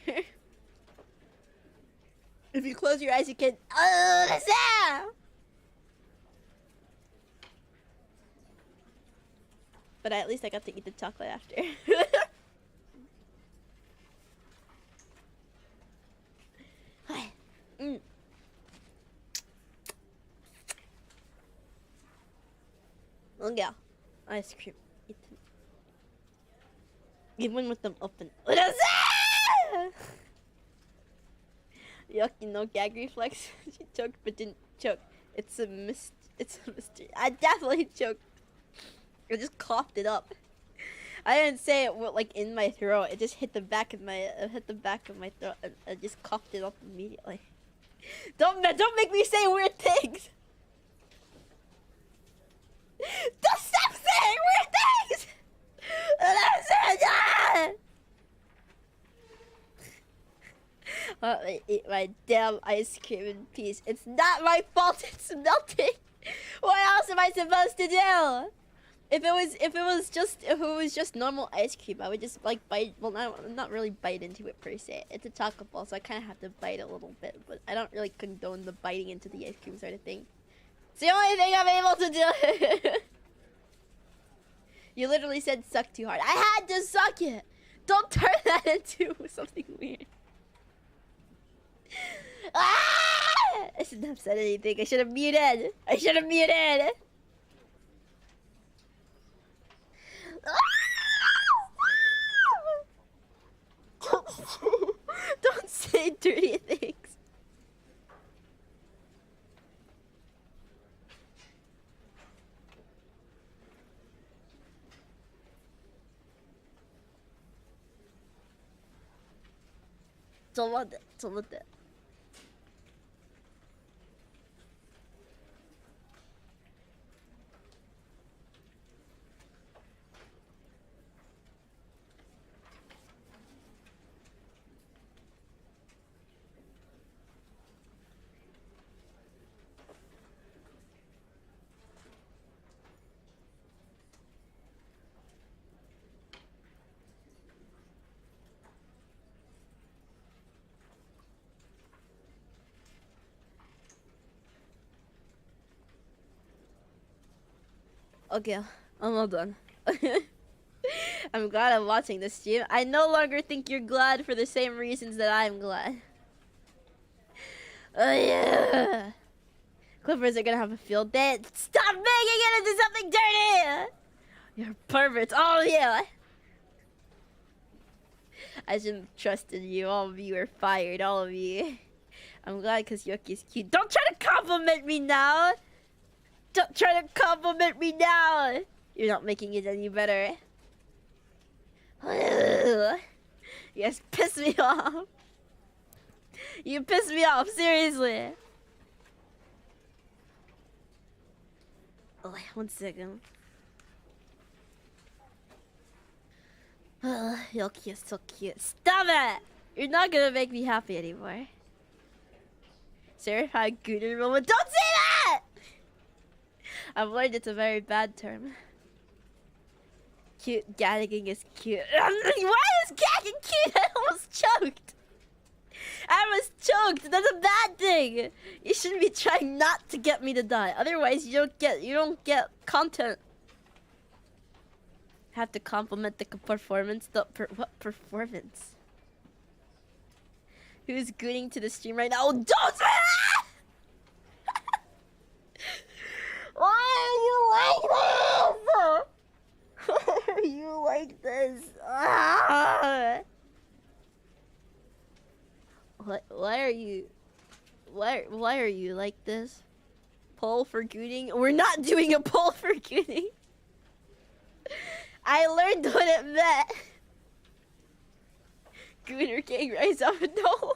If you close your eyes, you can. But at least I got to eat the chocolate after. Yeah. Ice cream. Even with them open. Yucky, no gag reflex. She choked but didn't choke. It's a mystery. I definitely choked. I just coughed it up. I didn't say it like in my throat. It just hit the back of my throat and I just coughed it up immediately. Don't make me say weird things. Don't stop saying weird things! I eat my damn ice cream in peace. It's not my fault it's melting. What else am I supposed to do? If it was just normal ice cream, I would just like bite. Well, not really bite into it per se. It's a chocolate ball, so I kind of have to bite a little bit. But I don't really condone the biting into the ice cream sort of thing. It's the only thing I'm able to do. You literally said suck too hard. I had to suck it. Don't turn that into something weird. Ah! I shouldn't have said anything. I should have muted. Don't say dirty things. Don't let that. Okay, I'm all done. I'm glad I'm watching this stream. I no longer think you're glad for the same reasons that I'm glad. Oh yeah. Clippers are gonna have a field day. Stop making it into something dirty! You're perverts, all of you! I shouldn't have trusted you. All of you are fired, all of you. I'm glad because Yoki's cute. Don't try to compliment me now! Don't try to compliment me now! You're not making it any better. You guys piss me off. You piss me off, seriously. Oh, wait, 1 second. Yoki is so cute. Stop it! You're not gonna make me happy anymore. Certified gooner moment. Don't say that! I've learned it's a very bad term. Cute gagging is cute. Why is gagging cute? I almost choked. I was choked. That's a bad thing. You shouldn't be trying not to get me to die. Otherwise, you don't get content. Have to compliment the performance. What performance? Who's gooning to the stream right now? Oh, don't say that! Why are you like this? Why are you like this? Ah! Why are you like this? Poll for gooning? We're not doing a poll for gooning. I learned what it meant. Gooner gang rise up. No.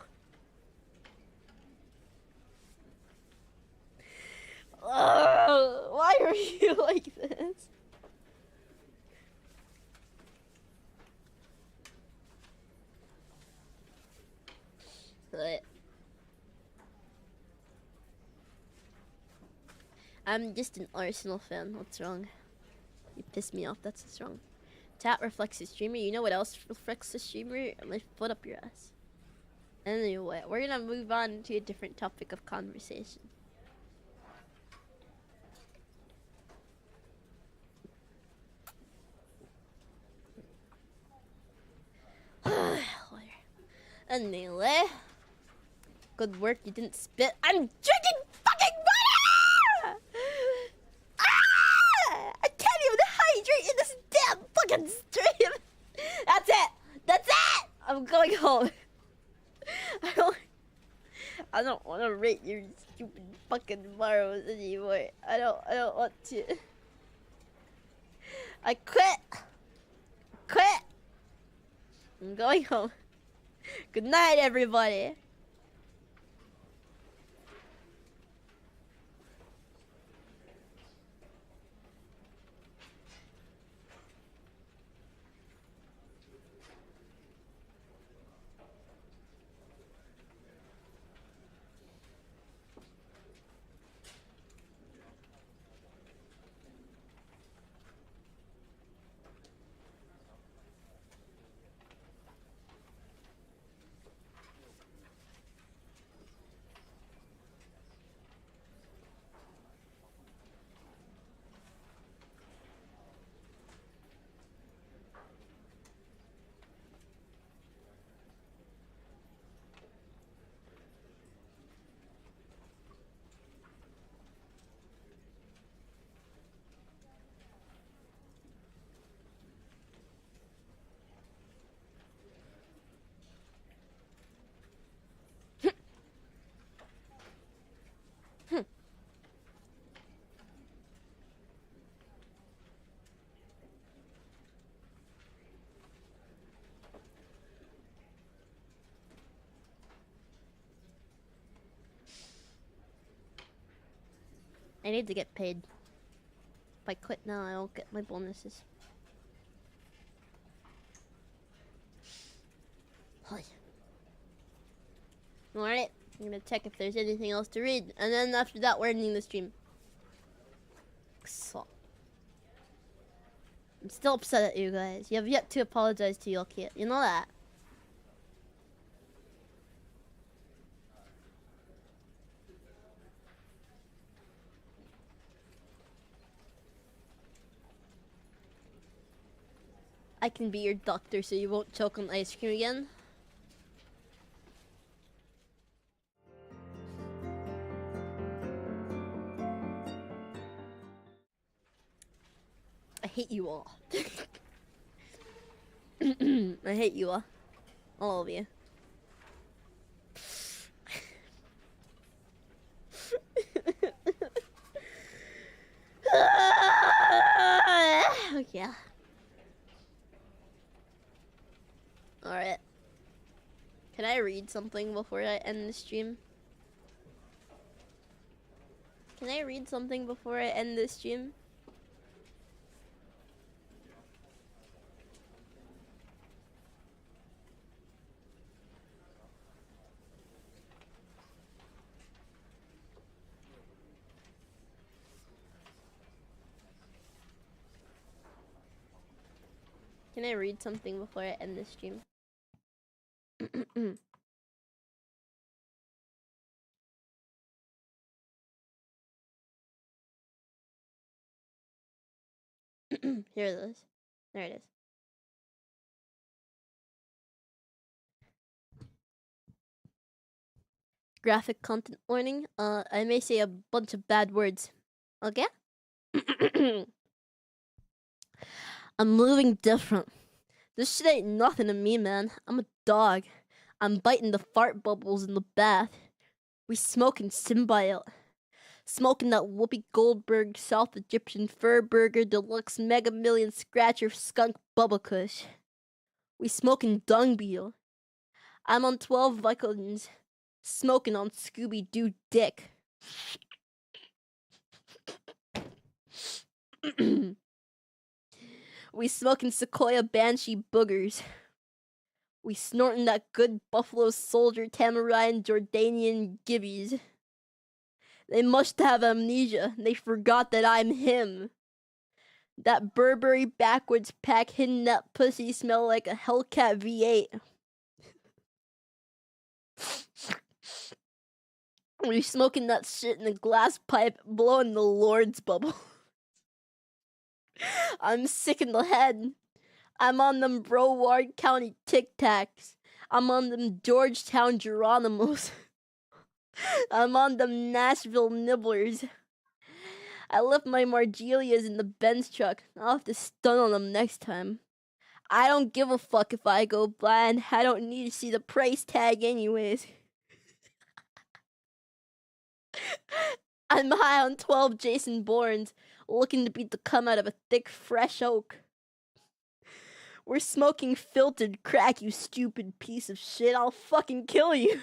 Why are you like this? What? I'm just an Arsenal fan. What's wrong? You piss me off. That's what's wrong. Chat reflects the streamer. You know what else reflects the streamer? My foot up your ass. Anyway, we're gonna move on to a different topic of conversation. Anyway, good work. You didn't spit. I'm drinking fucking water! Ah! I can't even hydrate in this damn fucking stream. That's it. That's it. I'm going home. I don't want to rate your stupid fucking Maros anymore. I don't want to. I quit. Quit. I'm going home. Good night, everybody. I need to get paid. If I quit now, I won't get my bonuses. Alright, I'm gonna check if there's anything else to read. And then after that, we're ending the stream. So, I'm still upset at you guys. You have yet to apologize to Yoki. You know that? I can be your doctor so you won't choke on ice cream again. I hate you all. I hate you all. All of you. Yeah. Alright. Can I read something before I end the stream? Can I read something before I end the stream? Can I read something before I end the stream? Here it is. There it is. Graphic content warning. I may say a bunch of bad words. Okay? I'm moving different. This shit ain't nothing to me, man. I'm a dog. I'm biting the fart bubbles in the bath. We smoking symbiote. Smoking that Whoopi Goldberg South Egyptian Fur Burger Deluxe Mega Million Scratcher Skunk Bubba Kush. We smoking dung beetle. I'm on 12 Vicodins. Smoking on Scooby-Doo dick. We smoking Sequoia Banshee boogers. We snorting that good Buffalo Soldier Tamarind Jordanian gibbies. They must have amnesia. They forgot that I'm him. That Burberry backwards pack hidden that pussy smell like a Hellcat V8. We smoking that shit in a glass pipe, blowing the Lord's bubble. I'm sick in the head. I'm on them Broward County Tic Tacs. I'm on them Georgetown Geronimos. I'm on them Nashville Nibblers. I left my Margelias in the Benz truck. I'll have to stun on them next time. I don't give a fuck if I go blind. I don't need to see the price tag anyways. I'm high on 12 Jason Bournes, looking to beat the cum out of a thick, fresh oak. We're smoking filtered crack, you stupid piece of shit. I'll fucking kill you.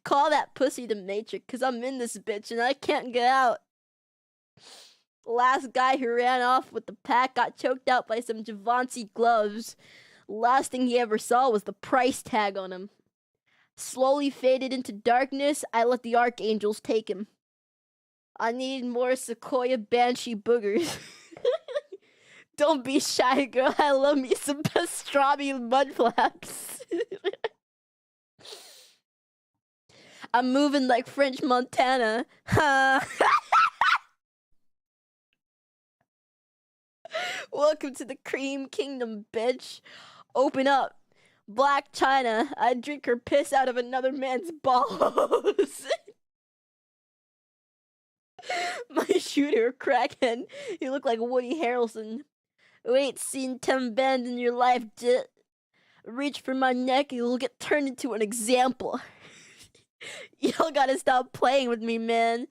Call that pussy the Matrix, cause I'm in this bitch and I can't get out. The last guy who ran off with the pack got choked out by some Givenchy gloves. Last thing he ever saw was the price tag on him. Slowly faded into darkness, I let the archangels take him. I need more Sequoia Banshee boogers. Don't be shy, girl. I love me some pastrami mudflaps. I'm moving like French Montana. Welcome to the Cream Kingdom, bitch. Open up. Black China. I drink her piss out of another man's balls. My shooter, crackhead. You look like Woody Harrelson. You ain't seen 10 bands in your life, jit. Reach for my neck, you'll get turned into an example. Y'all gotta stop playing with me, man.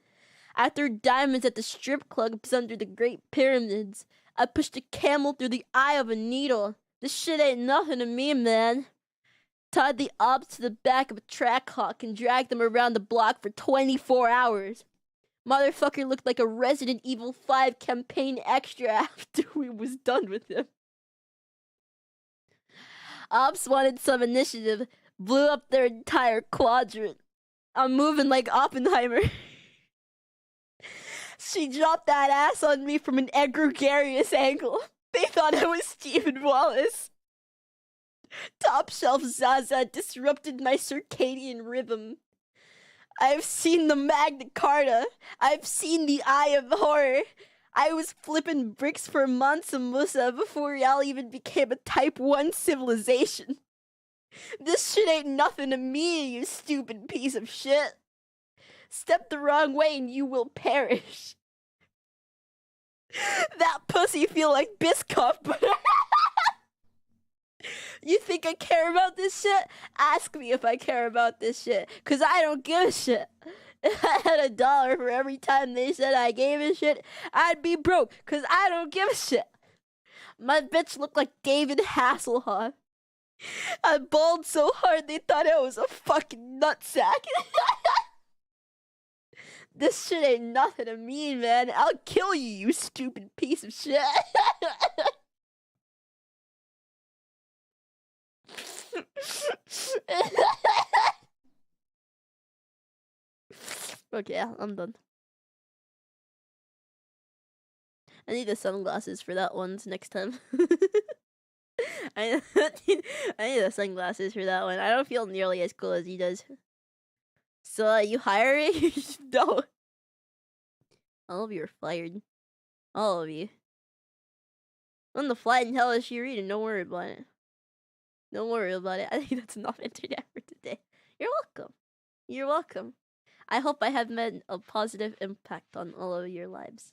I threw diamonds at the strip clubs under the Great Pyramids. I pushed a camel through the eye of a needle. This shit ain't nothing to me, man. Tied the ops to the back of a track hawk and dragged them around the block for 24 hours. Motherfucker looked like a Resident Evil 5 campaign extra after we was done with him. Ops wanted some initiative, blew up their entire quadrant. I'm moving like Oppenheimer. She dropped that ass on me from an egregious angle. They thought I was Stephen Wallace. Top shelf Zaza disrupted my circadian rhythm. I've seen the Magna Carta. I've seen the Eye of Horror. I was flipping bricks for Mansa Musa before y'all even became a Type 1 civilization. This shit ain't nothing to me, you stupid piece of shit. Step the wrong way and you will perish. That pussy feel like Biscoff, but... You think I care about this shit? Ask me if I care about this shit. Cause I don't give a shit. If I had $1 for every time they said I gave a shit, I'd be broke. Cause I don't give a shit. My bitch looked like David Hasselhoff. I bawled so hard they thought I was a fucking nutsack. This shit ain't nothing to me, man. I'll kill you, you stupid piece of shit. Okay, I'm done. I need the sunglasses for that one next time. I need the sunglasses for that one. I don't feel nearly as cool as he does. So, you hiring? No. All of you are fired. All of you. On the flight and hell is she reading? Don't worry about it. Don't worry about it. I think that's enough internet for today. You're welcome. You're welcome. I hope I have made a positive impact on all of your lives.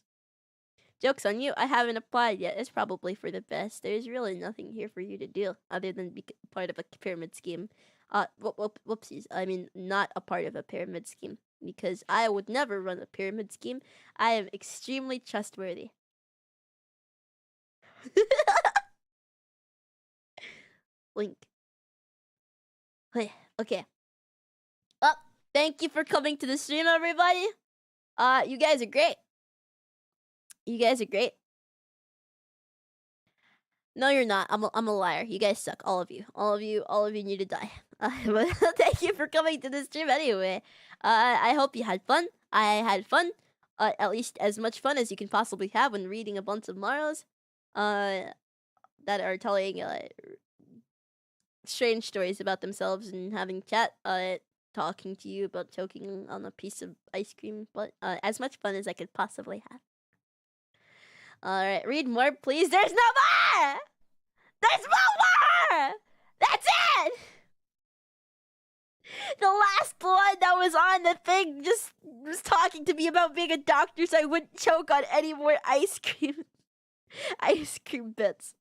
Joke's on you, I haven't applied yet. It's probably for the best. There's really nothing here for you to do other than be part of a pyramid scheme. Whoopsies. I mean, not a part of a pyramid scheme. Because I would never run a pyramid scheme. I am extremely trustworthy. Link. Okay. Oh, thank you for coming to the stream, everybody. You guys are great. You guys are great. No, you're not. I'm a liar. You guys suck. All of you. All of you need to die. But thank you for coming to the stream anyway. I hope you had fun. I had fun. At least as much fun as you can possibly have when reading a bunch of Maros. That are telling strange stories about themselves and having chat. Talking to you about choking on a piece of ice cream. But as much fun as I could possibly have. Alright, read more, please. There's no more! There's no more! That's it! The last one that was on the thing just was talking to me about being a doctor so I wouldn't choke on any more ice cream. Ice cream bits.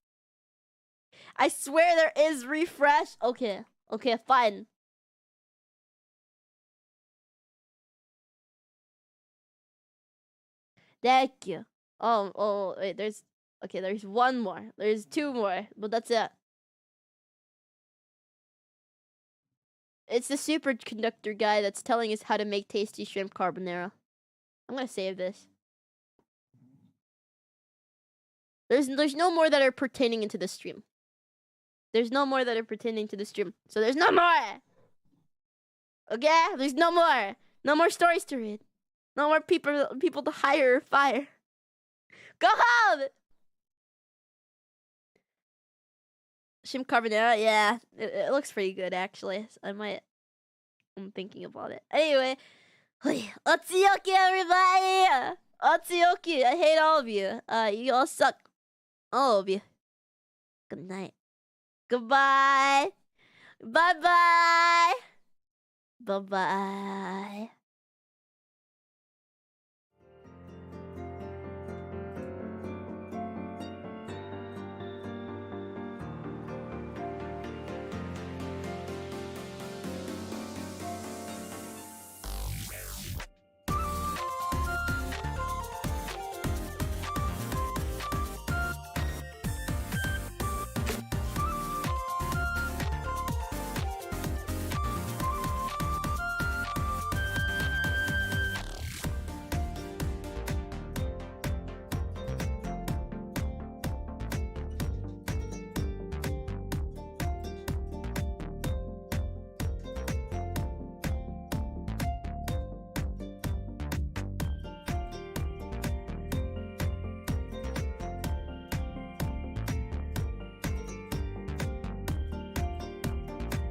I swear there is refresh. Okay, fine. Thank you. Oh, wait, there's one more. There's two more, but that's it. It's the superconductor guy that's telling us how to make tasty shrimp carbonara. I'm gonna save this. There's no more that are pertaining into the stream. There's no more that are pertaining to the stream. So there's no more! Okay? There's no more! No more stories to read. No more people to hire or fire. Go home! Shrimp carbonara, yeah. It looks pretty good, actually. I'm thinking about it. Anyway. Ohayoki, everybody! Ohayoki, I hate all of you. You all suck. All of you. Good night. Goodbye. Bye-bye. Bye-bye.